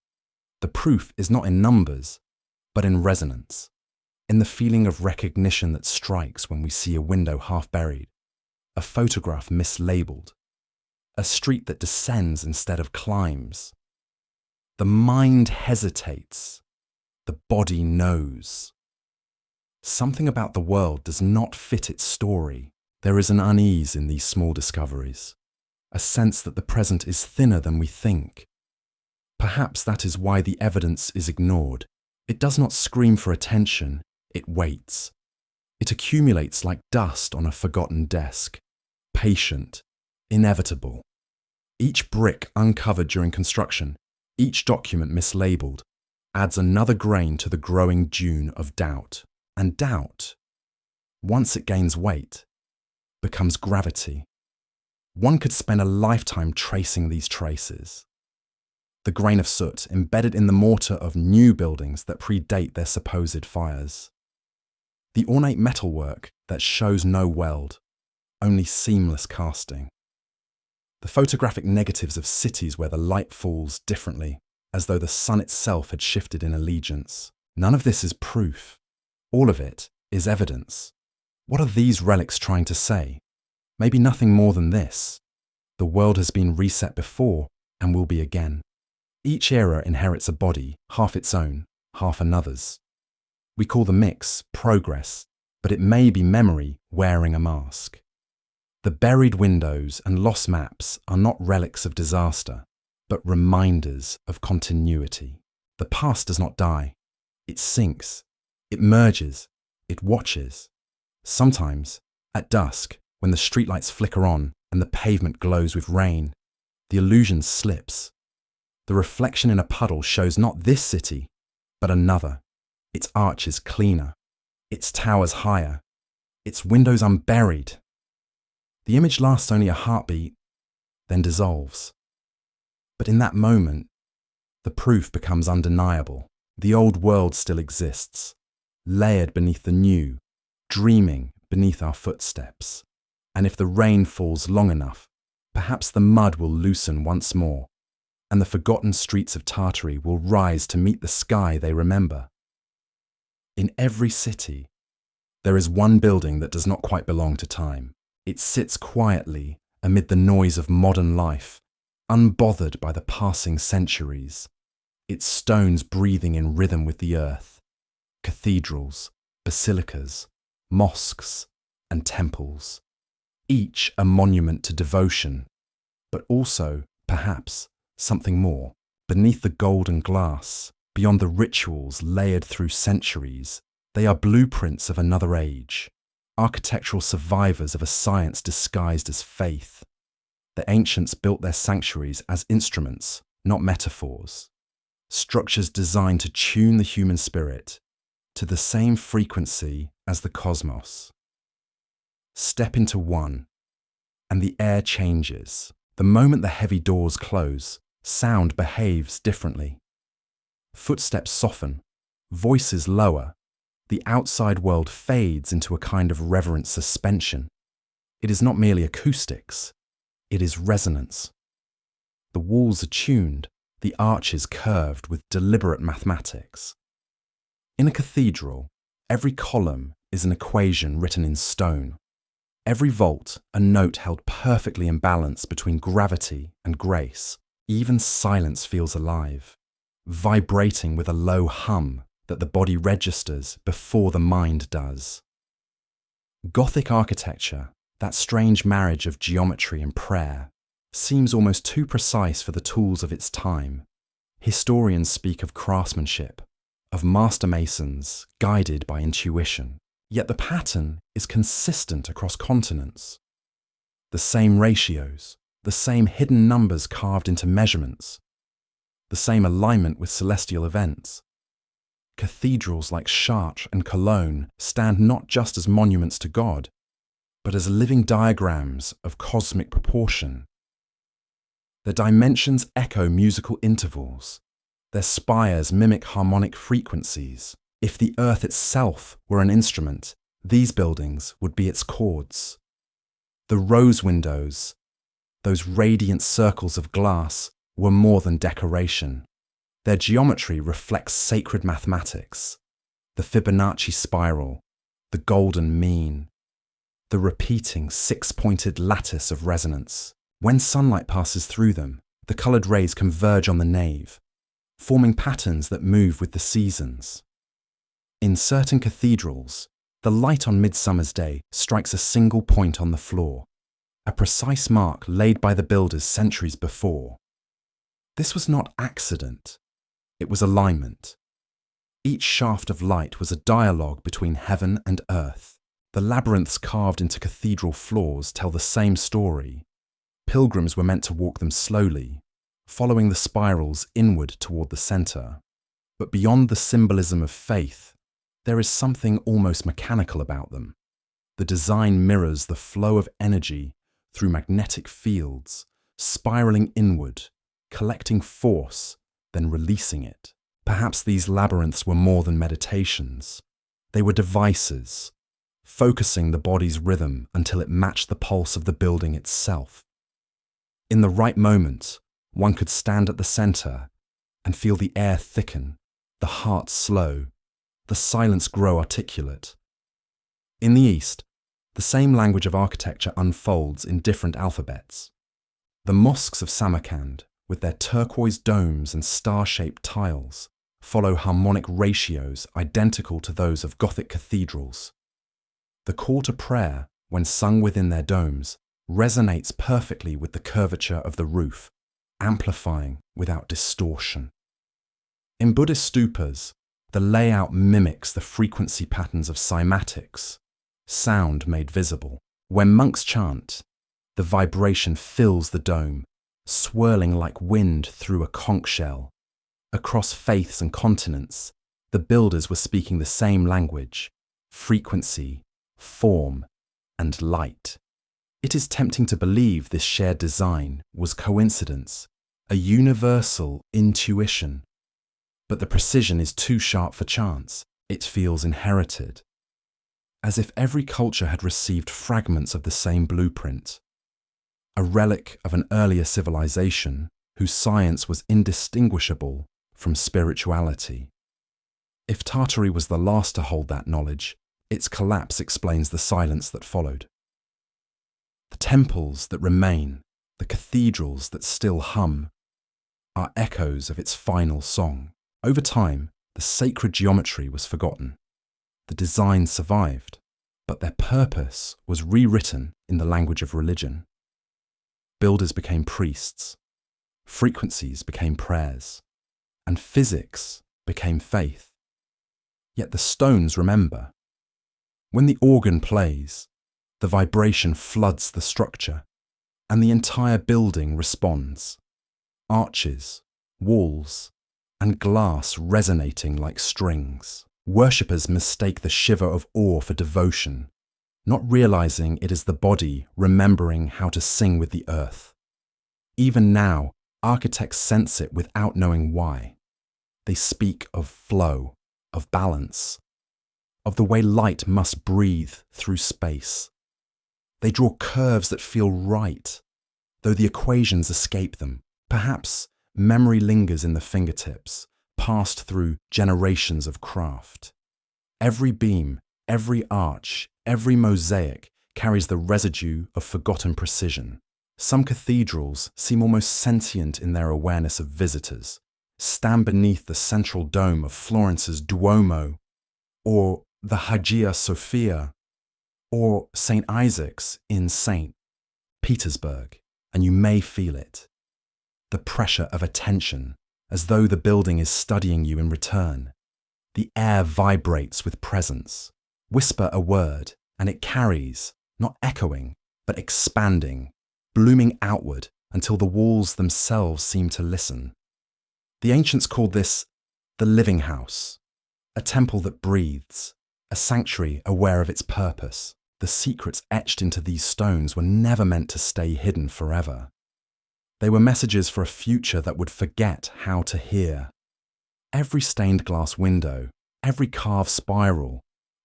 The proof is not in numbers, but in resonance, in the feeling of recognition that strikes when we see a window half buried, a photograph mislabeled, a street that descends instead of climbs. The mind hesitates. The body knows. Something about the world does not fit its story. There is an unease in these small discoveries, a sense that the present is thinner than we think. Perhaps that is why the evidence is ignored. It does not scream for attention, it waits. It accumulates like dust on a forgotten desk, patient, inevitable. Each brick uncovered during construction, each document mislabeled, adds another grain to the growing dune of doubt. And doubt, once it gains weight, becomes gravity. One could spend a lifetime tracing these traces. The grain of soot embedded in the mortar of new buildings that predate their supposed fires. The ornate metalwork that shows no weld, only seamless casting. The photographic negatives of cities where the light falls differently, as though the sun itself had shifted in allegiance. None of this is proof. All of it is evidence. What are these relics trying to say? Maybe nothing more than this. The world has been reset before and will be again. Each era inherits a body, half its own, half another's. We call the mix progress, but it may be memory wearing a mask. The buried windows and lost maps are not relics of disaster, but reminders of continuity. The past does not die. It sinks. It merges. It watches. Sometimes, at dusk, when the streetlights flicker on and the pavement glows with rain, the illusion slips. The reflection in a puddle shows not this city, but another. Its arches cleaner. Its towers higher. Its windows unburied. The image lasts only a heartbeat, then dissolves. But in that moment, the proof becomes undeniable. The old world still exists, layered beneath the new, dreaming beneath our footsteps. And if the rain falls long enough, perhaps the mud will loosen once more, and the forgotten streets of Tartary will rise to meet the sky they remember. In every city, there is one building that does not quite belong to time. It sits quietly amid the noise of modern life, unbothered by the passing centuries, its stones breathing in rhythm with the earth. Cathedrals, basilicas, mosques, and temples, each a monument to devotion, but also, perhaps, something more. Beneath the golden glass, beyond the rituals layered through centuries, they are blueprints of another age, architectural survivors of a science disguised as faith. The ancients built their sanctuaries as instruments, not metaphors, structures designed to tune the human spirit to the same frequency as the cosmos. Step into one, and the air changes. The moment the heavy doors close, sound behaves differently. Footsteps soften, voices lower. The outside world fades into a kind of reverent suspension. It is not merely acoustics, it is resonance. The walls are tuned, the arches curved with deliberate mathematics. In a cathedral, every column is an equation written in stone. Every vault a note held perfectly in balance between gravity and grace. Even silence feels alive, vibrating with a low hum that the body registers before the mind does. Gothic architecture, that strange marriage of geometry and prayer, seems almost too precise for the tools of its time. Historians speak of craftsmanship, of master masons guided by intuition. Yet the pattern is consistent across continents. The same ratios, the same hidden numbers carved into measurements, the same alignment with celestial events. Cathedrals like Chartres and Cologne stand not just as monuments to God, but as living diagrams of cosmic proportion. Their dimensions echo musical intervals. Their spires mimic harmonic frequencies. If the earth itself were an instrument, these buildings would be its chords. The rose windows, those radiant circles of glass, were more than decoration. Their geometry reflects sacred mathematics, the Fibonacci spiral, the golden mean, the repeating six-pointed lattice of resonance. When sunlight passes through them, the coloured rays converge on the nave, forming patterns that move with the seasons. In certain cathedrals, the light on Midsummer's Day strikes a single point on the floor, a precise mark laid by the builders centuries before. This was not accident, it was alignment. Each shaft of light was a dialogue between heaven and earth. The labyrinths carved into cathedral floors tell the same story. Pilgrims were meant to walk them slowly, following the spirals inward toward the centre. But beyond the symbolism of faith, there is something almost mechanical about them. The design mirrors the flow of energy through magnetic fields, spiraling inward, collecting force, then releasing it. Perhaps these labyrinths were more than meditations. They were devices, focusing the body's rhythm until it matched the pulse of the building itself. In the right moment, one could stand at the centre and feel the air thicken, the heart slow, the silence grow articulate. In the East, the same language of architecture unfolds in different alphabets. The mosques of Samarkand, with their turquoise domes and star-shaped tiles, follow harmonic ratios identical to those of Gothic cathedrals. The call to prayer, when sung within their domes, resonates perfectly with the curvature of the roof, amplifying without distortion. In Buddhist stupas, the layout mimics the frequency patterns of cymatics, sound made visible. When monks chant, the vibration fills the dome, swirling like wind through a conch shell. Across faiths and continents, the builders were speaking the same language: frequency, form, and light. It is tempting to believe this shared design was coincidence, a universal intuition. But the precision is too sharp for chance. It feels inherited, as if every culture had received fragments of the same blueprint, a relic of an earlier civilization whose science was indistinguishable from spirituality. If Tartary was the last to hold that knowledge, its collapse explains the silence that followed. The temples that remain, the cathedrals that still hum, are echoes of its final song. Over time, the sacred geometry was forgotten. The designs survived, but their purpose was rewritten in the language of religion. Builders became priests, frequencies became prayers, and physics became faith. Yet the stones remember. When the organ plays, the vibration floods the structure, and the entire building responds. Arches, walls, and glass resonating like strings. Worshippers mistake the shiver of awe for devotion, not realizing it is the body remembering how to sing with the earth. Even now, architects sense it without knowing why. They speak of flow, of balance, of the way light must breathe through space. They draw curves that feel right, though the equations escape them. Perhaps memory lingers in the fingertips, passed through generations of craft. Every beam, every arch, every mosaic carries the residue of forgotten precision. Some cathedrals seem almost sentient in their awareness of visitors. Stand beneath the central dome of Florence's Duomo, or the Hagia Sophia, or St. Isaac's in St. Petersburg, and you may feel it. The pressure of attention, as though the building is studying you in return. The air vibrates with presence. Whisper a word, and it carries, not echoing, but expanding, blooming outward until the walls themselves seem to listen. The ancients called this the living house, a temple that breathes, a sanctuary aware of its purpose. The secrets etched into these stones were never meant to stay hidden forever. They were messages for a future that would forget how to hear. Every stained glass window, every carved spiral,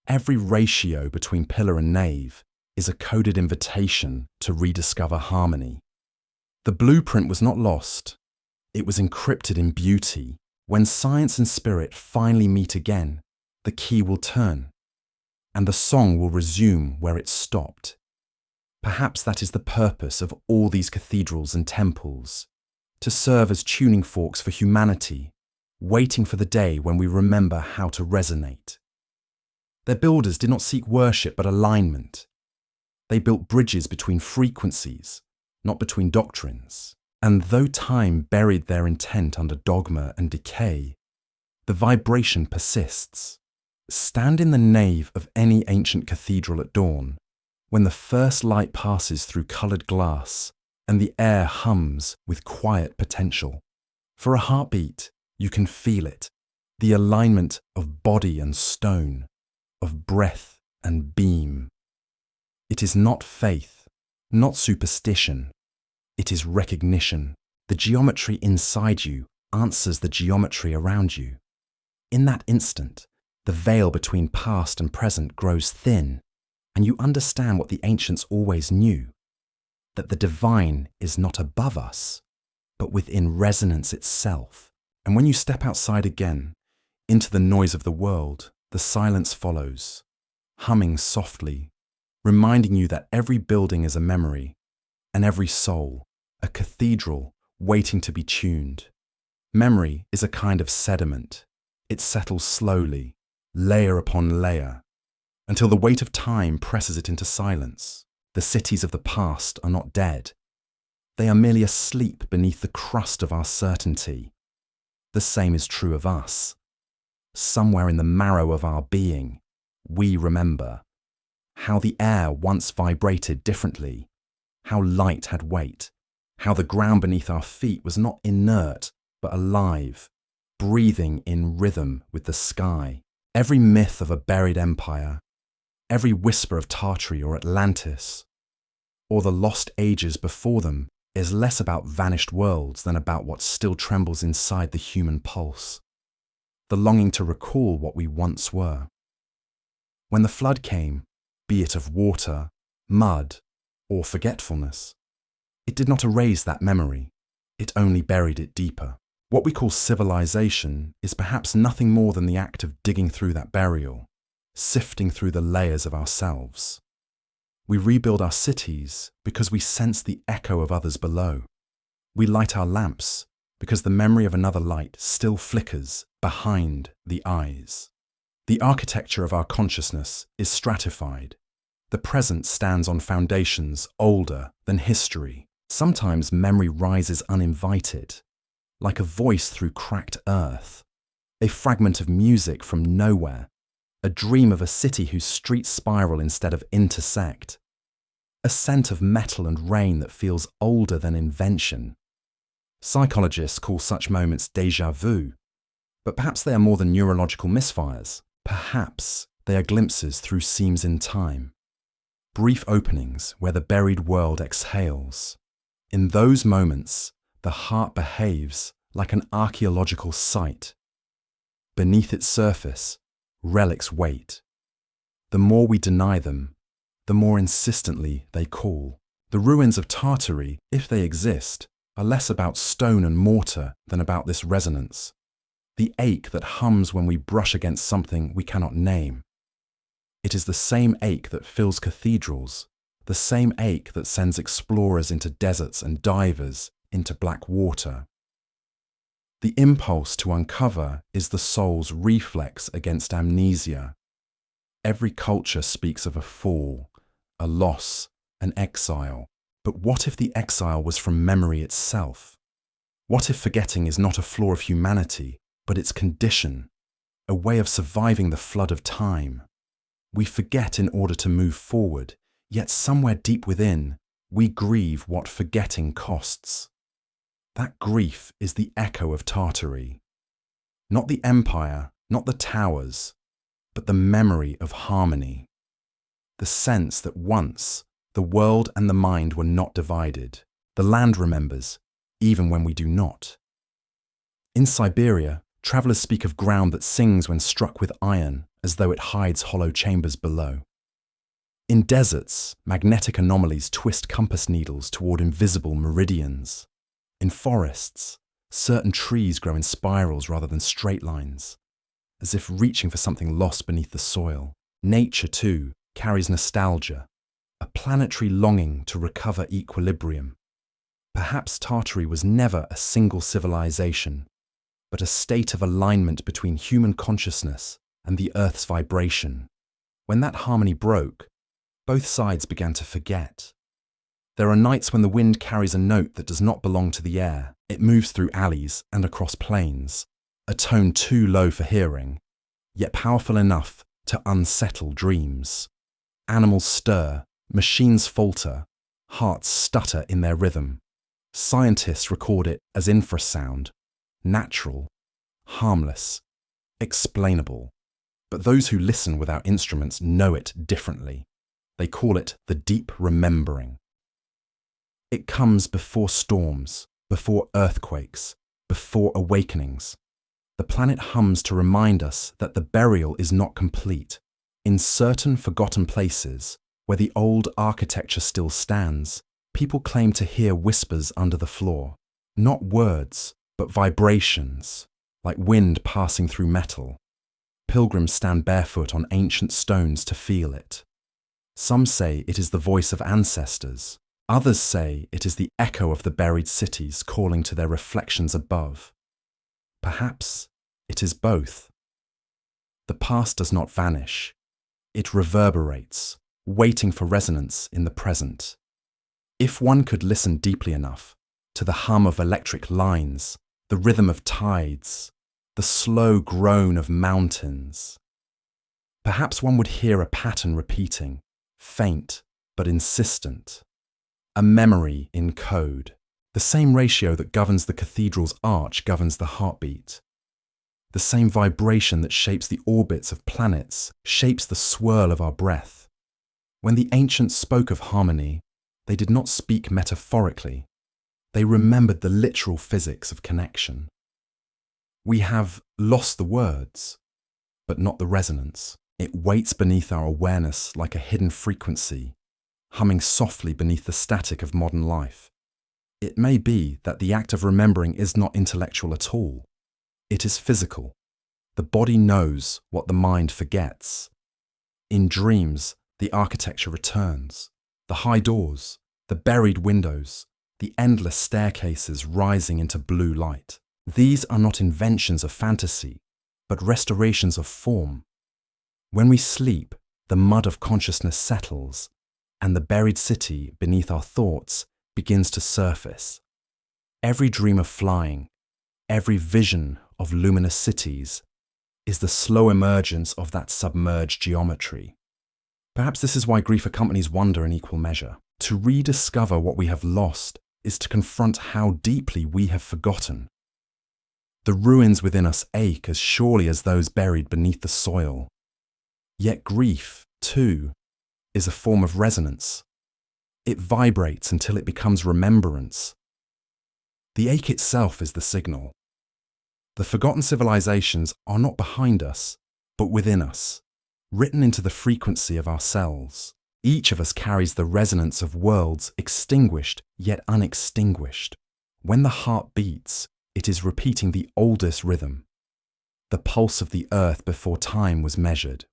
every ratio between pillar and nave is a coded invitation to rediscover harmony. The blueprint was not lost. It was encrypted in beauty. When science and spirit finally meet again, the key will turn, and the song will resume where it stopped. Perhaps that is the purpose of all these cathedrals and temples, to serve as tuning forks for humanity, waiting for the day when we remember how to resonate. Their builders did not seek worship but alignment. They built bridges between frequencies, not between doctrines. And though time buried their intent under dogma and decay, the vibration persists. Stand in the nave of any ancient cathedral at dawn, when the first light passes through coloured glass and the air hums with quiet potential. For a heartbeat, you can feel it, the alignment of body and stone, of breath and beam. It is not faith, not superstition. It is recognition. The geometry inside you answers the geometry around you. In that instant, the veil between past and present grows thin, and you understand what the ancients always knew, that the divine is not above us, but within resonance itself. And when you step outside again, into the noise of the world, the silence follows, humming softly, reminding you that every building is a memory, and every soul, a cathedral waiting to be tuned. Memory is a kind of sediment. It settles slowly, layer upon layer, until the weight of time presses it into silence. The cities of the past are not dead. They are merely asleep beneath the crust of our certainty. The same is true of us. Somewhere in the marrow of our being, we remember how the air once vibrated differently, how light had weight, how the ground beneath our feet was not inert, but alive, breathing in rhythm with the sky. Every myth of a buried empire, every whisper of Tartaria or Atlantis, or the lost ages before them, is less about vanished worlds than about what still trembles inside the human pulse, the longing to recall what we once were. When the flood came, be it of water, mud, or forgetfulness, it did not erase that memory, it only buried it deeper. What we call civilization is perhaps nothing more than the act of digging through that burial, sifting through the layers of ourselves. We rebuild our cities because we sense the echo of others below. We light our lamps because the memory of another light still flickers behind the eyes. The architecture of our consciousness is stratified. The present stands on foundations older than history. Sometimes memory rises uninvited, like a voice through cracked earth, a fragment of music from nowhere, a dream of a city whose streets spiral instead of intersect, a scent of metal and rain that feels older than invention. Psychologists call such moments déjà vu, but perhaps they are more than neurological misfires. Perhaps they are glimpses through seams in time, brief openings where the buried world exhales. In those moments, the heart behaves like an archaeological site. Beneath its surface, relics wait. The more we deny them, the more insistently they call. The ruins of Tartary, if they exist, are less about stone and mortar than about this resonance, the ache that hums when we brush against something we cannot name. It is the same ache that fills cathedrals, the same ache that sends explorers into deserts and divers into black water. The impulse to uncover is the soul's reflex against amnesia. Every culture speaks of a fall, a loss, an exile. But what if the exile was from memory itself? What if forgetting is not a flaw of humanity, but its condition, a way of surviving the flood of time? We forget in order to move forward, yet somewhere deep within, we grieve what forgetting costs. That grief is the echo of Tartary. Not the empire, not the towers, but the memory of harmony. The sense that once the world and the mind were not divided. The land remembers, even when we do not. In Siberia, Travellers speak of ground that sings when struck with iron, as though it hides hollow chambers below. In deserts, magnetic anomalies twist compass needles toward invisible meridians. In forests, certain trees grow in spirals rather than straight lines, as if reaching for something lost beneath the soil. Nature, too, carries nostalgia, a planetary longing to recover equilibrium. Perhaps Tartary was never a single civilization, but a state of alignment between human consciousness and the Earth's vibration. When that harmony broke, both sides began to forget. There are nights when the wind carries a note that does not belong to the air. It moves through alleys and across plains, a tone too low for hearing, yet powerful enough to unsettle dreams. Animals stir, machines falter, hearts stutter in their rhythm. Scientists record it as infrasound, natural, harmless, explainable. But those who listen without instruments know it differently. They call it the deep remembering. It comes before storms, before earthquakes, before awakenings. The planet hums to remind us that the burial is not complete. In certain forgotten places, where the old architecture still stands, people claim to hear whispers under the floor. Not words, but vibrations, like wind passing through metal. Pilgrims stand barefoot on ancient stones to feel it. Some say it is the voice of ancestors. Others say it is the echo of the buried cities calling to their reflections above. Perhaps it is both. The past does not vanish. It reverberates, waiting for resonance in the present. If one could listen deeply enough to the hum of electric lines, the rhythm of tides, the slow groan of mountains, perhaps one would hear a pattern repeating, faint but insistent. A memory in code. The same ratio that governs the cathedral's arch governs the heartbeat. The same vibration that shapes the orbits of planets shapes the swirl of our breath. When the ancients spoke of harmony, they did not speak metaphorically. They remembered the literal physics of connection. We have lost the words, but not the resonance. It waits beneath our awareness like a hidden frequency, humming softly beneath the static of modern life. It may be that the act of remembering is not intellectual at all. It is physical. The body knows what the mind forgets. In dreams, the architecture returns. The high doors, the buried windows, the endless staircases rising into blue light. These are not inventions of fantasy, but restorations of form. When we sleep, the mud of consciousness settles, and the buried city beneath our thoughts begins to surface. Every dream of flying, every vision of luminous cities is the slow emergence of that submerged geometry. Perhaps this is why grief accompanies wonder in equal measure. To rediscover what we have lost is to confront how deeply we have forgotten. The ruins within us ache as surely as those buried beneath the soil. Yet grief, too, is a form of resonance. It vibrates until it becomes remembrance. The ache itself is the signal. The forgotten civilizations are not behind us, but within us, written into the frequency of our cells. Each of us carries the resonance of worlds extinguished yet unextinguished. When the heart beats, it is repeating the oldest rhythm, the pulse of the earth before time was measured.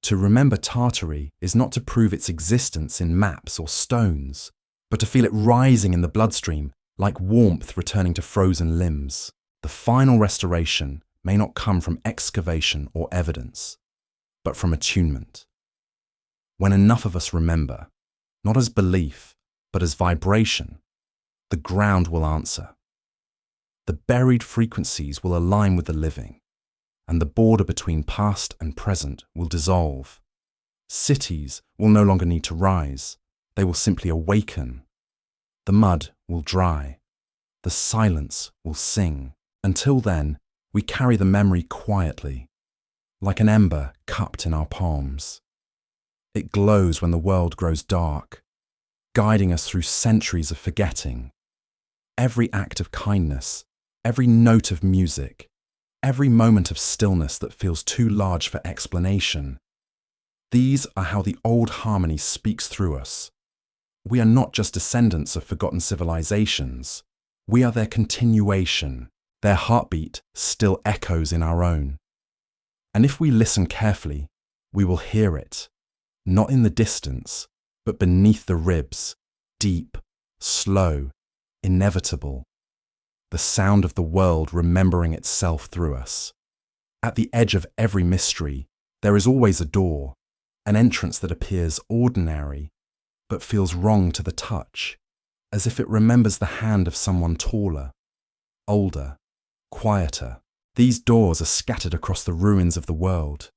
To remember Tartary is not to prove its existence in maps or stones, but to feel it rising in the bloodstream like warmth returning to frozen limbs. The final restoration may not come from excavation or evidence, but from attunement. When enough of us remember, not as belief, but as vibration, the ground will answer. The buried frequencies will align with the living, and the border between past and present will dissolve. Cities will no longer need to rise, they will simply awaken. The mud will dry, the silence will sing. Until then, we carry the memory quietly, like an ember cupped in our palms. It glows when the world grows dark, guiding us through centuries of forgetting. Every act of kindness, every note of music, every moment of stillness that feels too large for explanation. These are how the old harmony speaks through us. We are not just descendants of forgotten civilizations. We are their continuation. Their heartbeat still echoes in our own. And if we listen carefully, we will hear it, not in the distance, but beneath the ribs, deep, slow, inevitable. The sound of the world remembering itself through us. At the edge of every mystery, there is always a door, an entrance that appears ordinary, but feels wrong to the touch, as if it remembers the hand of someone taller, older, quieter. These doors are scattered across the ruins of the world.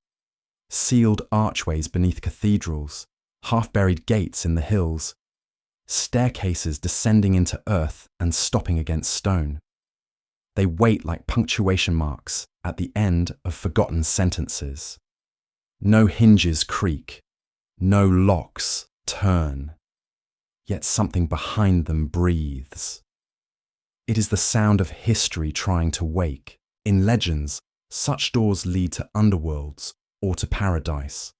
Sealed archways beneath cathedrals, half-buried gates in the hills, staircases descending into earth and stopping against stone. They wait like punctuation marks at the end of forgotten sentences. No hinges creak, no locks turn, yet something behind them breathes. It is the sound of history trying to wake. In legends, such doors lead to underworlds or to paradise,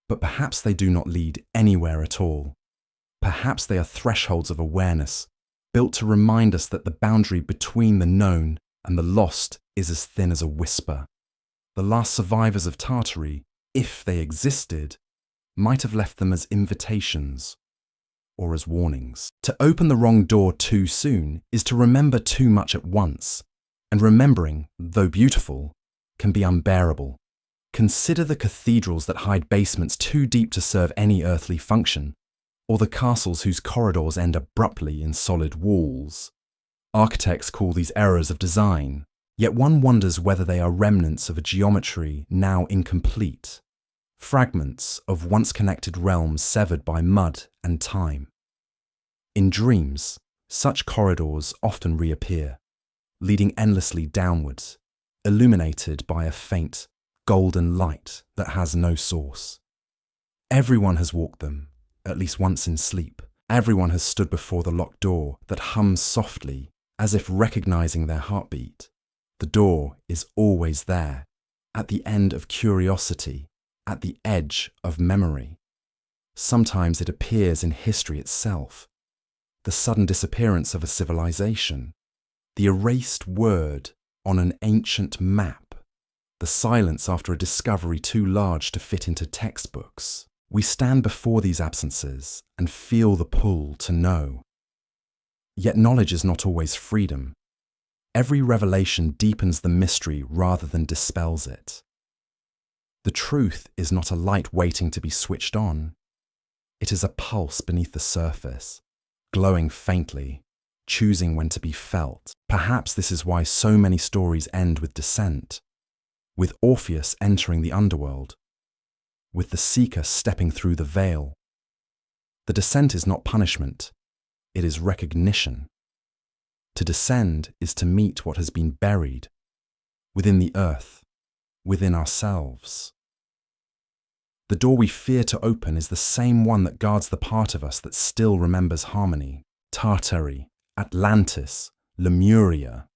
but perhaps they do not lead anywhere at all. Perhaps they are thresholds of awareness, built to remind us that the boundary between the known and the lost is as thin as a whisper. The last survivors of Tartary, if they existed, might have left them as invitations or as warnings. To open the wrong door too soon is to remember too much at once, and remembering, though beautiful, can be unbearable. Consider the cathedrals that hide basements too deep to serve any earthly function, or the castles whose corridors end abruptly in solid walls. Architects call these errors of design, yet one wonders whether they are remnants of a geometry now incomplete, fragments of once connected realms severed by mud and time. In dreams, such corridors often reappear, leading endlessly downwards, illuminated by a faint, golden light that has no source. Everyone has walked them, at least once in sleep. Everyone has stood before the locked door that hums softly, as if recognizing their heartbeat. The door is always there, at the end of curiosity, at the edge of memory. Sometimes it appears in history itself, the sudden disappearance of a civilization, the erased word on an ancient map, the silence after a discovery too large to fit into textbooks. We stand before these absences and feel the pull to know. Yet knowledge is not always freedom. Every revelation deepens the mystery rather than dispels it. The truth is not a light waiting to be switched on. It is a pulse beneath the surface, glowing faintly, choosing when to be felt. Perhaps this is why so many stories end with descent, with Orpheus entering the underworld, with the seeker stepping through the veil. The descent is not punishment, it is recognition. To descend is to meet what has been buried within the earth, within ourselves. The door we fear to open is the same one that guards the part of us that still remembers harmony. Tartary, Atlantis, Lemuria.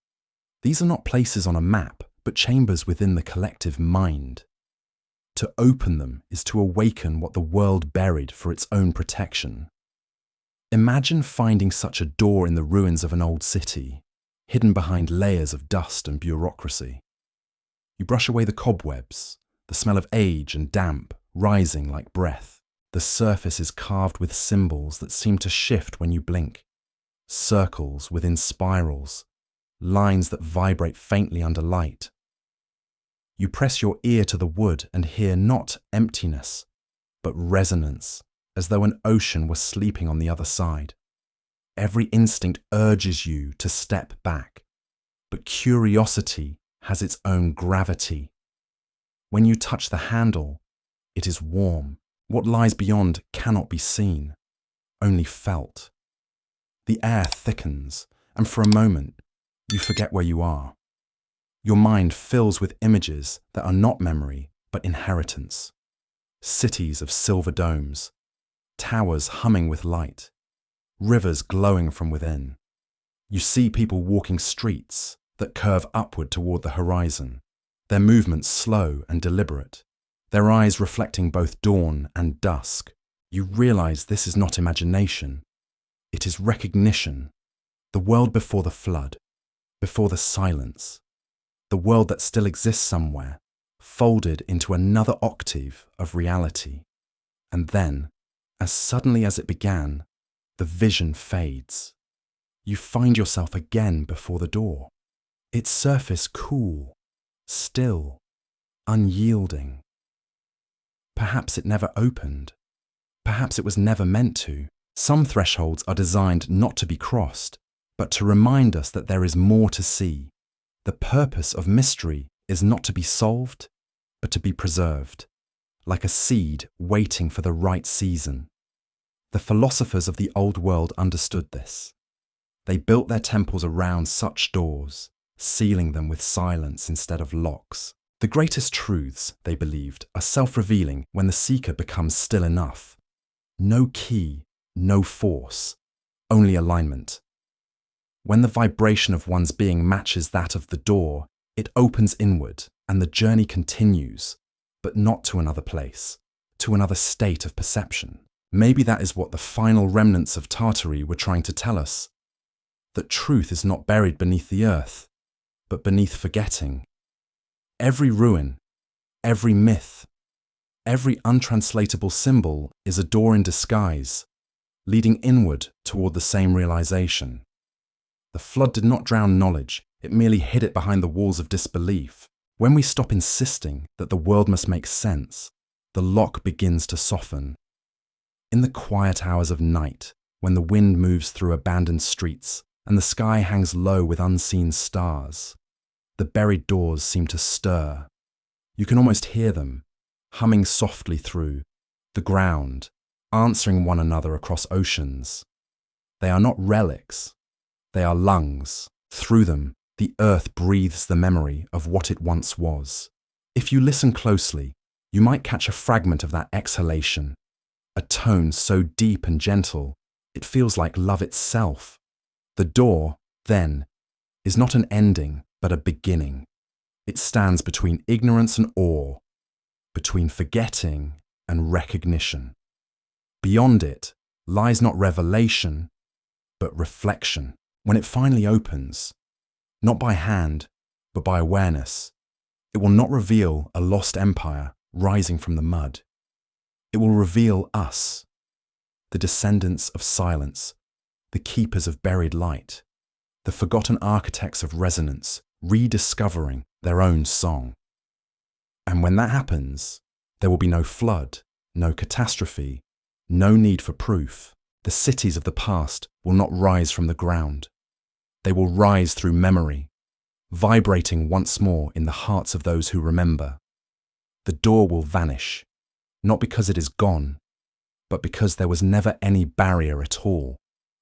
These are not places on a map, but chambers within the collective mind. To open them is to awaken what the world buried for its own protection. Imagine finding such a door in the ruins of an old city, hidden behind layers of dust and bureaucracy. You brush away the cobwebs, the smell of age and damp rising like breath. The surface is carved with symbols that seem to shift when you blink. Circles within spirals, lines that vibrate faintly under light. You press your ear to the wood and hear not emptiness, but resonance, as though an ocean were sleeping on the other side. Every instinct urges you to step back, but curiosity has its own gravity. When you touch the handle, it is warm. What lies beyond cannot be seen, only felt. The air thickens, and for a moment, you forget where you are. Your mind fills with images that are not memory, but inheritance. Cities of silver domes, towers humming with light, rivers glowing from within. You see people walking streets that curve upward toward the horizon. their movements slow and deliberate, their eyes reflecting both dawn and dusk. You realize this is not imagination. It is recognition. The world before the flood, before the silence, the world that still exists somewhere, folded into another octave of reality. And then, as suddenly as it began, the vision fades. You find yourself again before the door, its surface cool, still, unyielding. Perhaps it never opened. Perhaps it was never meant to. Some thresholds are designed not to be crossed, but to remind us that there is more to see. The purpose of mystery is not to be solved, but to be preserved, like a seed waiting for the right season. The philosophers of the old world understood this. They built their temples around such doors, sealing them with silence instead of locks. The greatest truths, they believed, are self-revealing when the seeker becomes still enough. No key, no force, only alignment. When the vibration of one's being matches that of the door, it opens inward and the journey continues, but not to another place, to another state of perception. Maybe that is what the final remnants of Tartary were trying to tell us, that truth is not buried beneath the earth, but beneath forgetting. Every ruin, every myth, every untranslatable symbol is a door in disguise, leading inward toward the same realization. The flood did not drown knowledge, it merely hid it behind the walls of disbelief. When we stop insisting that the world must make sense, the lock begins to soften. In the quiet hours of night, when the wind moves through abandoned streets and the sky hangs low with unseen stars, the buried doors seem to stir. You can almost hear them, humming softly through the ground, answering one another across oceans. They are not relics, they are lungs. Through them, the earth breathes the memory of what it once was. If you listen closely, you might catch a fragment of that exhalation, a tone so deep and gentle, it feels like love itself. The door, then, is not an ending, but a beginning. It stands between ignorance and awe, between forgetting and recognition. Beyond it lies not revelation, but reflection. When it finally opens, not by hand, but by awareness, it will not reveal a lost empire rising from the mud. It will reveal us, the descendants of silence, the keepers of buried light, the forgotten architects of resonance, rediscovering their own song. And when that happens, there will be no flood, no catastrophe, no need for proof. The cities of the past will not rise from the ground. They will rise through memory, vibrating once more in the hearts of those who remember. The door will vanish, not because it is gone, but because there was never any barrier at all,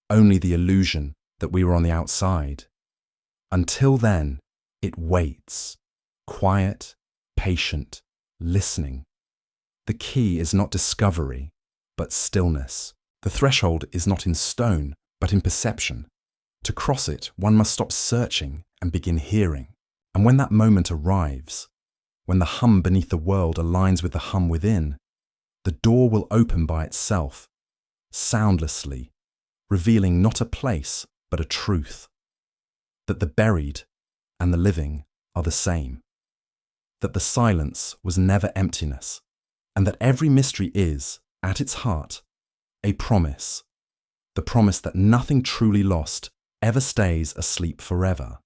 only the illusion that we were on the outside. Until then, it waits, quiet, patient, listening. The key is not discovery, but stillness. The threshold is not in stone, but in perception. To cross it, one must stop searching and begin hearing. And when that moment arrives, when the hum beneath the world aligns with the hum within, the door will open by itself, soundlessly, revealing not a place, but a truth. That the buried and the living are the same. That the silence was never emptiness, and that every mystery is, at its heart, a promise. The promise that nothing truly lost ever stays asleep forever.